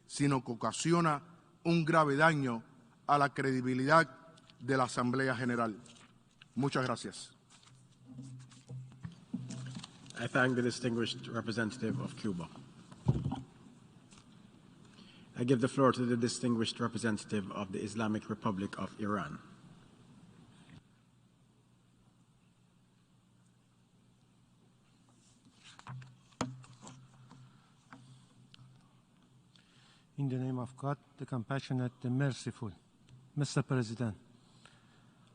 sino que ocasiona un grave daño a la credibilidad de la Asamblea General. Muchas gracias. I thank the distinguished representative of Cuba. I give the floor to the distinguished representative of the Islamic Republic of Iran. In the name of God, the compassionate, the merciful. Mr. President,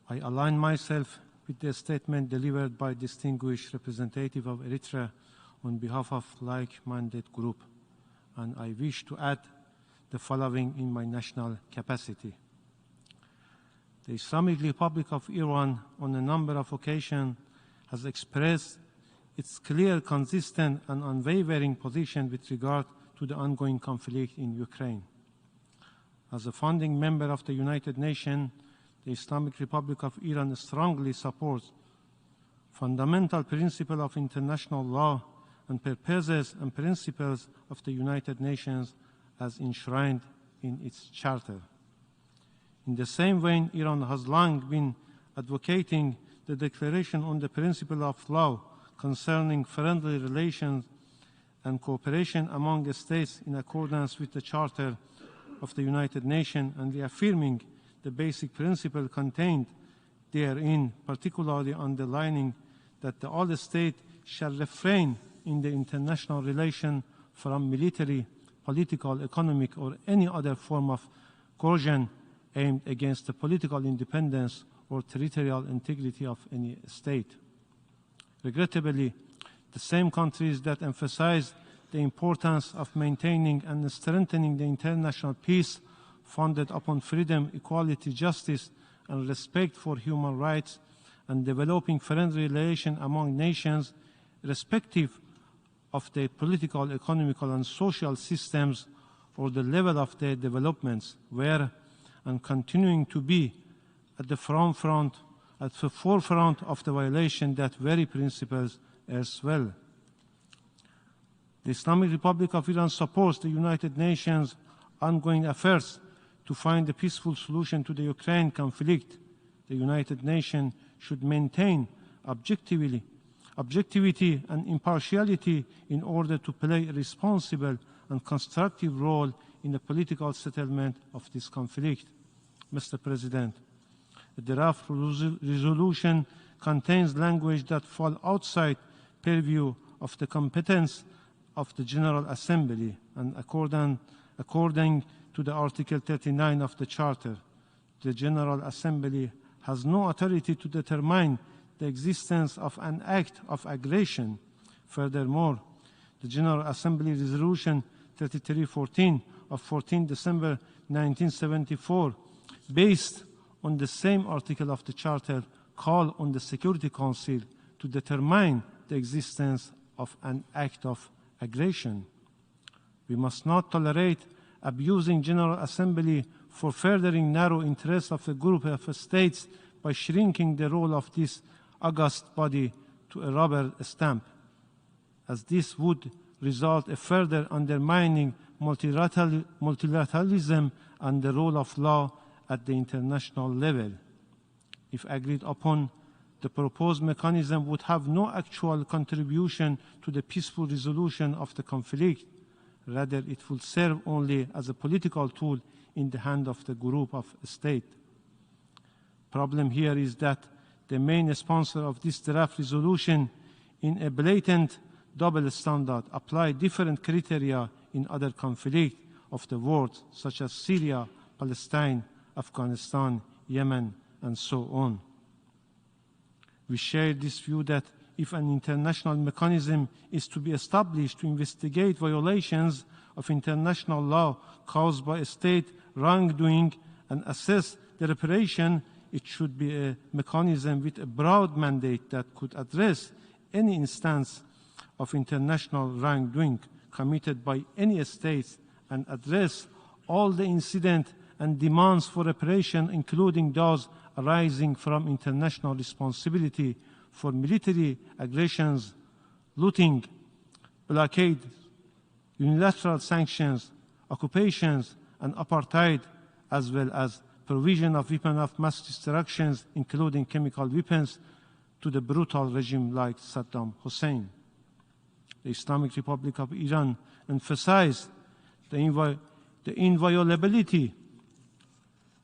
I align myself with the statement delivered by distinguished representative of Eritrea on behalf of like-minded group, and I wish to add the following in my national capacity. The Islamic Republic of Iran on a number of occasions has expressed its clear, consistent and unwavering position with regard to the ongoing conflict in Ukraine. As a founding member of the United Nations, the Islamic Republic of Iran strongly supports fundamental principles of international law and purposes and principles of the United Nations as enshrined in its charter. In the same vein, Iran has long been advocating the Declaration on the Principle of Law concerning friendly relations and cooperation among the states in accordance with the Charter of the United Nations, and reaffirming the basic principle contained therein, particularly underlining that all the states shall refrain in the international relation from military, political, economic, or any other form of coercion aimed against the political independence or territorial integrity of any state. Regrettably, the same countries that emphasize the importance of maintaining and strengthening the international peace founded upon freedom, equality, justice, and respect for human rights, and developing friendly relations among nations, irrespective of their political, economical, and social systems or the level of their developments, were and continuing to be at the forefront of the violation that very principles as well. The Islamic Republic of Iran supports the United Nations' ongoing efforts to find a peaceful solution to the Ukraine conflict. The United Nations should maintain objectivity and impartiality in order to play a responsible and constructive role in the political settlement of this conflict. Mr. President, the draft resolution contains language that fall outside purview of the competence of the General Assembly, and according to the Article 39 of the Charter, the General Assembly has no authority to determine the existence of an act of aggression. Furthermore, the General Assembly Resolution 3314 of 14 December 1974, based on the same article of the Charter, call on the Security Council to determine the existence of an act of aggression. We must not tolerate abusing General Assembly for furthering narrow interests of a group of states by shrinking the role of this august body to a rubber stamp, as this would result in further undermining multilateralism and the role of law at the international level. If agreed upon, the proposed mechanism would have no actual contribution to the peaceful resolution of the conflict. Rather, it would serve only as a political tool in the hand of the group of states. Problem here is that the main sponsor of this draft resolution, in a blatant double standard, apply different criteria in other conflicts of the world, such as Syria, Palestine, Afghanistan, Yemen, and so on. We share this view that if an international mechanism is to be established to investigate violations of international law caused by state wrongdoing and assess the reparation, it should be a mechanism with a broad mandate that could address any instance of international wrongdoing committed by any state and address all the incidents and demands for reparation, including those arising from international responsibility for military aggressions, looting, blockade, unilateral sanctions, occupations, and apartheid, as well as provision of weapons of mass destruction, including chemical weapons, to the brutal regime like Saddam Hussein. The Islamic Republic of Iran emphasized the inviolability,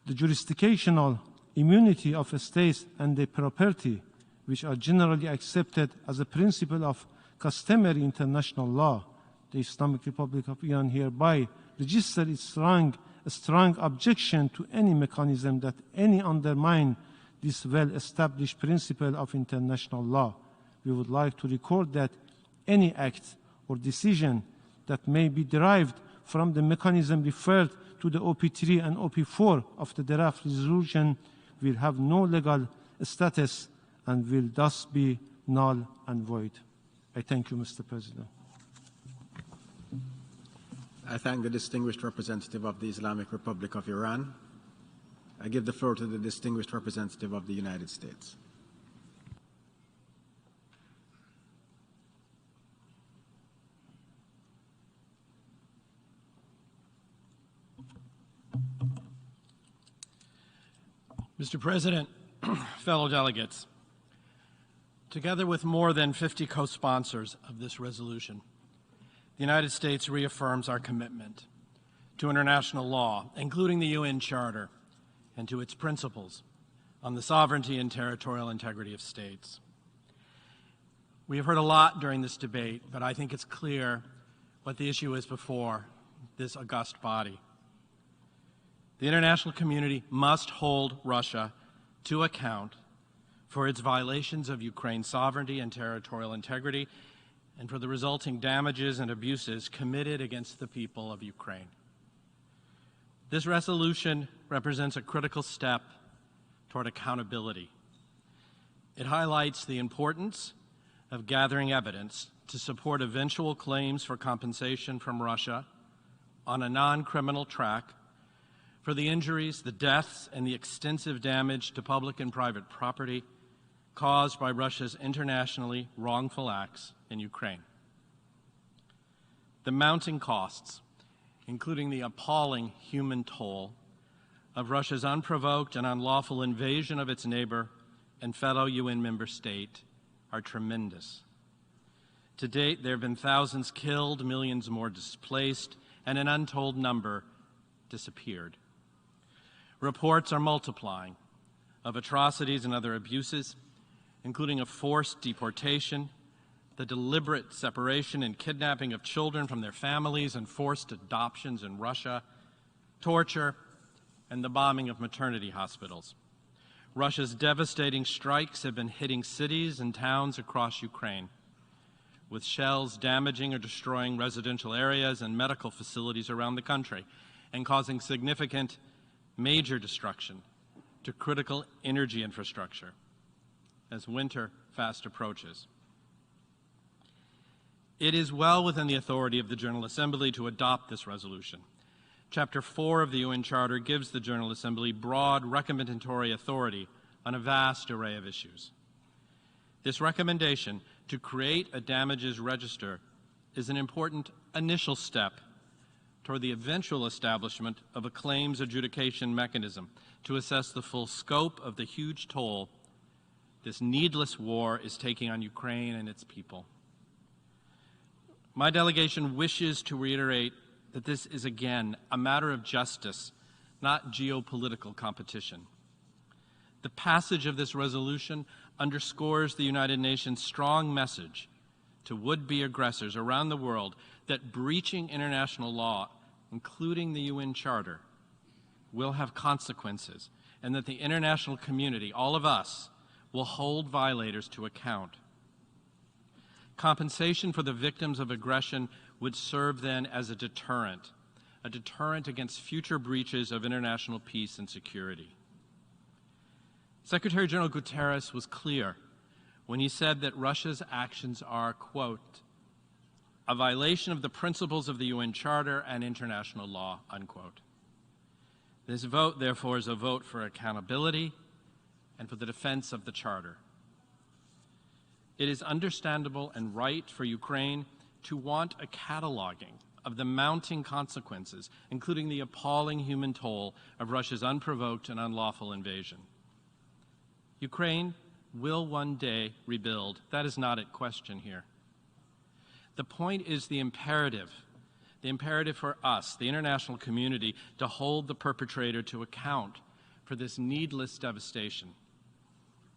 the jurisdictional immunity of states and their property, which are generally accepted as a principle of customary international law. The Islamic Republic of Iran hereby registered its strong objection to any mechanism that undermine this well-established principle of international law. We would like to record that any act or decision that may be derived from the mechanism referred to the OP3 and OP4 of the draft resolution will have no legal status and will thus be null and void. I thank you, Mr. President. I thank the distinguished representative of the Islamic Republic of Iran. I give the floor to the distinguished representative of the United States. Mr. President, fellow delegates, together with more than 50 co-sponsors of this resolution, the United States reaffirms our commitment to international law, including the UN Charter, and to its principles on the sovereignty and territorial integrity of states. We have heard a lot during this debate, but I think it's clear what the issue is before this august body. The international community must hold Russia to account for its violations of Ukraine's sovereignty and territorial integrity and for the resulting damages and abuses committed against the people of Ukraine. This resolution represents a critical step toward accountability. It highlights the importance of gathering evidence to support eventual claims for compensation from Russia on a non-criminal track for the injuries, the deaths, and the extensive damage to public and private property caused by Russia's internationally wrongful acts in Ukraine. The mounting costs, including the appalling human toll of Russia's unprovoked and unlawful invasion of its neighbor and fellow UN member state, are tremendous. To date, there have been thousands killed, millions more displaced, and an untold number disappeared. Reports are multiplying of atrocities and other abuses, including of forced deportation, the deliberate separation and kidnapping of children from their families and forced adoptions in Russia, torture, and the bombing of maternity hospitals. Russia's devastating strikes have been hitting cities and towns across Ukraine, with shells damaging or destroying residential areas and medical facilities around the country, and causing significant major destruction to critical energy infrastructure as winter fast approaches. It is well within the authority of the General Assembly to adopt this resolution. Chapter 4 of the UN Charter gives the General Assembly broad recommendatory authority on a vast array of issues. This recommendation to create a damages register is an important initial step toward the eventual establishment of a claims adjudication mechanism to assess the full scope of the huge toll this needless war is taking on Ukraine and its people. My delegation wishes to reiterate that this is, again, a matter of justice, not geopolitical competition. The passage of this resolution underscores the United Nations' strong message to would-be aggressors around the world that breaching international law, including the UN Charter, will have consequences, and that the international community, all of us, will hold violators to account. Compensation for the victims of aggression would serve then as a deterrent against future breaches of international peace and security. Secretary General Guterres was clear when he said that Russia's actions are, quote, a violation of the principles of the UN Charter and international law, unquote. This vote, therefore, is a vote for accountability and for the defense of the Charter. It is understandable and right for Ukraine to want a cataloging of the mounting consequences, including the appalling human toll of Russia's unprovoked and unlawful invasion. Ukraine will one day rebuild. That is not at question here. The point is the imperative for us, the international community, to hold the perpetrator to account for this needless devastation.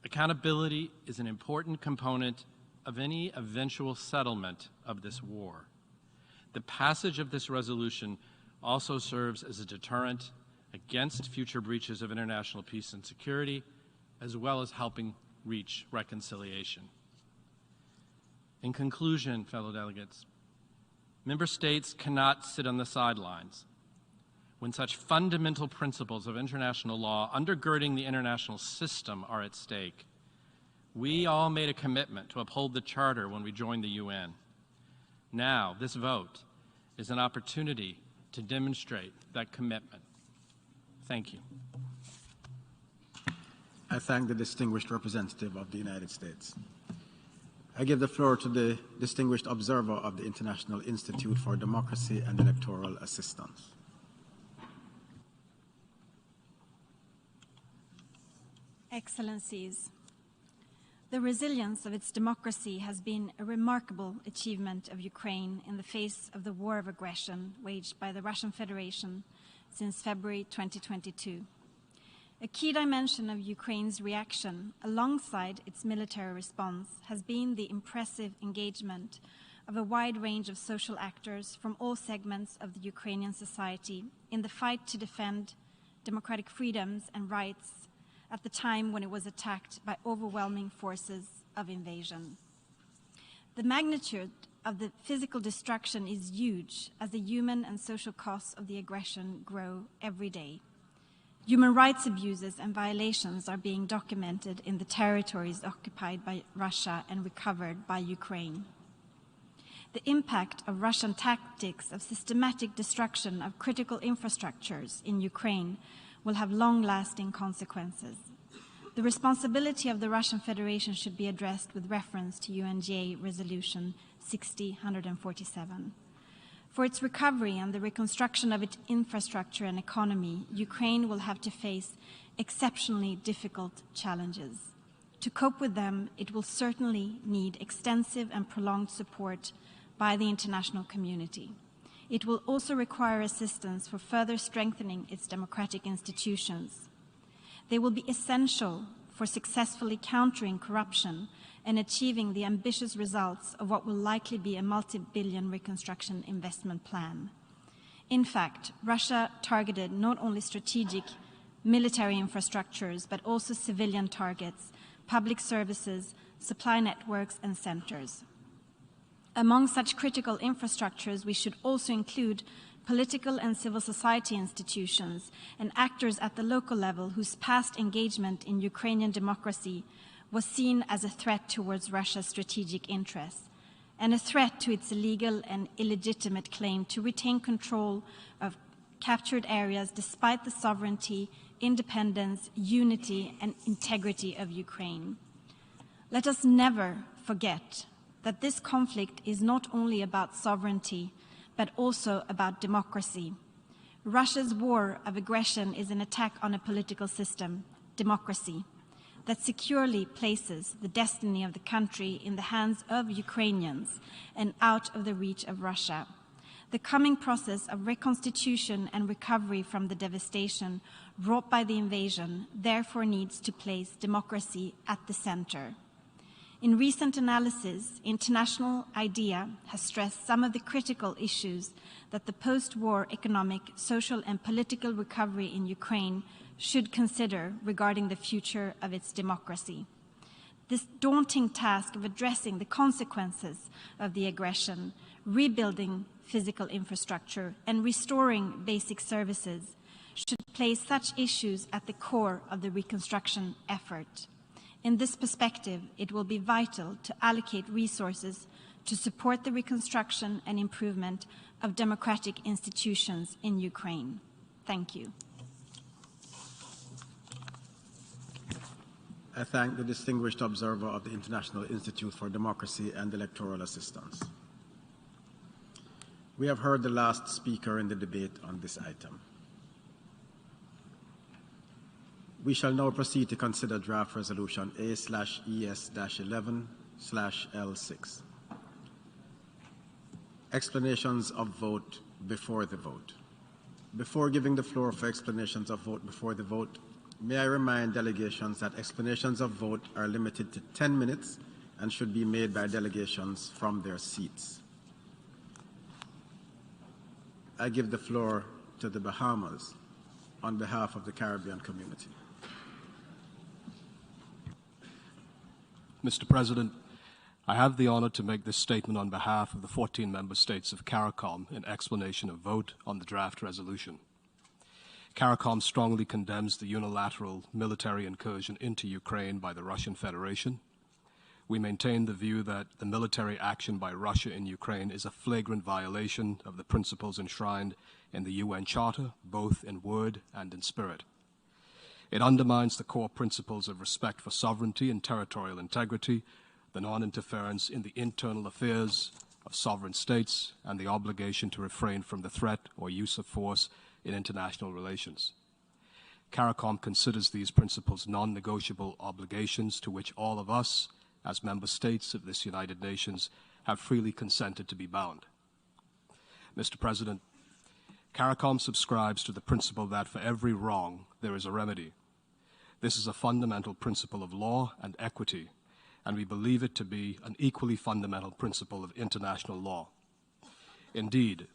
Accountability is an important component of any eventual settlement of this war. The passage of this resolution also serves as a deterrent against future breaches of international peace and security, as well as helping reach reconciliation. In conclusion, fellow delegates, member states cannot sit on the sidelines when such fundamental principles of international law undergirding the international system are at stake. We all made a commitment to uphold the Charter when we joined the UN. Now, this vote is an opportunity to demonstrate that commitment. Thank you. I thank the distinguished representative of the United States. I give the floor to the distinguished observer of the International Institute for Democracy and Electoral Assistance. Excellencies, the resilience of its democracy has been a remarkable achievement of Ukraine in the face of the war of aggression waged by the Russian Federation since February 2022. A key dimension of Ukraine's reaction, alongside its military response, has been the impressive engagement of a wide range of social actors from all segments of the Ukrainian society in the fight to defend democratic freedoms and rights at the time when it was attacked by overwhelming forces of invasion. The magnitude of the physical destruction is huge as the human and social costs of the aggression grow every day. Human rights abuses and violations are being documented in the territories occupied by Russia and recovered by Ukraine. The impact of Russian tactics of systematic destruction of critical infrastructures in Ukraine will have long-lasting consequences. The responsibility of the Russian Federation should be addressed with reference to UNGA Resolution 60/147. For its recovery and the reconstruction of its infrastructure and economy, Ukraine will have to face exceptionally difficult challenges. To cope with them, it will certainly need extensive and prolonged support by the international community. It will also require assistance for further strengthening its democratic institutions. They will be essential for successfully countering corruption and achieving the ambitious results of what will likely be a multi-billion reconstruction investment plan. In fact, Russia targeted not only strategic military infrastructures, but also civilian targets, public services, supply networks, and centers. Among such critical infrastructures, we should also include political and civil society institutions and actors at the local level whose past engagement in Ukrainian democracy was seen as a threat towards Russia's strategic interests and a threat to its illegal and illegitimate claim to retain control of captured areas despite the sovereignty, independence, unity, and integrity of Ukraine. Let us never forget that this conflict is not only about sovereignty, but also about democracy. Russia's war of aggression is an attack on a political system, democracy, that securely places the destiny of the country in the hands of Ukrainians and out of the reach of Russia. The coming process of reconstitution and recovery from the devastation wrought by the invasion therefore needs to place democracy at the center. In recent analysis, International IDEA has stressed some of the critical issues that the post-war economic, social, and political recovery in Ukraine should consider regarding the future of its democracy. This daunting task of addressing the consequences of the aggression, rebuilding physical infrastructure, and restoring basic services should place such issues at the core of the reconstruction effort. In this perspective, it will be vital to allocate resources to support the reconstruction and improvement of democratic institutions in Ukraine. Thank you. I thank the distinguished observer of the International Institute for Democracy and Electoral Assistance. We have heard the last speaker in the debate on this item. We shall now proceed to consider draft resolution A/ES-11/L6. Explanations of vote before the vote. Before giving the floor for explanations of vote before the vote, may I remind delegations that explanations of vote are limited to 10 minutes and should be made by delegations from their seats. I give the floor to the Bahamas on behalf of the Caribbean community. Mr. President, I have the honor to make this statement on behalf of the 14 member states of CARICOM in explanation of vote on the draft resolution. CARICOM strongly condemns the unilateral military incursion into Ukraine by the Russian Federation. We maintain the view that the military action by Russia in Ukraine is a flagrant violation of the principles enshrined in the UN Charter, both in word and in spirit. It undermines the core principles of respect for sovereignty and territorial integrity, the non-interference in the internal affairs of sovereign states, and the obligation to refrain from the threat or use of force in international relations. CARICOM considers these principles non-negotiable obligations to which all of us, as member states of this United Nations, have freely consented to be bound. Mr. President, CARICOM subscribes to the principle that for every wrong, there is a remedy. This is a fundamental principle of law and equity, and we believe it to be an equally fundamental principle of international law. Indeed,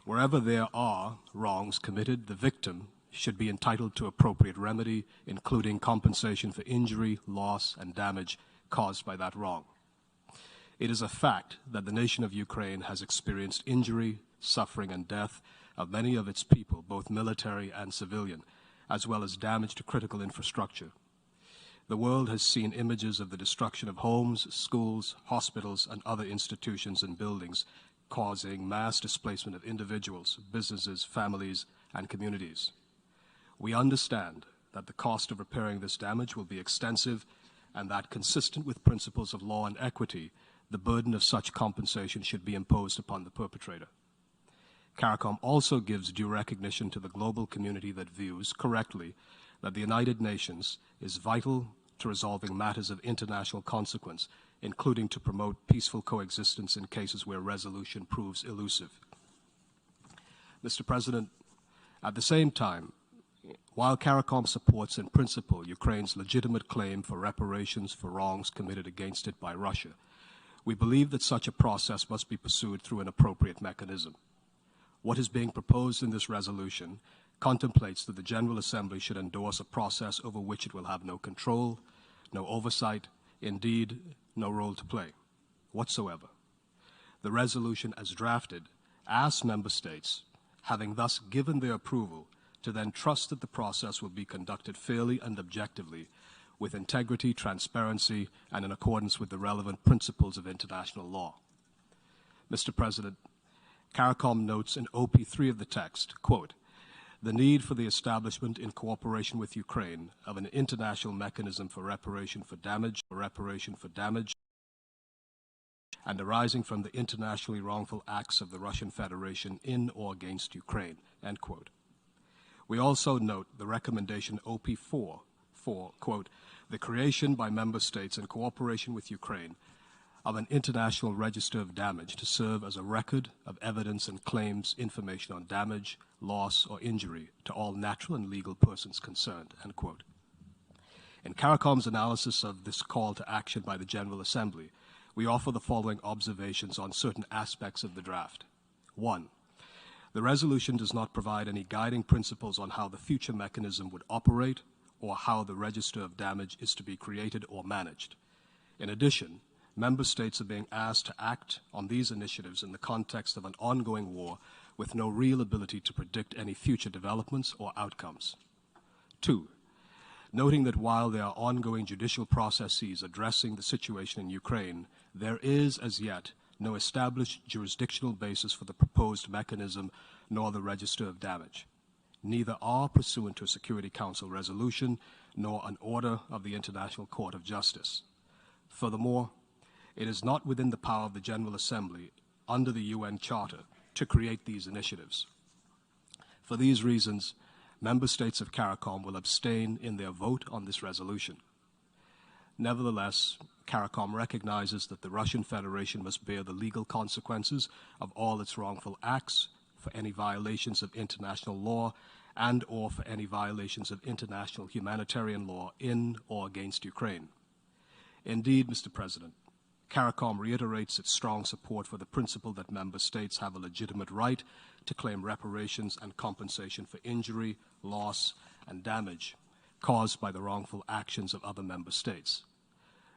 wherever there are wrongs committed, the victim should be entitled to appropriate remedy, including compensation for injury, loss, and damage caused by that wrong. It is a fact that the nation of Ukraine has experienced injury, suffering, and death of many of its people, both military and civilian, as well as damage to critical infrastructure. The world has seen images of the destruction of homes, schools, hospitals, and other institutions and buildings, causing mass displacement of individuals, businesses, families, and communities. We understand that the cost of repairing this damage will be extensive, and that, consistent with principles of law and equity, the burden of such compensation should be imposed upon the perpetrator. CARICOM also gives due recognition to the global community that views, correctly, that the United Nations is vital to resolving matters of international consequence, including to promote peaceful coexistence in cases where resolution proves elusive. Mr. President, at the same time, while CARICOM supports in principle Ukraine's legitimate claim for reparations for wrongs committed against it by Russia, we believe that such a process must be pursued through an appropriate mechanism. What is being proposed in this resolution contemplates that the General Assembly should endorse a process over which it will have no control, no oversight, indeed, no role to play whatsoever. The resolution as drafted asks member states, having thus given their approval, to then trust that the process will be conducted fairly and objectively, with integrity, transparency, and in accordance with the relevant principles of international law. Mr. President, CARICOM notes in OP3 of the text, quote, the need for the establishment in cooperation with Ukraine of an international mechanism for reparation for damage and arising from the internationally wrongful acts of the Russian Federation in or against Ukraine, end quote. We also note the recommendation OP4 for, quote, the creation by member states in cooperation with Ukraine of an international register of damage to serve as a record of evidence and claims information on damage, loss, or injury to all natural and legal persons concerned, end quote. In CARICOM's analysis of this call to action by the General Assembly, we offer the following observations on certain aspects of the draft. 1. The resolution does not provide any guiding principles on how the future mechanism would operate or how the register of damage is to be created or managed. In addition, member states are being asked to act on these initiatives in the context of an ongoing war with no real ability to predict any future developments or outcomes. 2. Noting that while there are ongoing judicial processes addressing the situation in Ukraine, there is, as yet, no established jurisdictional basis for the proposed mechanism nor the register of damage. Neither are pursuant to a Security Council resolution nor an order of the International Court of Justice. Furthermore, it is not within the power of the General Assembly under the UN Charter to create these initiatives. For these reasons, member states of CARICOM will abstain in their vote on this resolution. Nevertheless, CARICOM recognizes that the Russian Federation must bear the legal consequences of all its wrongful acts for any violations of international law and or for any violations of international humanitarian law in or against Ukraine. Indeed, Mr. President, CARICOM reiterates its strong support for the principle that member states have a legitimate right to claim reparations and compensation for injury, loss, and damage caused by the wrongful actions of other member states.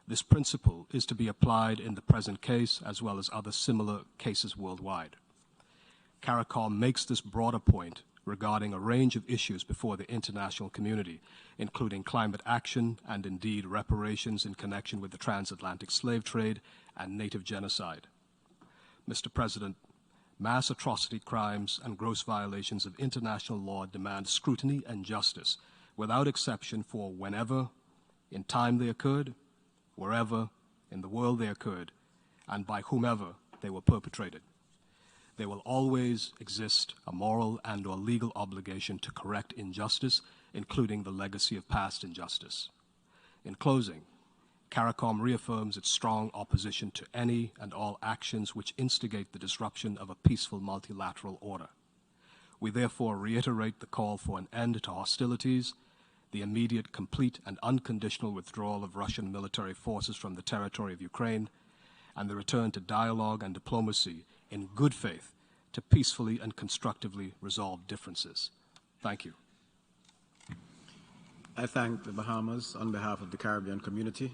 This principle is to be applied in the present case as well as other similar cases worldwide. CARICOM makes this broader point regarding a range of issues before the international community, including climate action and indeed reparations in connection with the transatlantic slave trade and native genocide. Mr. President, mass atrocity crimes and gross violations of international law demand scrutiny and justice without exception for whenever, in time they occurred, wherever in the world they occurred, and by whomever they were perpetrated. There will always exist a moral and or legal obligation to correct injustice, including the legacy of past injustice. In closing, CARICOM reaffirms its strong opposition to any and all actions which instigate the disruption of a peaceful multilateral order. We therefore reiterate the call for an end to hostilities, the immediate, complete, and unconditional withdrawal of Russian military forces from the territory of Ukraine, and the return to dialogue and diplomacy in good faith to peacefully and constructively resolve differences. Thank you. I thank the Bahamas on behalf of the Caribbean community.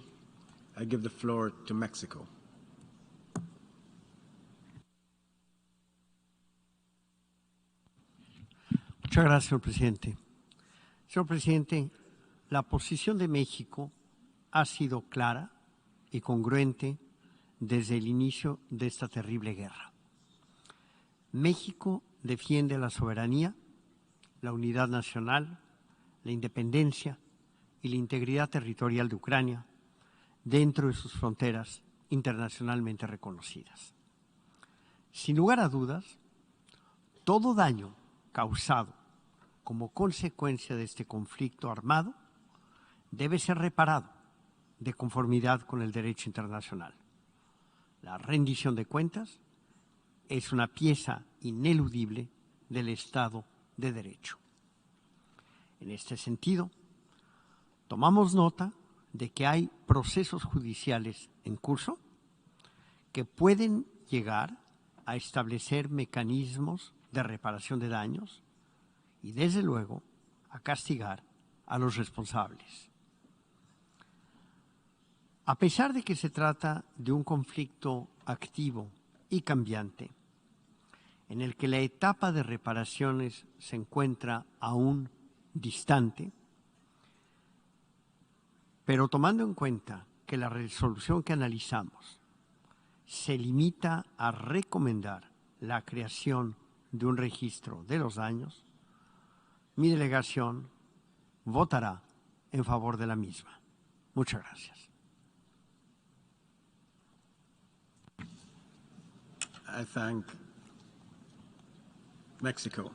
I give the floor to Mexico. Muchas gracias, señor presidente. Señor presidente, la posición de México ha sido clara y congruente desde el inicio de esta terrible guerra. México defiende la soberanía, la unidad nacional, la independencia y la integridad territorial de Ucrania dentro de sus fronteras internacionalmente reconocidas. Sin lugar a dudas, todo daño causado como consecuencia de este conflicto armado debe ser reparado de conformidad con el derecho internacional. La rendición de cuentas es una pieza ineludible del Estado de Derecho. En este sentido, tomamos nota de que hay procesos judiciales en curso que pueden llegar a establecer mecanismos de reparación de daños y, desde luego, a castigar a los responsables. A pesar de que se trata de un conflicto activo y cambiante, en el que la etapa de reparaciones se encuentra aún distante, pero tomando en cuenta que la resolución que analizamos se limita a recomendar la creación de un registro de los daños, mi delegación votará en favor de la misma. Muchas gracias. I thank Mexico,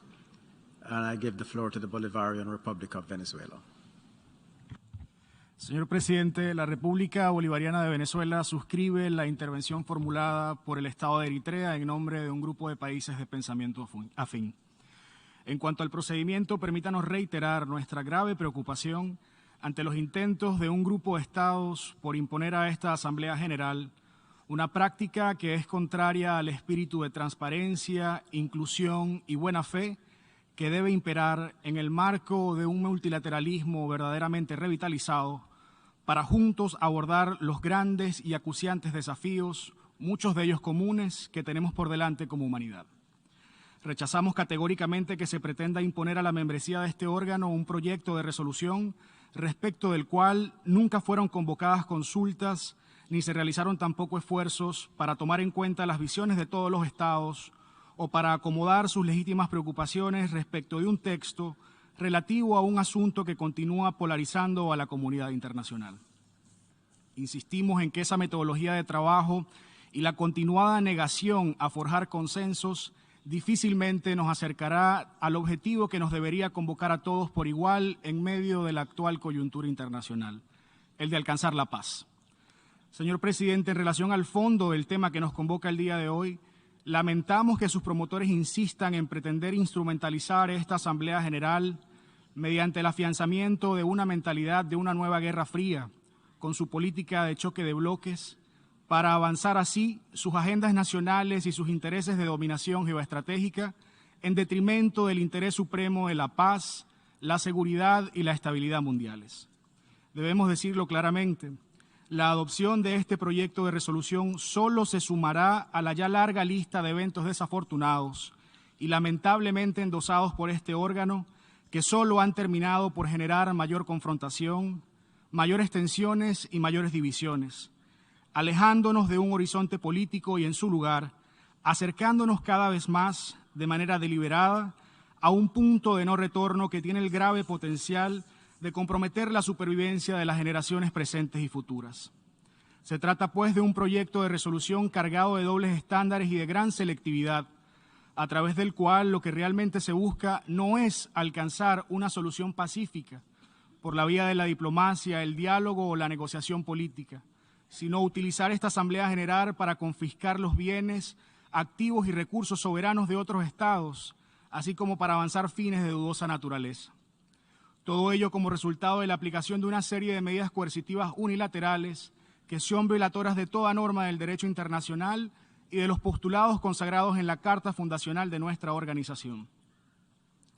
and I give the floor to the Bolivarian Republic of Venezuela. Señor presidente, la República Bolivariana de Venezuela suscribe la intervención formulada por el Estado de Eritrea en nombre de un grupo de países de pensamiento afín. En cuanto al procedimiento, permítanos reiterar nuestra grave preocupación ante los intentos de un grupo de estados por imponer a esta Asamblea General una práctica que es contraria al espíritu de transparencia, inclusión y buena fe que debe imperar en el marco de un multilateralismo verdaderamente revitalizado para juntos abordar los grandes y acuciantes desafíos, muchos de ellos comunes, que tenemos por delante como humanidad. Rechazamos categóricamente que se pretenda imponer a la membresía de este órgano un proyecto de resolución respecto del cual nunca fueron convocadas consultas ni se realizaron tampoco esfuerzos para tomar en cuenta las visiones de todos los estados o para acomodar sus legítimas preocupaciones respecto de un texto relativo a un asunto que continúa polarizando a la comunidad internacional. Insistimos en que esa metodología de trabajo y la continuada negación a forjar consensos difícilmente nos acercará al objetivo que nos debería convocar a todos por igual en medio de la actual coyuntura internacional, el de alcanzar la paz. Señor presidente, en relación al fondo del tema que nos convoca el día de hoy, lamentamos que sus promotores insistan en pretender instrumentalizar esta Asamblea General mediante el afianzamiento de una mentalidad de una nueva Guerra Fría, con su política de choque de bloques, para avanzar así sus agendas nacionales y sus intereses de dominación geoestratégica en detrimento del interés supremo de la paz, la seguridad y la estabilidad mundiales. Debemos decirlo claramente, la adopción de este proyecto de resolución solo se sumará a la ya larga lista de eventos desafortunados y lamentablemente endosados por este órgano que solo han terminado por generar mayor confrontación, mayores tensiones y mayores divisiones, alejándonos de un horizonte político y en su lugar, acercándonos cada vez más, de manera deliberada, a un punto de no retorno que tiene el grave potencial de comprometer la supervivencia de las generaciones presentes y futuras. Se trata, pues, de un proyecto de resolución cargado de dobles estándares y de gran selectividad, a través del cual lo que realmente se busca no es alcanzar una solución pacífica por la vía de la diplomacia, el diálogo o la negociación política, sino utilizar esta Asamblea General para confiscar los bienes, activos y recursos soberanos de otros estados, así como para avanzar fines de dudosa naturaleza. Todo ello como resultado de la aplicación de una serie de medidas coercitivas unilaterales que son violatorias de toda norma del derecho internacional y de los postulados consagrados en la Carta Fundacional de nuestra organización.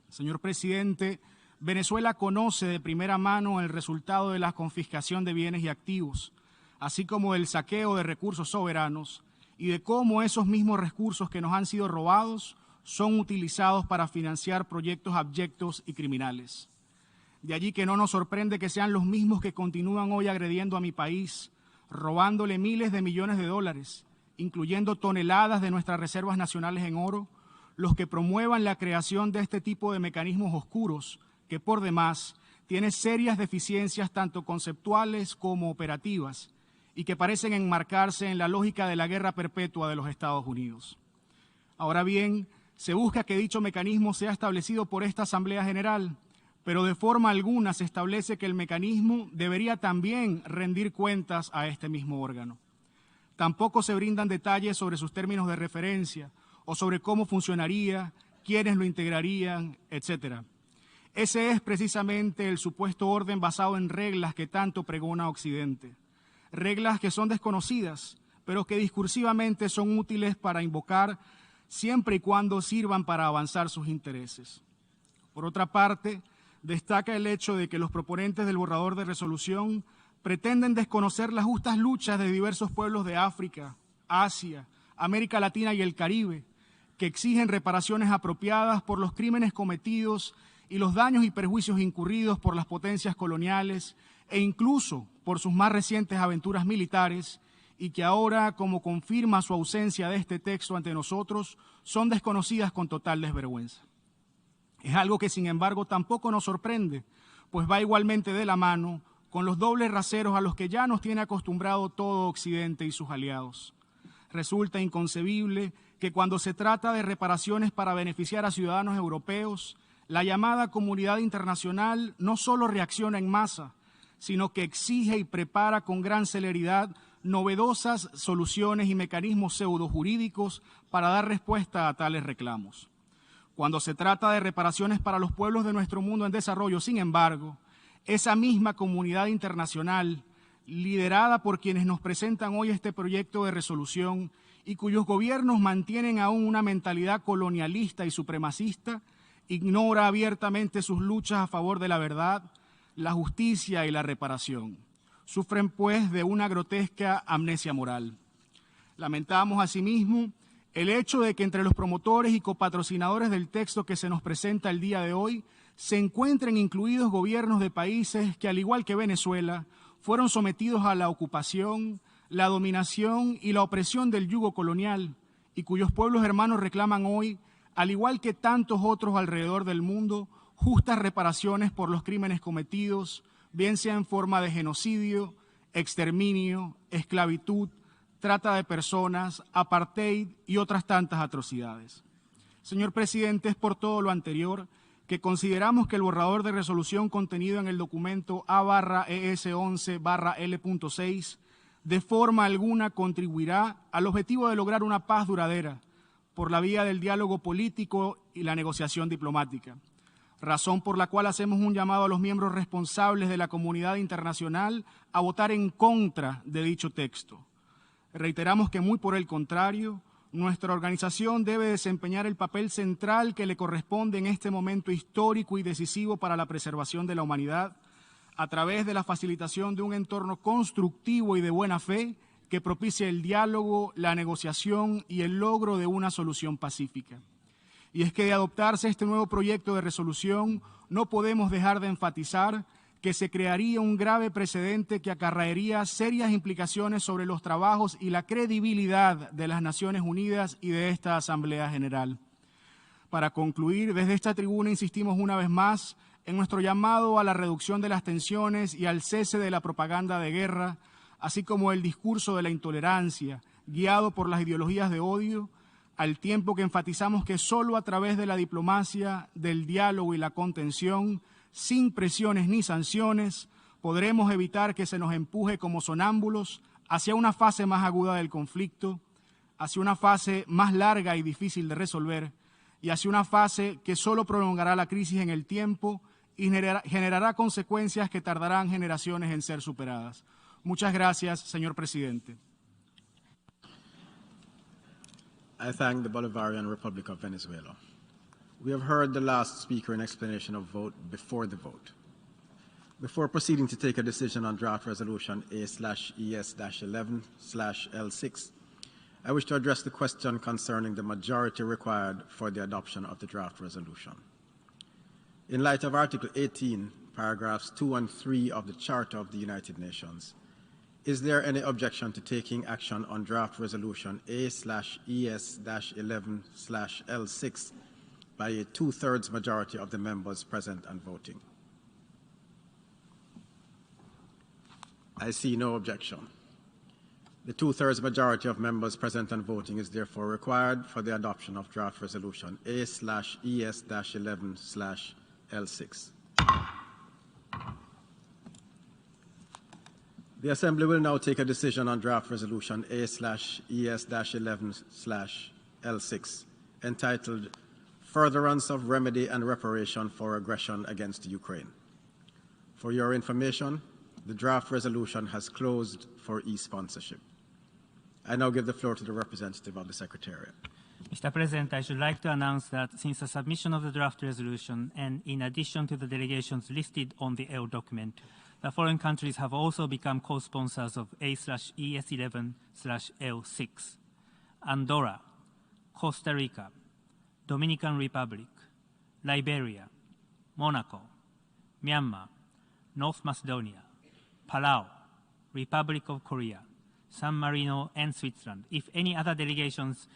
Señor presidente, Venezuela conoce de primera mano el resultado de la confiscación de bienes y activos, así como del saqueo de recursos soberanos y de cómo esos mismos recursos que nos han sido robados son utilizados para financiar proyectos abyectos y criminales. De allí que no nos sorprende que sean los mismos que continúan hoy agrediendo a mi país, robándole miles de millones de dólares, incluyendo toneladas de nuestras reservas nacionales en oro, los que promuevan la creación de este tipo de mecanismos oscuros que, por demás, tiene serias deficiencias tanto conceptuales como operativas y que parecen enmarcarse en la lógica de la guerra perpetua de los Estados Unidos. Ahora bien, se busca que dicho mecanismo sea establecido por esta Asamblea General, pero de forma alguna se establece que el mecanismo debería también rendir cuentas a este mismo órgano. Tampoco se brindan detalles sobre sus términos de referencia o sobre cómo funcionaría, quiénes lo integrarían, etc. Ese es precisamente el supuesto orden basado en reglas que tanto pregona Occidente. Reglas que son desconocidas, pero que discursivamente son útiles para invocar siempre y cuando sirvan para avanzar sus intereses. Por otra parte, destaca el hecho de que los proponentes del borrador de resolución pretenden desconocer las justas luchas de diversos pueblos de África, Asia, América Latina y el Caribe, que exigen reparaciones apropiadas por los crímenes cometidos y los daños y perjuicios incurridos por las potencias coloniales e incluso por sus más recientes aventuras militares y que ahora, como confirma su ausencia de este texto ante nosotros, son desconocidas con total desvergüenza. Es algo que, sin embargo, tampoco nos sorprende, pues va igualmente de la mano con los dobles raseros a los que ya nos tiene acostumbrado todo Occidente y sus aliados. Resulta inconcebible que cuando se trata de reparaciones para beneficiar a ciudadanos europeos, la llamada comunidad internacional no solo reacciona en masa, sino que exige y prepara con gran celeridad novedosas soluciones y mecanismos pseudojurídicos para dar respuesta a tales reclamos. Cuando se trata de reparaciones para los pueblos de nuestro mundo en desarrollo, sin embargo, esa misma comunidad internacional, liderada por quienes nos presentan hoy este proyecto de resolución y cuyos gobiernos mantienen aún una mentalidad colonialista y supremacista, ignora abiertamente sus luchas a favor de la verdad, la justicia y la reparación. Sufren, pues, de una grotesca amnesia moral. Lamentamos, asimismo, el hecho de que entre los promotores y copatrocinadores del texto que se nos presenta el día de hoy se encuentren incluidos gobiernos de países que, al igual que Venezuela, fueron sometidos a la ocupación, la dominación y la opresión del yugo colonial y cuyos pueblos hermanos reclaman hoy, al igual que tantos otros alrededor del mundo, justas reparaciones por los crímenes cometidos, bien sea en forma de genocidio, exterminio, esclavitud, trata de personas, apartheid y otras tantas atrocidades. Señor presidente, es por todo lo anterior que consideramos que el borrador de resolución contenido en el documento A/ES11/L.6 de forma alguna contribuirá al objetivo de lograr una paz duradera por la vía del diálogo político y la negociación diplomática, razón por la cual hacemos un llamado a los miembros responsables de la comunidad internacional a votar en contra de dicho texto. Reiteramos que, muy por el contrario, nuestra organización debe desempeñar el papel central que le corresponde en este momento histórico y decisivo para la preservación de la humanidad, a través de la facilitación de un entorno constructivo y de buena fe que propicie el diálogo, la negociación y el logro de una solución pacífica. Y es que de adoptarse este nuevo proyecto de resolución, no podemos dejar de enfatizar que se crearía un grave precedente que acarrearía serias implicaciones sobre los trabajos y la credibilidad de las Naciones Unidas y de esta Asamblea General. Para concluir, desde esta tribuna insistimos una vez más en nuestro llamado a la reducción de las tensiones y al cese de la propaganda de guerra, así como el discurso de la intolerancia, guiado por las ideologías de odio, al tiempo que enfatizamos que solo a través de la diplomacia, del diálogo y la contención, sin presiones ni sanciones, podremos evitar que se nos empuje como sonámbulos hacia una fase más aguda del conflicto, hacia una fase más larga y difícil de resolver, y hacia una fase que solo prolongará la crisis en el tiempo y generará consecuencias que tardarán generaciones en ser superadas. Muchas gracias, señor presidente. I thank the Bolivarian Republic of Venezuela. We have heard the last speaker in explanation of vote before the vote. Before proceeding to take a decision on draft resolution A/ES-11/L6, I wish to address the question concerning the majority required for the adoption of the draft resolution. In light of Article 18, paragraphs 2 and 3 of the Charter of the United Nations, is there any objection to taking action on draft resolution A/ES-11/L6 by a 2/3 majority of the members present and voting? I see no objection. The 2/3 majority of members present and voting is therefore required for the adoption of draft resolution A/ES-11/L6. The Assembly will now take a decision on draft resolution A/ES-11/L6 entitled Furtherance of Remedy and Reparation for Aggression against Ukraine. For your information, the draft resolution has closed for e-sponsorship. I now give the floor to the representative of the Secretariat. Mr. President, I should like to announce that since the submission of the draft resolution and in addition to the delegations listed on the L document, the foreign countries have also become co-sponsors of A/ES-11/L6. Andorra, Costa Rica, Dominican Republic, Liberia, Monaco, Myanmar, North Macedonia, Palau, Republic of Korea, San Marino, and Switzerland. If any other delegations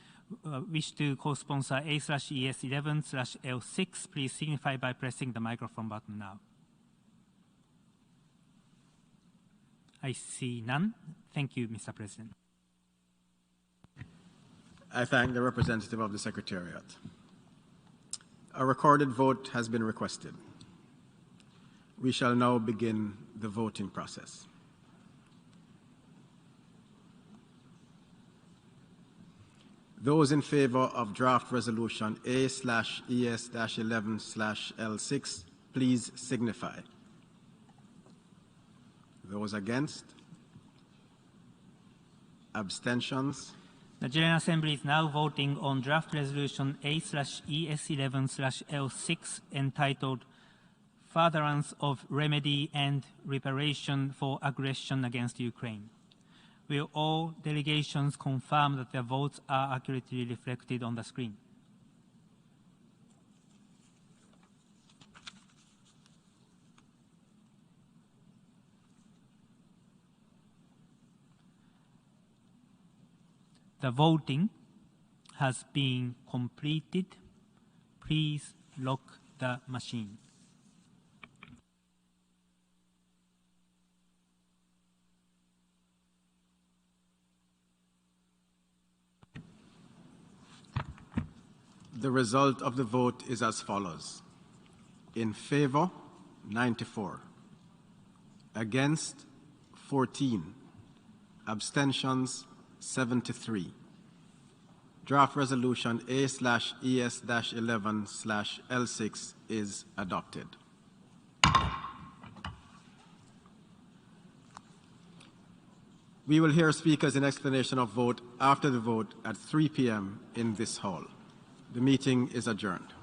wish to co-sponsor A/ES-11/L6, please signify by pressing the microphone button now. I see none. Thank you, Mr. President. I thank the representative of the Secretariat. A recorded vote has been requested. We shall now begin the voting process. Those in favor of draft resolution A/ES-11/L6, please signify. Those against? Abstentions? The General Assembly is now voting on draft resolution A/ES11/L6 entitled Furtherance of Remedy and Reparation for Aggression against Ukraine. Will all delegations confirm that their votes are accurately reflected on the screen? The voting has been completed. Please lock the machine. The result of the vote is as follows. In favor, 94. Against, 14. Abstentions, 73. Draft resolution A/ES-11/L6 is adopted. We will hear speakers in explanation of vote after the vote at 3 p.m. in this hall. The meeting is adjourned.